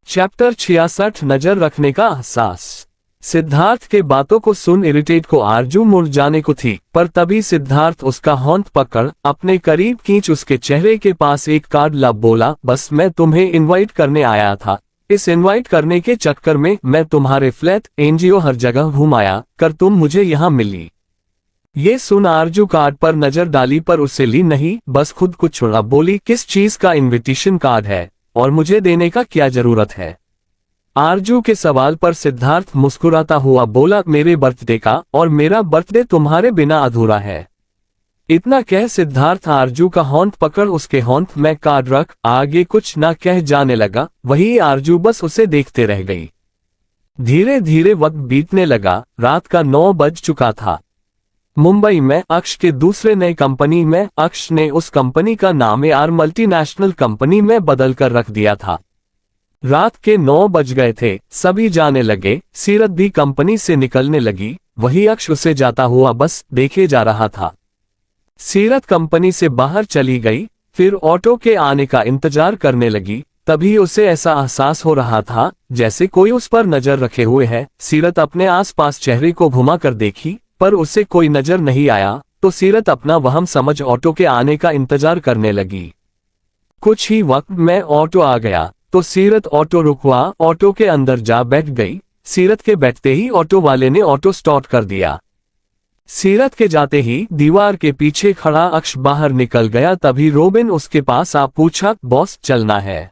चैप्टर 66 नजर रखने का एहसास। सिद्धार्थ के बातों को सुन इरिटेट को आरजू मुड़ जाने को थी, पर तभी सिद्धार्थ उसका होंठ पकड़ अपने करीब खींच उसके चेहरे के पास एक कार्ड ला बोला, बस मैं तुम्हें इनवाइट करने आया था। इस इनवाइट करने के चक्कर में मैं तुम्हारे फ्लैट एनजीओ हर जगह घुमाया कर तुम मुझे यहाँ मिली। ये सुन आरजू कार्ड पर नजर डाली पर उसे ली नहीं, बस खुद को छुड़ा बोली, किस चीज का इनविटेशन कार्ड है और मुझे देने का क्या जरूरत है? आरजू के सवाल पर सिद्धार्थ मुस्कुराता हुआ बोला, मेरे बर्थडे का, और मेरा बर्थडे तुम्हारे बिना अधूरा है। इतना कह सिद्धार्थ आरजू का होंठ पकड़ उसके होंठ में कार्ड रख आगे कुछ ना कह जाने लगा। वही आरजू बस उसे देखते रह गई। धीरे धीरे वक्त बीतने लगा। रात का 9 बज चुका था। मुंबई में अक्ष के दूसरे नए कंपनी में अक्ष ने उस कंपनी का नाम AR मल्टीनेशनल कंपनी में बदल कर रख दिया था। रात के 9 बज गए थे। सभी जाने लगे। सीरत भी कंपनी से निकलने लगी। वही अक्ष उसे जाता हुआ बस देखे जा रहा था। सीरत कंपनी से बाहर चली गई, फिर ऑटो के आने का इंतजार करने लगी। तभी उसे ऐसा एहसास हो रहा था जैसे कोई उस पर नजर रखे हुए है। सीरत अपने आसपास चेहरे को घुमा कर देखी, पर उसे कोई नजर नहीं आया तो सीरत अपना वहम समझ ऑटो के आने का इंतजार करने लगी। कुछ ही वक्त में ऑटो आ गया तो सीरत ऑटो रुकवा ऑटो के अंदर जा बैठ गई। सीरत के बैठते ही ऑटो वाले ने ऑटो स्टार्ट कर दिया। सीरत के जाते ही दीवार के पीछे खड़ा अक्ष बाहर निकल गया। तभी रोबिन उसके पास आ पूछा, बॉस चलना है?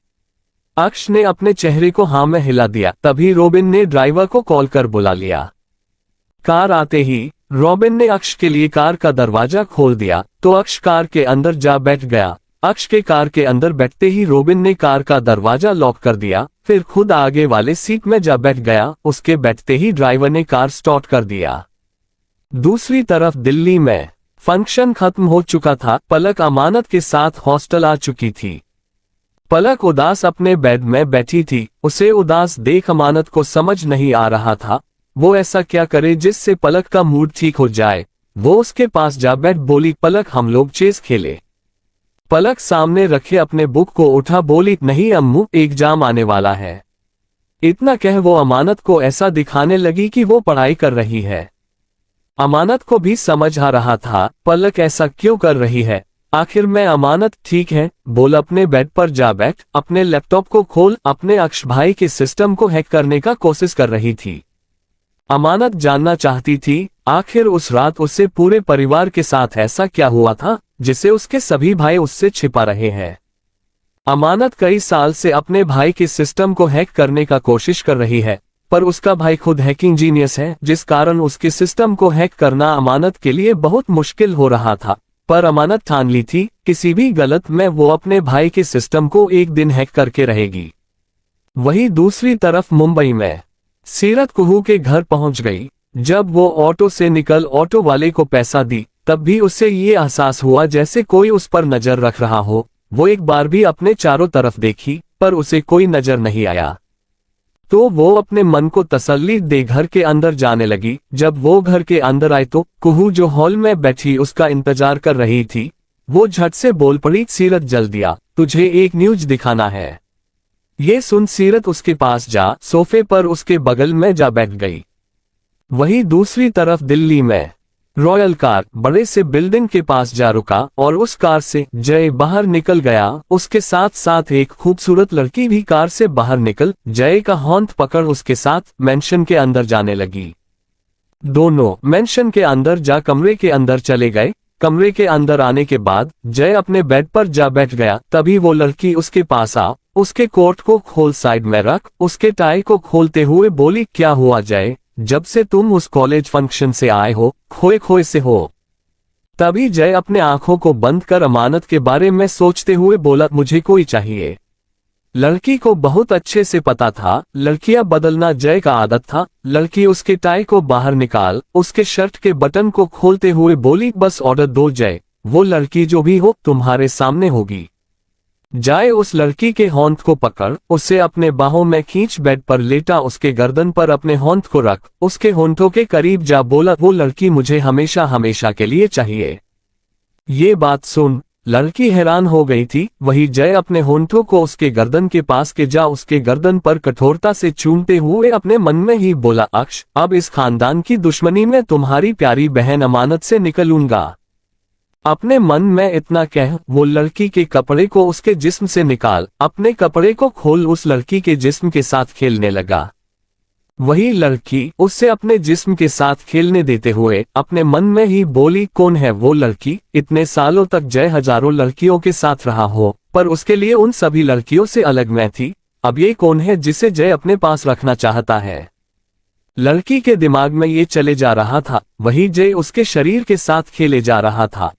अक्ष ने अपने चेहरे को हाँ में हिला दिया। तभी रोबिन ने ड्राइवर को कॉल कर बुला लिया। कार आते ही रोबिन ने अक्ष के लिए कार का दरवाजा खोल दिया तो अक्ष कार के अंदर जा बैठ गया। अक्ष के कार के अंदर बैठते ही रोबिन ने कार का दरवाजा लॉक कर दिया, फिर खुद आगे वाले सीट में जा बैठ गया। उसके बैठते ही ड्राइवर ने कार स्टार्ट कर दिया। दूसरी तरफ दिल्ली में फंक्शन खत्म हो चुका था। पलक अमानत के साथ हॉस्टल आ चुकी थी। पलक उदास अपने बेड में बैठी थी। उसे उदास देख अमानत को समझ नहीं आ रहा था वो ऐसा क्या करे जिससे पलक का मूड ठीक हो जाए। वो उसके पास जा बैठ बोली, पलक हम लोग चेस खेले। पलक सामने रखे अपने बुक को उठा बोली, नहीं अम्मू एग्जाम आने वाला है। इतना कह वो अमानत को ऐसा दिखाने लगी कि वो पढ़ाई कर रही है। अमानत को भी समझ आ रहा था पलक ऐसा क्यों कर रही है। आखिर में अमानत ठीक है बोल, अपने बेड पर जा बैठ, अपने लैपटॉप को खोल। अपने अक्ष भाई के सिस्टम को हैक करने का कोशिश कर रही थी। अमानत जानना चाहती थी आखिर उस रात उससे पूरे परिवार के साथ ऐसा क्या हुआ था जिसे उसके सभी भाई उससे छिपा रहे हैं। अमानत कई साल से अपने भाई के सिस्टम को हैक करने का कोशिश कर रही है, पर उसका भाई खुद हैकिंग जीनियस है, जिस कारण उसके सिस्टम को हैक करना अमानत के लिए बहुत मुश्किल हो रहा था। पर अमानत ठान ली थी, किसी भी गलत में वो अपने भाई के सिस्टम को एक दिन हैक करके रहेगी। वहीं दूसरी तरफ मुंबई में सीरत कुहू के घर पहुंच गई। जब वो ऑटो से निकल ऑटो वाले को पैसा दी, तब भी उसे ये एहसास हुआ जैसे कोई उस पर नजर रख रहा हो। वो एक बार भी अपने चारों तरफ देखी, पर उसे कोई नजर नहीं आया। तो वो अपने मन को तसल्ली दे घर के अंदर जाने लगी। जब वो घर के अंदर आई तो कुहू जो हॉल में बैठी उसका इंतजार कर रही थी। वो झट से बोल पड़ी, सीरत जल्दी आ, तुझे एक न्यूज दिखाना है। ये सुन सीरत उसके पास जा सोफे पर उसके बगल में जा बैठ गई। वहीं दूसरी तरफ दिल्ली में रॉयल कार बड़े से बिल्डिंग के पास जा रुका और उस कार से जय बाहर निकल गया। उसके साथ साथ एक खूबसूरत लड़की भी कार से बाहर निकल जय का हॉर्न पकड़ उसके साथ मेंशन के अंदर जाने लगी। दोनों मेंशन के अंदर जा कमरे के अंदर चले गए। कमरे के अंदर आने के बाद जय अपने बेड पर जा बैठ गया। तभी वो लड़की उसके पास आ उसके कोट को खोल साइड में रख उसके टाई को खोलते हुए बोली, क्या हुआ जय, जब से तुम उस कॉलेज फंक्शन से आए हो खोए खोए से हो। तभी जय अपने आंखों को बंद कर अमानत के बारे में सोचते हुए बोला, मुझे कोई चाहिए। लड़की को बहुत अच्छे से पता था लड़कियां बदलना जय का आदत था। लड़की उसके टाई को बाहर निकाल उसके शर्ट के बटन को खोलते हुए बोली, बस ऑर्डर दो जय, वो लड़की जो भी हो तुम्हारे सामने होगी। जय उस लड़की के होंठ को पकड़ उसे अपने बाहों में खींच बेड पर लेटा उसके गर्दन पर अपने होंठ को रख उसके होंठों के करीब जा बोला, वो लड़की मुझे हमेशा हमेशा के लिए चाहिए। ये बात सुन लड़की हैरान हो गई थी। वही जय अपने होंठों को उसके गर्दन के पास के जा उसके गर्दन पर कठोरता से चूमते हुए अपने मन में ही बोला, अक्ष अब इस खानदान की दुश्मनी में तुम्हारी प्यारी बहन अमानत से निकलूंगा। अपने मन में इतना कह वो लड़की के कपड़े को उसके जिस्म से निकाल अपने कपड़े को खोल उस लड़की के जिस्म के साथ खेलने लगा। वही लड़की उससे अपने जिस्म के साथ खेलने देते हुए अपने मन में ही बोली, कौन है वो लड़की। इतने सालों तक जय हजारों लड़कियों के साथ रहा हो, पर उसके लिए उन सभी लड़कियों से अलग मैं थी। अब ये कौन है जिसे जय अपने पास रखना चाहता है। लड़की के दिमाग में ये चले जा रहा था। वही जय उसके शरीर के साथ खेले जा रहा था।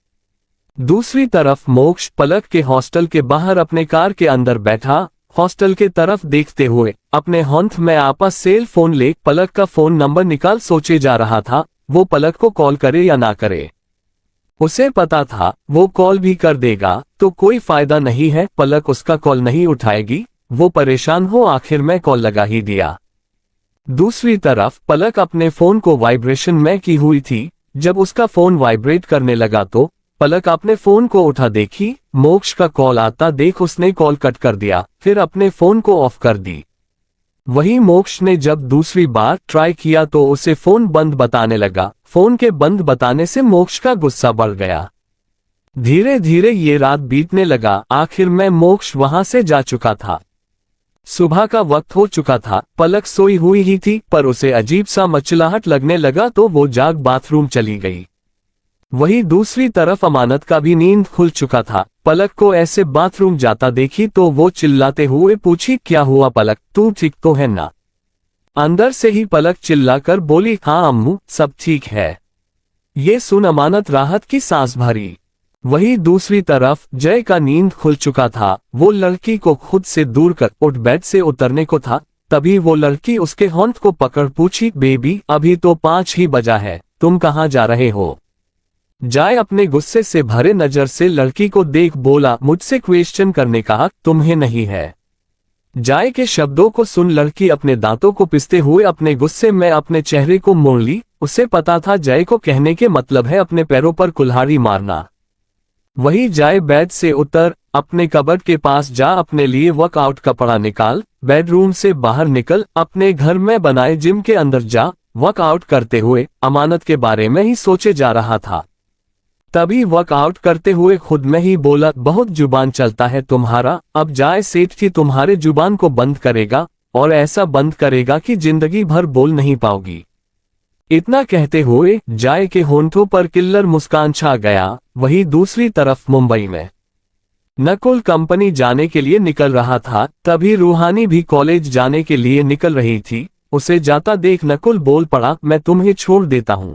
दूसरी तरफ मोक्ष पलक के हॉस्टल के बाहर अपने कार के अंदर बैठा हॉस्टल के तरफ देखते हुए अपने होंठ में आपस सेल फोन ले पलक का फोन नंबर निकाल सोचे जा रहा था वो पलक को कॉल करे या ना करे। उसे पता था वो कॉल भी कर देगा तो कोई फायदा नहीं है, पलक उसका कॉल नहीं उठाएगी। वो परेशान हो आखिर में कॉल लगा ही दिया। दूसरी तरफ पलक अपने फोन को वाइब्रेशन में की हुई थी। जब उसका फोन वाइब्रेट करने लगा तो पलक अपने फोन को उठा देखी मोक्ष का कॉल आता देख उसने कॉल कट कर दिया, फिर अपने फोन को ऑफ कर दी। वही मोक्ष ने जब दूसरी बार ट्राई किया तो उसे फोन बंद बताने लगा। फोन के बंद बताने से मोक्ष का गुस्सा बढ़ गया। धीरे धीरे ये रात बीतने लगा। आखिर में मोक्ष वहां से जा चुका था। सुबह का वक्त हो चुका था। पलक सोई हुई ही थी, पर उसे अजीब सा मचलाहट लगने लगा तो वो जाग बाथरूम चली गई। वही दूसरी तरफ अमानत का भी नींद खुल चुका था। पलक को ऐसे बाथरूम जाता देखी तो वो चिल्लाते हुए पूछी, क्या हुआ पलक, तू ठीक तो है ना। अंदर से ही पलक चिल्लाकर बोली, हाँ अम्मू सब ठीक है। ये सुन अमानत राहत की सांस भरी। वही दूसरी तरफ जय का नींद खुल चुका था। वो लड़की को खुद से दूर कर उठ बेड से उतरने को था, तभी वो लड़की उसके होंठ को पकड़ पूछी, बेबी अभी तो 5 ही बजा है, तुम कहाँ जा रहे हो। जय अपने गुस्से से भरे नजर से लड़की को देख बोला, मुझसे क्वेश्चन करने का हक तुम्हें नहीं है। जय के शब्दों को सुन लड़की अपने दांतों को पिसते हुए अपने गुस्से में अपने चेहरे को मोड़ ली। उसे पता था जय को कहने के मतलब है अपने पैरों पर कुल्हाड़ी मारना। वही जय बेड से उतर अपने कबर्ड के पास जा अपने लिए वर्कआउट कपड़ा निकाल, बेडरूम से बाहर निकल अपने घर में बनाए जिम के अंदर जा। वर्कआउट करते हुए अमानत के बारे में ही सोचे जा रहा था। तभी वर्कआउट करते हुए खुद में ही बोला, बहुत जुबान चलता है तुम्हारा, अब जाए सेठ की तुम्हारे जुबान को बंद करेगा और ऐसा बंद करेगा कि जिंदगी भर बोल नहीं पाओगी। इतना कहते हुए जय के होंठों पर किल्लर मुस्कान छा गया। वही दूसरी तरफ मुंबई में नकुल कंपनी जाने के लिए निकल रहा था, तभी रूहानी भी कॉलेज जाने के लिए निकल रही थी। उसे जाता देख नकुल बोल पड़ा, मैं तुम्हें छोड़ देता हूं।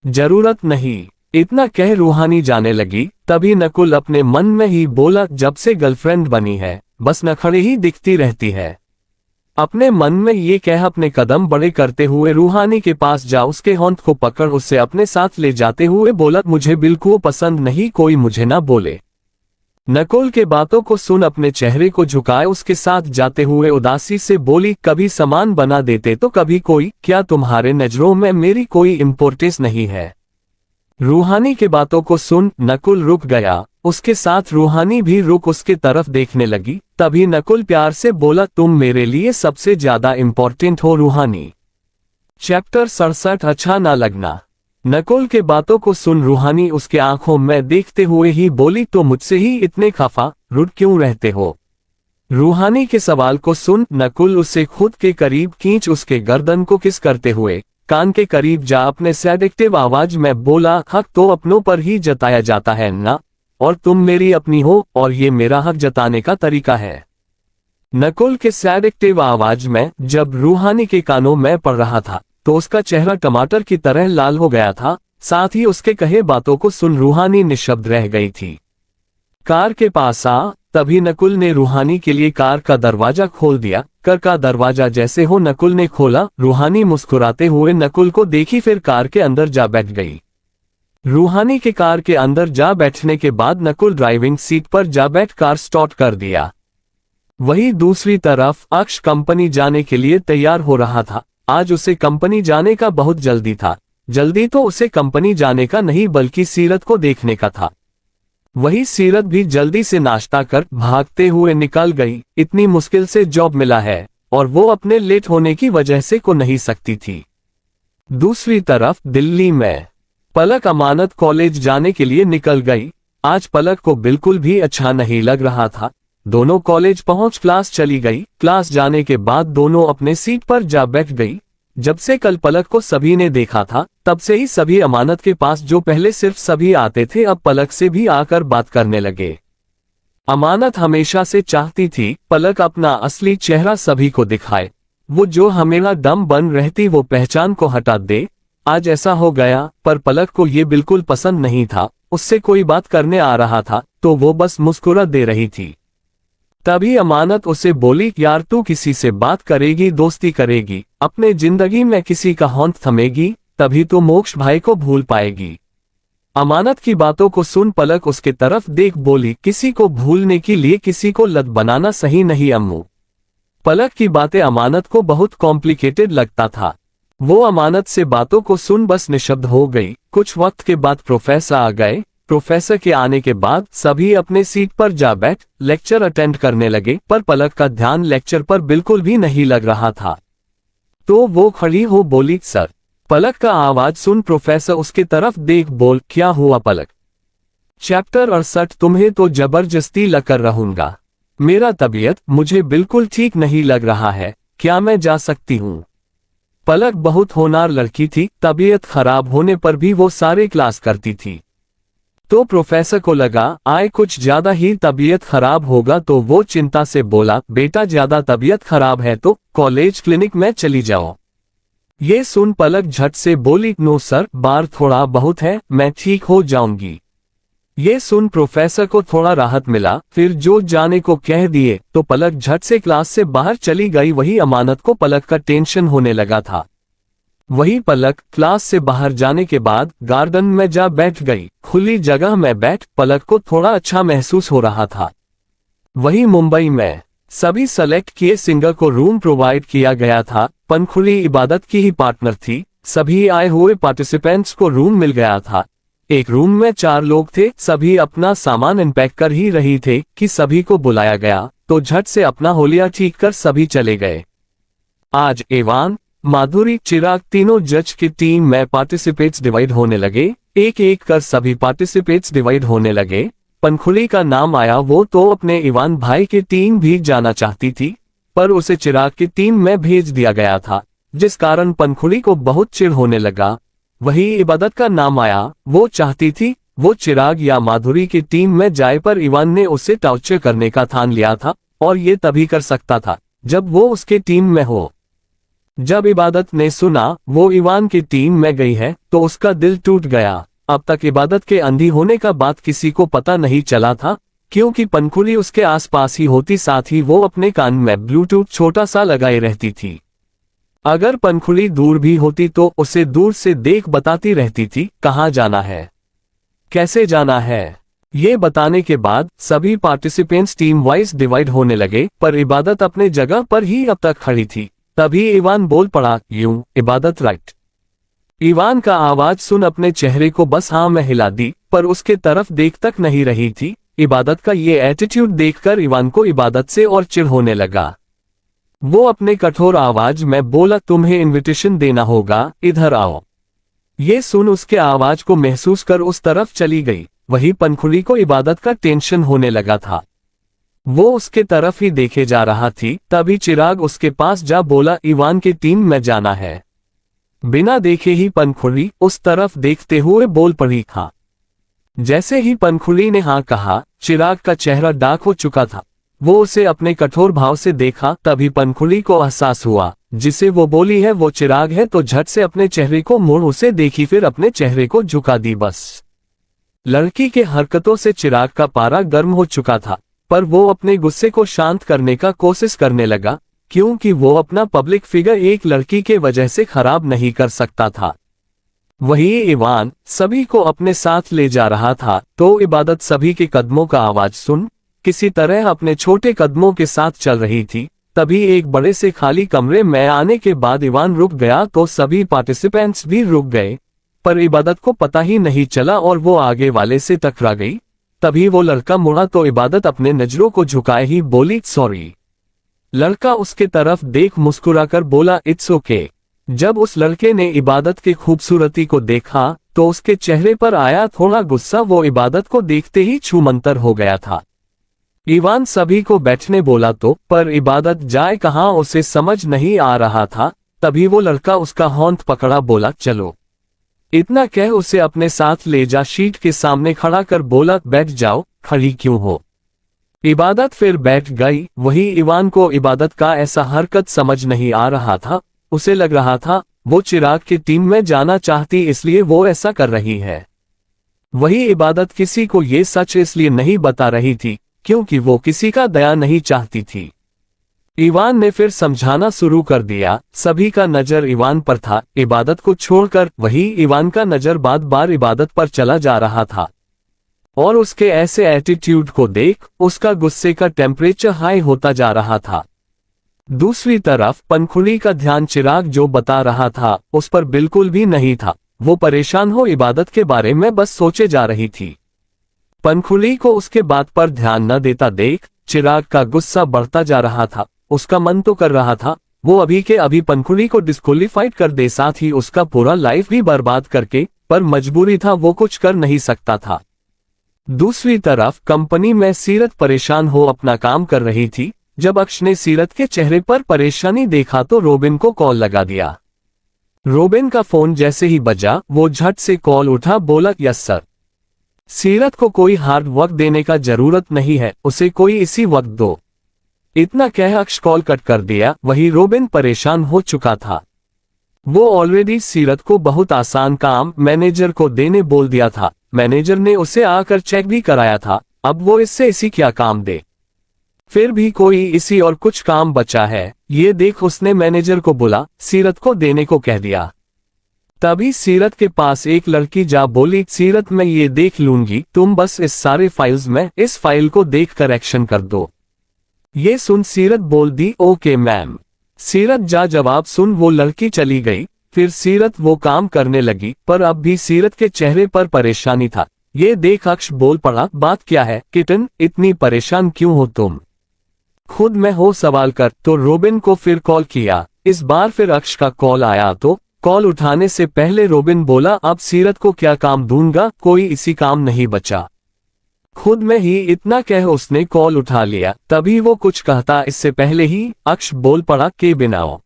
जरूरत नहीं, इतना कह रूहानी जाने लगी। तभी नकुल अपने मन में ही बोला, जब से गर्लफ्रेंड बनी है बस नखरे ही दिखती रहती है। अपने मन में ये कह अपने कदम बड़े करते हुए रूहानी के पास जा उसके होंठ को पकड़ उसे अपने साथ ले जाते हुए बोला, मुझे बिल्कुल पसंद नहीं, कोई मुझे ना बोले। नकुल के बातों को सुन अपने चेहरे को झुकाए उसके साथ जाते हुए उदासी से बोली, कभी सामान बना देते तो कभी कोई, क्या तुम्हारे नजरों में मेरी कोई इम्पोर्टेंस नहीं है? रूहानी के बातों को सुन नकुल रुक गया, उसके साथ रूहानी भी रुक उसके तरफ देखने लगी। तभी नकुल प्यार से बोला, तुम मेरे लिए सबसे ज्यादा इम्पोर्टेंट हो रूहानी। चैप्टर 67 अच्छा ना लगना। नकुल के बातों को सुन रूहानी उसके आंखों में देखते हुए ही बोली, तो मुझसे ही इतने खफा रुट क्यों रहते हो? रूहानी के सवाल को सुन नकुल उसे खुद के करीब खींच उसके गर्दन को किस करते हुए कान के करीब जा अपने सेडेक्टिव आवाज में बोला, हक तो अपनों पर ही जताया जाता है ना, और तुम मेरी अपनी हो और ये मेरा हक जताने का तरीका है। नकुल के सेडेक्टिव आवाज में जब रूहानी के कानों में पड़ रहा था तो उसका चेहरा टमाटर की तरह लाल हो गया था। साथ ही उसके कहे बातों को सुन रूहानी निशब्द रह गई थी। कार के पास आ तभी नकुल ने रूहानी के लिए कार का दरवाजा खोल दिया। कार का दरवाजा जैसे हो नकुल ने खोला, रूहानी मुस्कुराते हुए नकुल को देखी, फिर कार के अंदर जा बैठ गई। रूहानी के कार के अंदर जा बैठने के बाद नकुल ड्राइविंग सीट पर जा बैठ कार स्टार्ट कर दिया। वहीं दूसरी तरफ अक्ष कंपनी जाने के लिए तैयार हो रहा था। आज उसे कंपनी जाने का बहुत जल्दी था। जल्दी तो उसे कंपनी जाने का नहीं बल्कि सीरत को देखने का था। वही सीरत भी जल्दी से नाश्ता कर भागते हुए निकल गई। इतनी मुश्किल से जॉब मिला है और वो अपने लेट होने की वजह से को नहीं सकती थी। दूसरी तरफ दिल्ली में पलक अमानत कॉलेज जाने के लिए निकल गई। आज पलक को बिल्कुल भी अच्छा नहीं लग रहा था। दोनों कॉलेज पहुंच क्लास चली गई। क्लास जाने के बाद दोनों अपने सीट पर जा बैठ गई। जब से कल पलक को सभी ने देखा था तब से ही सभी अमानत के पास, जो पहले सिर्फ सभी आते थे, अब पलक से भी आकर बात करने लगे। अमानत हमेशा से चाहती थी पलक अपना असली चेहरा सभी को दिखाए, वो जो हमेशा दम बन रहती वो पहचान को हटा दे। आज ऐसा हो गया, पर पलक को ये बिल्कुल पसंद नहीं था। उससे कोई बात करने आ रहा था तो वो बस मुस्कुरा दे रही थी। तभी अमानत उसे बोली, यार तू किसी से बात करेगी, दोस्ती करेगी, अपने जिंदगी में किसी का होंठ थमेगी, तभी तो मोक्ष भाई को भूल पाएगी। अमानत की बातों को सुन पलक उसके तरफ देख बोली, किसी को भूलने के लिए किसी को लत बनाना सही नहीं अम्मू। पलक की बातें अमानत को बहुत कॉम्प्लिकेटेड लगता था। वो अमानत से बातों को सुन बस निशब्द हो गई। कुछ वक्त के बाद प्रोफेसर आ गए। प्रोफेसर के आने के बाद सभी अपने सीट पर जा बैठ लेक्चर अटेंड करने लगे, पर पलक का ध्यान लेक्चर पर बिल्कुल भी नहीं लग रहा था। तो वो खड़ी हो बोली, सर। पलक का आवाज सुन प्रोफेसर उसके तरफ देख बोल, क्या हुआ पलक? चैप्टर 68 तुम्हें तो जबरदस्ती लकर रहूंगा। मेरा तबीयत मुझे बिल्कुल ठीक नहीं लग रहा है, क्या मैं जा सकती हूँ? पलक बहुत होनहार लड़की थी, तबीयत खराब होने पर भी वो सारे क्लास करती थी। तो प्रोफेसर को लगा आए कुछ ज्यादा ही तबीयत खराब होगा, तो वो चिंता से बोला, बेटा ज्यादा तबीयत खराब है तो कॉलेज क्लिनिक में चली जाओ। ये सुन पलक झट से बोली, नो सर, बार थोड़ा बहुत है, मैं ठीक हो जाऊंगी। ये सुन प्रोफेसर को थोड़ा राहत मिला। फिर जो जाने को कह दिए तो पलक झट से क्लास से बाहर चली गई। वही अमानत को पलक का टेंशन होने लगा था। वही पलक क्लास से बाहर जाने के बाद गार्डन में जा बैठ गई। खुली जगह में बैठ पलक को थोड़ा अच्छा महसूस हो रहा था। वही मुंबई में सभी सेलेक्ट किए सिंगर को रूम प्रोवाइड किया गया था। पंखुली इबादत की ही पार्टनर थी। सभी आए हुए पार्टिसिपेंट्स को रूम मिल गया था। एक रूम में 4 लोग थे। सभी अपना सामान अनपैक कर ही रही थे कि सभी को बुलाया गया, तो झट से अपना होलिया ठीक कर सभी चले गए। आज एवान, माधुरी, चिराग तीनों जज की टीम में पार्टिसिपेट्स डिवाइड होने लगे। एक एक कर सभी पार्टिसिपेट्स डिवाइड होने लगे। पंखुली का नाम आया। वो तो अपने इवान भाई की टीम भी जाना चाहती थी, पर उसे चिराग की टीम में भेज दिया गया था, जिस कारण पंखुली को बहुत चिढ़ होने लगा। वही इबादत का नाम आया। वो चाहती थी वो चिराग या माधुरी की टीम में जाए, पर इवान ने उसे टॉर्चर करने का ठान लिया था और ये तभी कर सकता था जब वो उसके टीम में हो। जब इबादत ने सुना वो इवान की टीम में गई है तो उसका दिल टूट गया। अब तक इबादत के अंधी होने का बात किसी को पता नहीं चला था, क्योंकि पंखुड़ी उसके आसपास ही होती, साथ ही वो अपने कान में ब्लूटूथ छोटा सा लगाए रहती थी। अगर पंखुड़ी दूर भी होती तो उसे दूर से देख बताती रहती थी कहाँ जाना है, कैसे जाना है। ये बताने के बाद सभी पार्टिसिपेंट्स टीम वाइज डिवाइड होने लगे, पर इबादत अपने जगह पर ही अब तक खड़ी थी। तभी इवान बोल पड़ा, यूं इबादत राइट। इवान का आवाज सुन अपने चेहरे को बस हाँ में हिला दी, पर उसके तरफ देख तक नहीं रही थी। इबादत का ये एटीट्यूड देखकर इवान को इबादत से और चिढ़ होने लगा। वो अपने कठोर आवाज में बोला, तुम्हें इनविटेशन देना होगा, इधर आओ। ये सुन उसके आवाज को महसूस कर उस तरफ चली गई। वही पंखुड़ी को इबादत का टेंशन होने लगा था, वो उसके तरफ ही देखे जा रहा थी। तभी चिराग उसके पास जा बोला, इवान की टीम में जाना है। बिना देखे ही पंखुड़ी उस तरफ देखते हुए बोल पड़ी हाँ। जैसे ही पंखुड़ी ने हाँ कहा, चिराग का चेहरा डार्क हो चुका था। वो उसे अपने कठोर भाव से देखा, तभी पंखुड़ी को एहसास हुआ जिसे वो बोली है वो चिराग है, तो झट से अपने चेहरे को मोड़ उसे देखी, फिर अपने चेहरे को झुका दी। बस लड़की के हरकतों से चिराग का पारा गर्म हो चुका था, पर वो अपने गुस्से को शांत करने का कोशिश करने लगा, क्योंकि वो अपना पब्लिक फिगर एक लड़की के वजह से खराब नहीं कर सकता था। वही इवान सभी को अपने साथ ले जा रहा था, तो इबादत सभी के कदमों का आवाज सुन किसी तरह अपने छोटे कदमों के साथ चल रही थी। तभी एक बड़े से खाली कमरे में आने के बाद इवान रुक गया, तो सभी पार्टिसिपेंट्स भी रुक गए, पर इबादत को पता ही नहीं चला और वो आगे वाले से टकरा गई। तभी वो लड़का मुड़ा तो इबादत अपने नजरों को झुकाए ही बोली, सॉरी। लड़का उसके तरफ देख मुस्कुराकर बोला, इट्स ओके। जब उस लड़के ने इबादत की खूबसूरती को देखा तो उसके चेहरे पर आया थोड़ा गुस्सा। वो इबादत को देखते ही छूमंतर हो गया था। इवान सभी को बैठने बोला तो, पर इबादत जाए कहाँ उसे समझ नहीं आ रहा था। तभी वो लड़का उसका होंठ पकड़ा, बोला, चलो। इतना कह उसे अपने साथ ले जा शीट के सामने खड़ा कर बोला, बैठ जाओ, खड़ी क्यों हो। इबादत फिर बैठ गई। वही इवान को इबादत का ऐसा हरकत समझ नहीं आ रहा था। उसे लग रहा था वो चिराग की टीम में जाना चाहती, इसलिए वो ऐसा कर रही है। वही इबादत किसी को ये सच इसलिए नहीं बता रही थी क्योंकि वो किसी का दया नहीं चाहती थी। इवान ने फिर समझाना शुरू कर दिया। सभी का नजर इवान पर था, इबादत को छोड़कर। वही इवान का नजर बार बार इबादत पर चला जा रहा था और उसके ऐसे एटीट्यूड को देख उसका गुस्से का टेम्परेचर हाई होता जा रहा था। दूसरी तरफ पंखुड़ी का ध्यान चिराग जो बता रहा था उस पर बिल्कुल भी नहीं था। वो परेशान हो इबादत के बारे में बस सोचे जा रही थी। पंखुड़ी को उसके बात पर ध्यान न देता देख चिराग का गुस्सा बढ़ता जा रहा था। उसका मन तो कर रहा था वो अभी के अभी पंखुड़ी को डिस्क्वालीफाइड कर दे, साथ ही उसका पूरा लाइफ भी बर्बाद करके, पर मजबूरी था, वो कुछ कर नहीं सकता था। दूसरी तरफ कंपनी में सीरत परेशान हो अपना काम कर रही थी। जब अक्ष ने सीरत के चेहरे पर परेशानी देखा तो रोबिन को कॉल लगा दिया। रोबिन का फोन जैसे ही बजा वो झट से कॉल उठा, बोला, यस सर। सीरत को कोई हार्ड वक्त देने का जरूरत नहीं है, उसे कोई इसी वक्त दो। इतना कह अक्ष कॉल कट कर दिया। वही रोबिन परेशान हो चुका था। वो ऑलरेडी सीरत को बहुत आसान काम मैनेजर को देने बोल दिया था। मैनेजर ने उसे आकर चेक भी कराया था, अब वो इससे इसी क्या काम दे। फिर भी कोई इसी और कुछ काम बचा है, ये देख उसने मैनेजर को बुला सीरत को देने को कह दिया। तभी सीरत के पास एक लड़की जा बोली, सीरत मैं ये देख लूंगी, तुम बस इस सारे फाइल्स में इस फाइल को देख कर एक्शन कर दो। ये सुन सीरत बोल दी, ओके मैम। सीरत जा जवाब सुन वो लड़की चली गई। फिर सीरत वो काम करने लगी, पर अब भी सीरत के चेहरे पर परेशानी था। ये देख अक्ष बोल पड़ा, बात क्या है किटन, इतनी परेशान क्यों हो तुम, खुद में हो सवाल कर। तो रोबिन को फिर कॉल किया। इस बार फिर अक्ष का कॉल आया तो कॉल उठाने से पहले रोबिन बोला, अब सीरत को क्या काम दूंगा, कोई इसी काम नहीं बचा। खुद में ही इतना कह उसने कॉल उठा लिया। तभी वो कुछ कहता इससे पहले ही अक्ष बोल पड़ा, के बिनाओ।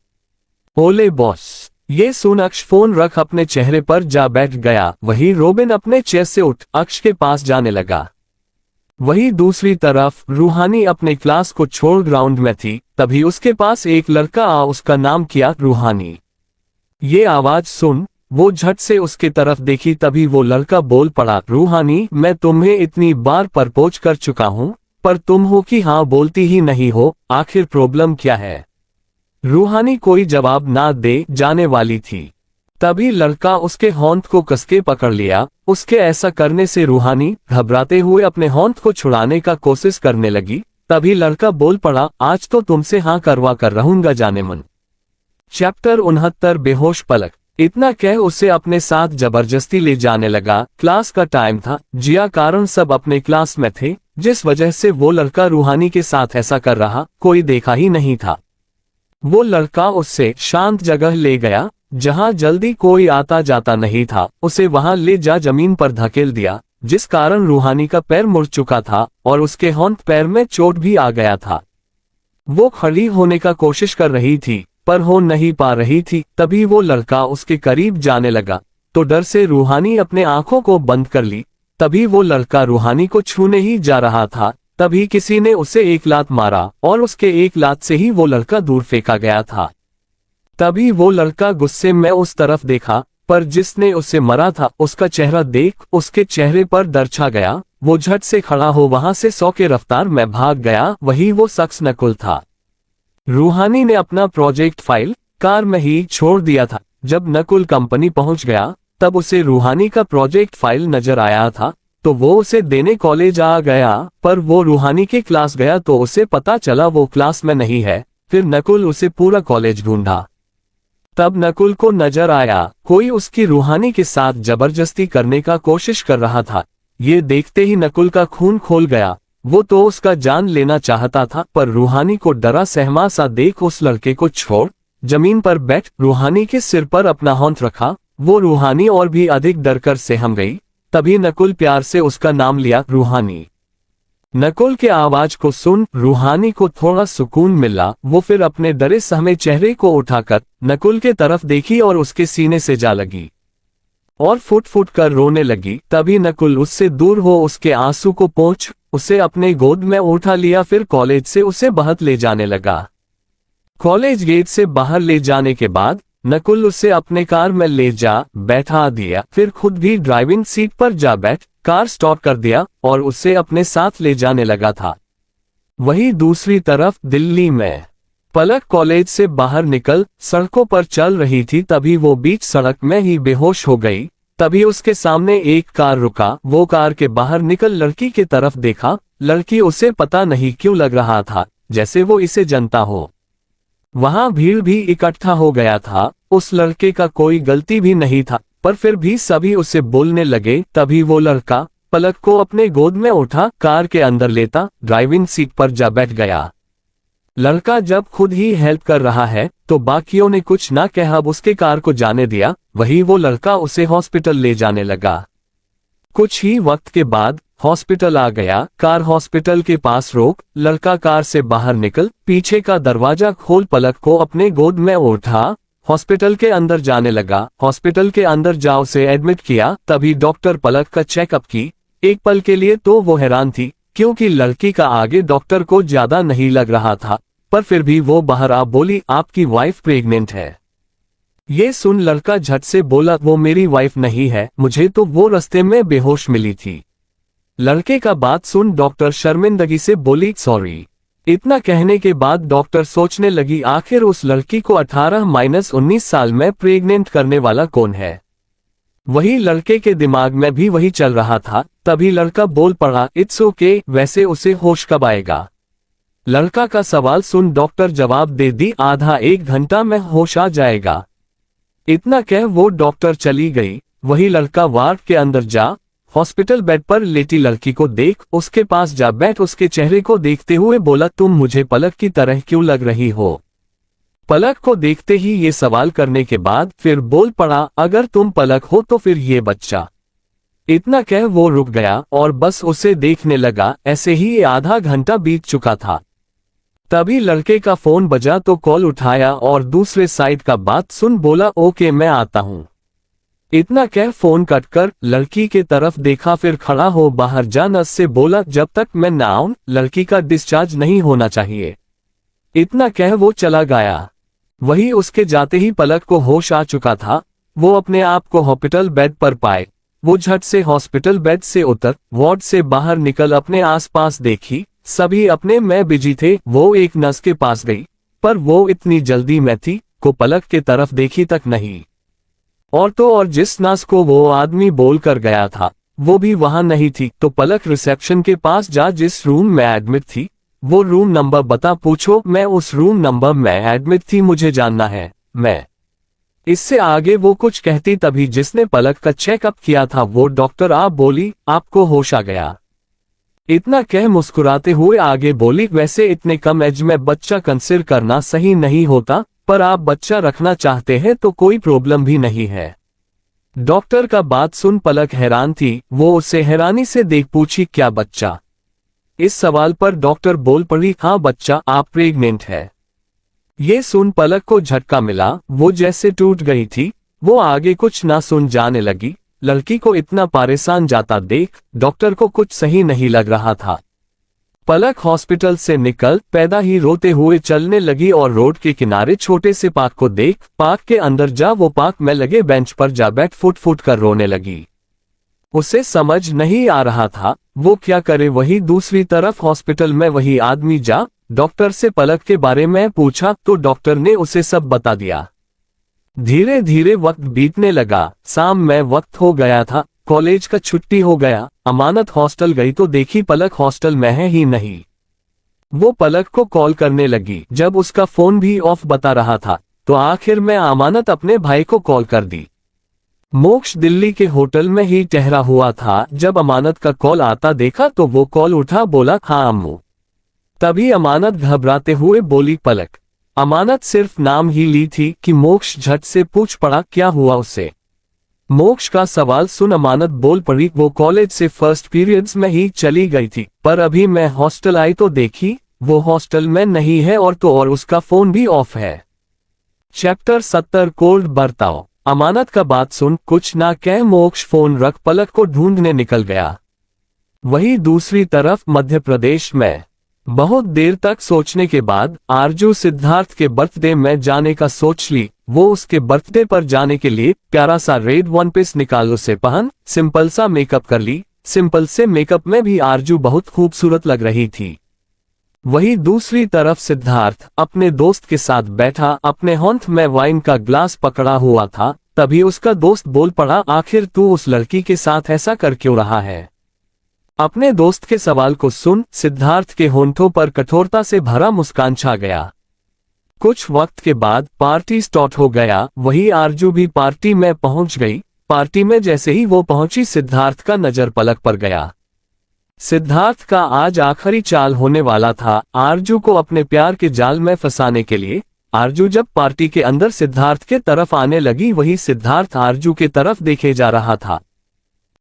ओले बॉस, ये सुन अक्ष फोन रख अपने चेहरे पर जा बैठ गया। वही रोबिन अपने चेयर से उठ अक्ष के पास जाने लगा। वही दूसरी तरफ रूहानी अपने क्लास को छोड़ ग्राउंड में थी। तभी उसके पास एक लड़का आ उसका नाम किया रूहानी। ये आवाज सुन वो झट से उसके तरफ देखी। तभी वो लड़का बोल पड़ा, रूहानी मैं तुम्हें इतनी बार प्रपोज कर चुका हूं पर तुम हो कि हाँ बोलती ही नहीं हो, आखिर प्रॉब्लम क्या है। रूहानी कोई जवाब ना दे जाने वाली थी। तभी लड़का उसके होंठ को कसके पकड़ लिया। उसके ऐसा करने से रूहानी घबराते हुए अपने होंठ को छुड़ाने का कोशिश करने लगी। तभी लड़का बोल पड़ा, आज तो तुमसे हाँ करवा कर रहूंगा जाने मन। चैप्टर 69 बेहोश पलक। इतना कह उसे अपने साथ जबरदस्ती ले जाने लगा। क्लास का टाइम था, जिया कारण सब अपने क्लास में थे, जिस वजह से वो लड़का रूहानी के साथ ऐसा कर रहा कोई देखा ही नहीं था। वो लड़का उससे शांत जगह ले गया जहां जल्दी कोई आता जाता नहीं था। उसे वहां ले जा जमीन पर धकेल दिया, जिस कारण रूहानी का पैर मुड़ चुका था और उसके होंठ पैर में चोट भी आ गया था। वो खड़ी होने का कोशिश कर रही थी पर हो नहीं पा रही थी। तभी वो लड़का उसके करीब जाने लगा तो डर से रूहानी अपने आंखों को बंद कर ली। तभी वो लड़का रूहानी को छूने ही जा रहा था, तभी किसी ने उसे एक लात मारा और उसके एक लात से ही वो लड़का दूर फेंका गया था। तभी वो लड़का गुस्से में उस तरफ देखा पर जिसने उसे मरा था उसका चेहरा देख उसके चेहरे पर डर छा गया। वो झट से खड़ा हो वहां से 100 के रफ्तार में भाग गया। वही वो शख्स नकुल था। रूहानी ने अपना प्रोजेक्ट फाइल कार में ही छोड़ दिया था। जब नकुल कंपनी पहुंच गया तब उसे रूहानी का प्रोजेक्ट फाइल नजर आया था तो वो उसे देने कॉलेज आ गया। पर वो रूहानी के क्लास गया तो उसे पता चला वो क्लास में नहीं है। फिर नकुल उसे पूरा कॉलेज ढूंढा। तब नकुल को नजर आया कोई उसकी रूहानी के साथ जबरदस्ती करने का कोशिश कर रहा था। ये देखते ही नकुल का खून खोल गया। वो तो उसका जान लेना चाहता था पर रूहानी को डरा सहमा सा देख उस लड़के को छोड़ जमीन पर बैठ रूहानी के सिर पर अपना होंठ रखा। वो रूहानी और भी अधिक डरकर सहम गई। तभी नकुल प्यार से उसका नाम लिया, रूहानी। नकुल के आवाज को सुन रूहानी को थोड़ा सुकून मिला। वो फिर अपने डरे सहमे चेहरे को उठाकर नकुल के तरफ देखी और उसके सीने से जा लगी और फुट फुट कर रोने लगी। तभी नकुल उससे दूर हो उसके आंसू को पोंछ उसे अपने गोद में उठा लिया। फिर कॉलेज से उसे बाहर ले जाने लगा। कॉलेज गेट से बाहर ले जाने के बाद नकुल उसे अपने कार में ले जा बैठा दिया। फिर खुद भी ड्राइविंग सीट पर जा बैठ कार स्टार्ट कर दिया और उसे अपने साथ ले जाने लगा था। वहीं दूसरी तरफ दिल्ली में पलक कॉलेज से बाहर निकल सड़कों पर चल रही थी। तभी वो बीच सड़क में ही बेहोश हो गई। तभी उसके सामने एक कार रुका। वो कार के बाहर निकल लड़की की तरफ देखा। लड़की उसे पता नहीं क्यों लग रहा था जैसे वो इसे जानता हो। वहां भीड़ भी इकट्ठा हो गया था। उस लड़के का कोई गलती भी नहीं था पर फिर भी सभी उसे बोलने लगे। तभी वो लड़का पलक को अपने गोद में उठा कार के अंदर लेता ड्राइविंग सीट पर जा बैठ गया। लड़का जब खुद ही हेल्प कर रहा है तो बाकियों ने कुछ ना कहा, अब उसके कार को जाने दिया। वही वो लड़का उसे हॉस्पिटल ले जाने लगा। कुछ ही वक्त के बाद हॉस्पिटल आ गया। कार हॉस्पिटल के पास रोक लड़का कार से बाहर निकल पीछे का दरवाजा खोल पलक को अपने गोद में उठा हॉस्पिटल के अंदर जाने लगा। हॉस्पिटल के अंदर जा उसे एडमिट किया। तभी डॉक्टर पलक का चेकअप की। एक पल के लिए तो वो हैरान थी क्योंकि लड़की का आगे डॉक्टर को ज्यादा नहीं लग रहा था पर फिर भी वो बाहर आ बोली, आपकी वाइफ प्रेग्नेंट है। ये सुन लड़का झट से बोला, वो मेरी वाइफ नहीं है, मुझे तो वो रास्ते में बेहोश मिली थी। लड़के का बात सुन डॉक्टर शर्मिंदगी से बोली, सॉरी। इतना कहने के बाद डॉक्टर सोचने लगी आखिर उस लड़की को 18-19 साल में प्रेग्नेंट करने वाला कौन है। वही लड़के के दिमाग में भी वही चल रहा था। तभी लड़का बोल पड़ा, इट्स ओके, वैसे उसे होश कब आएगा। लड़का का सवाल सुन डॉक्टर जवाब दे दी, आधा 1 घंटा में होश आ जाएगा। इतना कह वो डॉक्टर चली गई। वही लड़का वार्ड के अंदर जा हॉस्पिटल बेड पर लेटी लड़की को देख उसके पास जा बैठ उसके चेहरे को देखते हुए बोला, तुम मुझे पलक की तरह क्यों लग रही हो। पलक को देखते ही ये सवाल करने के बाद फिर बोल पड़ा, अगर तुम पलक हो तो फिर ये बच्चा। इतना कह वो रुक गया और बस उसे देखने लगा। ऐसे ही आधा घंटा बीत चुका था। तभी लड़के का फोन बजा तो कॉल उठाया और दूसरे साइड का बात सुन बोला ओके मैं आता हूं। इतना कह फोन कट कर लड़की के तरफ देखा, फिर खड़ा हो बाहर जा नर्स से बोला जब तक मैं ना आऊं लड़की का डिस्चार्ज नहीं होना चाहिए। इतना कह वो चला गया। वही उसके जाते ही पलक को होश आ चुका था। वो अपने आप को हॉस्पिटल बेड पर पाए। वो झट से हॉस्पिटल बेड से उतर वार्ड से बाहर निकल अपने आसपास देखी, सभी अपने में बिजी थे। वो एक नर्स के पास गई, पर वो इतनी जल्दी में थी को पलक के तरफ देखी तक नहीं। और तो और जिस नर्स को वो आदमी बोल कर गया था वो भी वहां नहीं थी। तो पलक रिसेप्शन के पास जा जिस रूम में एडमिट थी वो रूम नंबर बता, पूछो मैं उस रूम नंबर में एडमिट थी, मुझे जानना है। मैं इससे आगे वो कुछ कहती तभी जिसने पलक का चेकअप किया था वो डॉक्टर आप बोली आपको होश आ गया। इतना कह मुस्कुराते हुए आगे बोली वैसे इतने कम एज में बच्चा कंसीडर करना सही नहीं होता, पर आप बच्चा रखना चाहते हैं तो कोई प्रॉब्लम भी नहीं है। डॉक्टर का बात सुन पलक हैरान थी। वो उसे हैरानी से देख पूछी क्या बच्चा? इस सवाल पर डॉक्टर बोल पड़ी हाँ बच्चा, आप प्रेग्नेंट है। ये सुन पलक को झटका मिला, वो जैसे टूट गई थी। वो आगे कुछ ना सुन जाने लगी। लड़की को इतना परेशान जाता देख डॉक्टर को कुछ सही नहीं लग रहा था। पलक हॉस्पिटल से निकल पैदा ही रोते हुए चलने लगी और रोड के किनारे छोटे से पार्क को देख पार्क के अंदर जा वो पार्क में लगे बेंच पर जा बैठ फुट फुट कर रोने लगी। उसे समझ नहीं आ रहा था वो क्या करे। वही दूसरी तरफ हॉस्पिटल में वही आदमी जा डॉक्टर से पलक के बारे में पूछा तो डॉक्टर ने उसे सब बता दिया। धीरे धीरे वक्त बीतने लगा। शाम में वक्त हो गया था, कॉलेज का छुट्टी हो गया। अमानत हॉस्टल गई तो देखी पलक हॉस्टल में है ही नहीं। वो पलक को कॉल करने लगी, जब उसका फोन भी ऑफ बता रहा था तो आखिर में अमानत अपने भाई को कॉल कर दी। मोक्ष दिल्ली के होटल में ही ठहरा हुआ था। जब अमानत का कॉल आता देखा तो वो कॉल उठा, बोला हाँ अम्मू। तभी अमानत घबराते हुए बोली पलक। अमानत सिर्फ नाम ही ली थी कि मोक्ष झट से पूछ पड़ा क्या हुआ उसे। मोक्ष का सवाल सुन अमानत बोल पड़ी वो कॉलेज से फर्स्ट पीरियड्स में ही चली गई थी, पर अभी मैं हॉस्टल आई तो देखी वो हॉस्टल में नहीं है और तो और उसका फोन भी ऑफ है। चैप्टर 70 कोल्ड बर्ताव। अमानत का बात सुन कुछ ना कह मोक्ष फोन रख पलक को ढूंढने निकल गया। वही दूसरी तरफ मध्य प्रदेश में बहुत देर तक सोचने के बाद आरजू सिद्धार्थ के बर्थडे में जाने का सोच ली। वो उसके बर्थडे पर जाने के लिए प्यारा सा रेड वन पीस निकाल उसे पहन सिंपल सा मेकअप कर ली। सिंपल से मेकअप में भी आरजू बहुत खूबसूरत लग रही थी। वही दूसरी तरफ सिद्धार्थ अपने दोस्त के साथ बैठा अपने हाथ में वाइन का ग्लास पकड़ा हुआ था। तभी उसका दोस्त बोल पड़ा आखिर तू उस लड़की के साथ ऐसा कर क्यों रहा है? अपने दोस्त के सवाल को सुन सिद्धार्थ के होंठों पर कठोरता से भरा मुस्कान छा गया। कुछ वक्त के बाद पार्टी स्टार्ट हो गया। वही आरजू भी पार्टी में पहुंच गई। पार्टी में जैसे ही वो पहुंची सिद्धार्थ का नजर पलक पर गया। सिद्धार्थ का आज आखिरी चाल होने वाला था आरजू को अपने प्यार के जाल में फंसाने के लिए। आरजू जब पार्टी के अंदर सिद्धार्थ के तरफ आने लगी वही सिद्धार्थ आरजू के तरफ देखे जा रहा था।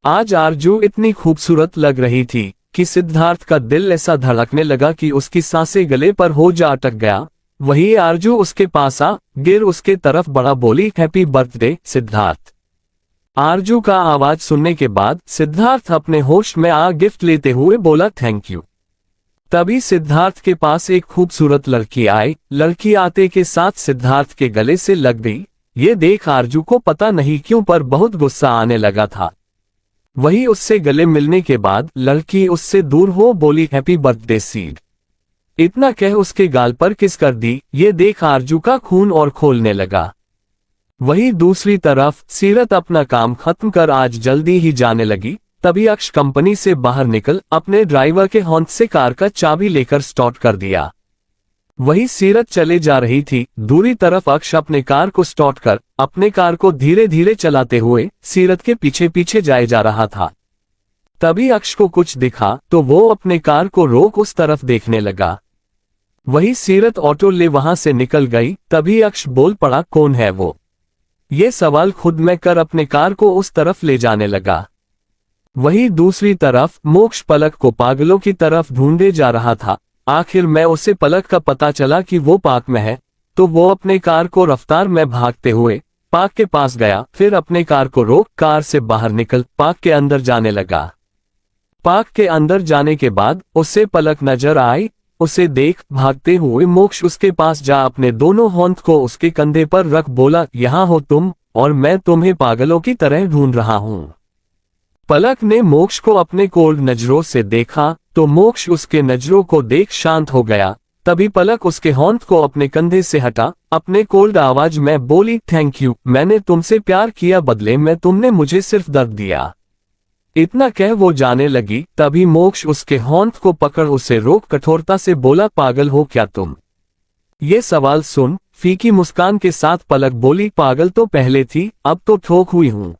आज आरजू इतनी खूबसूरत लग रही थी कि सिद्धार्थ का दिल ऐसा धड़कने लगा कि उसकी सांसें गले पर हो जा अटक गया। वही आरजू उसके पास आ गिर उसके तरफ बढ़ा बोली हैप्पी बर्थडे सिद्धार्थ। आरजू का आवाज सुनने के बाद सिद्धार्थ अपने होश में आ गिफ्ट लेते हुए बोला थैंक यू। तभी सिद्धार्थ के पास एक खूबसूरत लड़की आई। लड़की आते के साथ सिद्धार्थ के गले से लग गई। ये देख आरजू को पता नहीं क्यों पर बहुत गुस्सा आने लगा था। वही उससे गले मिलने के बाद लड़की उससे दूर हो बोली हैप्पी बर्थडे सीड। इतना कह उसके गाल पर किस कर दी। ये देख आरजू का खून और खोलने लगा। वही दूसरी तरफ सीरत अपना काम खत्म कर आज जल्दी ही जाने लगी। तभी अक्ष कंपनी से बाहर निकल अपने ड्राइवर के हाथ से कार का चाबी लेकर स्टार्ट कर दिया। वही सीरत चले जा रही थी। दूसरी तरफ अक्ष अपने कार को स्टार्ट कर अपने कार को धीरे धीरे चलाते हुए सीरत के पीछे पीछे जाए जा रहा था। तभी अक्ष को कुछ दिखा तो वो अपने कार को रोक उस तरफ देखने लगा। वही सीरत ऑटो ले वहां से निकल गई। तभी अक्ष बोल पड़ा कौन है वो? ये सवाल खुद में कर अपने कार को उस तरफ ले जाने लगा। वही दूसरी तरफ मोक्ष पलक को पागलों की तरफ ढूंढे जा रहा था। आखिर में उसे पलक का पता चला कि वो पार्क में है, तो वो अपने कार को रफ्तार में भागते हुए पार्क के पास गया, फिर अपने कार को रोक कार से बाहर निकल पार्क के अंदर जाने लगा। पार्क के अंदर जाने के बाद उसे पलक नजर आई। उसे देख भागते हुए मोक्ष उसके पास जा अपने दोनों हाथ को उसके कंधे पर रख बोला, यहाँ हो तुम और मैं तुम्हें पागलों की तरह ढूंढ रहा हूँ। पलक ने मोक्ष को अपने कोल्ड नजरों से देखा तो मोक्ष उसके नजरों को देख शांत हो गया। तभी पलक उसके हाथ को अपने कंधे से हटा अपने कोल्ड आवाज में बोली, थैंक यू, मैंने तुमसे प्यार किया, बदले में तुमने मुझे सिर्फ दर्द दिया। इतना कह वो जाने लगी, तभी मोक्ष उसके हाथ को पकड़ उसे रोक कठोरता से बोला, पागल हो क्या तुम? ये सवाल सुन फीकी मुस्कान के साथ पलक बोली, पागल तो पहले थी, अब तो ठोक हुई हूं।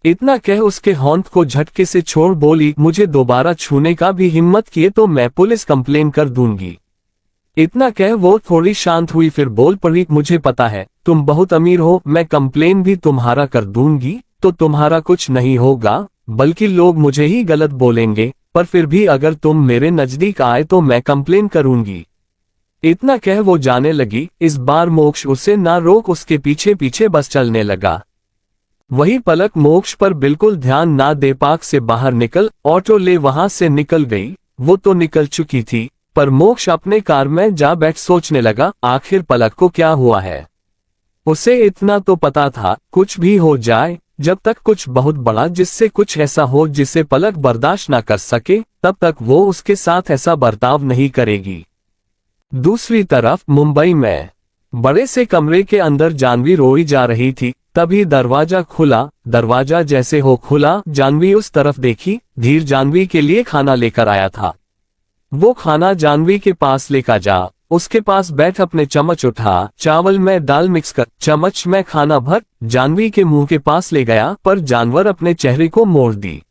इतना कह उसके हाथ को झटके से छोड़ बोली, मुझे दोबारा छूने का भी हिम्मत किए तो मैं पुलिस कंप्लेन कर दूंगी। इतना कह वो थोड़ी शांत हुई, फिर बोल पड़ी, मुझे पता है तुम बहुत अमीर हो, मैं कंप्लेन भी तुम्हारा कर दूंगी तो तुम्हारा कुछ नहीं होगा, बल्कि लोग मुझे ही गलत बोलेंगे, पर फिर भी अगर तुम मेरे नजदीक आए तो मैं कंप्लेन करूंगी। इतना कह वो जाने लगी। इस बार मोक्ष उसे ना रोक उसके पीछे पीछे बस चलने लगा। वही पलक मोक्ष पर बिल्कुल ध्यान ना दे पार्क से बाहर निकल ऑटो ले वहां से निकल गई। वो तो निकल चुकी थी, पर मोक्ष अपने कार में जा बैठ सोचने लगा, आखिर पलक को क्या हुआ है। उसे इतना तो पता था, कुछ भी हो जाए, जब तक कुछ बहुत बड़ा जिससे कुछ ऐसा हो जिसे पलक बर्दाश्त ना कर सके, तब तक वो उसके साथ ऐसा बर्ताव नहीं करेगी। दूसरी तरफ मुंबई में बड़े से कमरे के अंदर जानवी रोई जा रही थी। तभी दरवाजा खुला। दरवाजा जैसे हो खुला, जानवी उस तरफ देखी। धीर जानवी के लिए खाना लेकर आया था। वो खाना जानवी के पास लेकर जा उसके पास बैठ अपने चम्मच उठा, चावल में दाल मिक्स कर चम्मच में खाना भर जानवी के मुंह के पास ले गया, पर जानवर अपने चेहरे को मोड़ दी।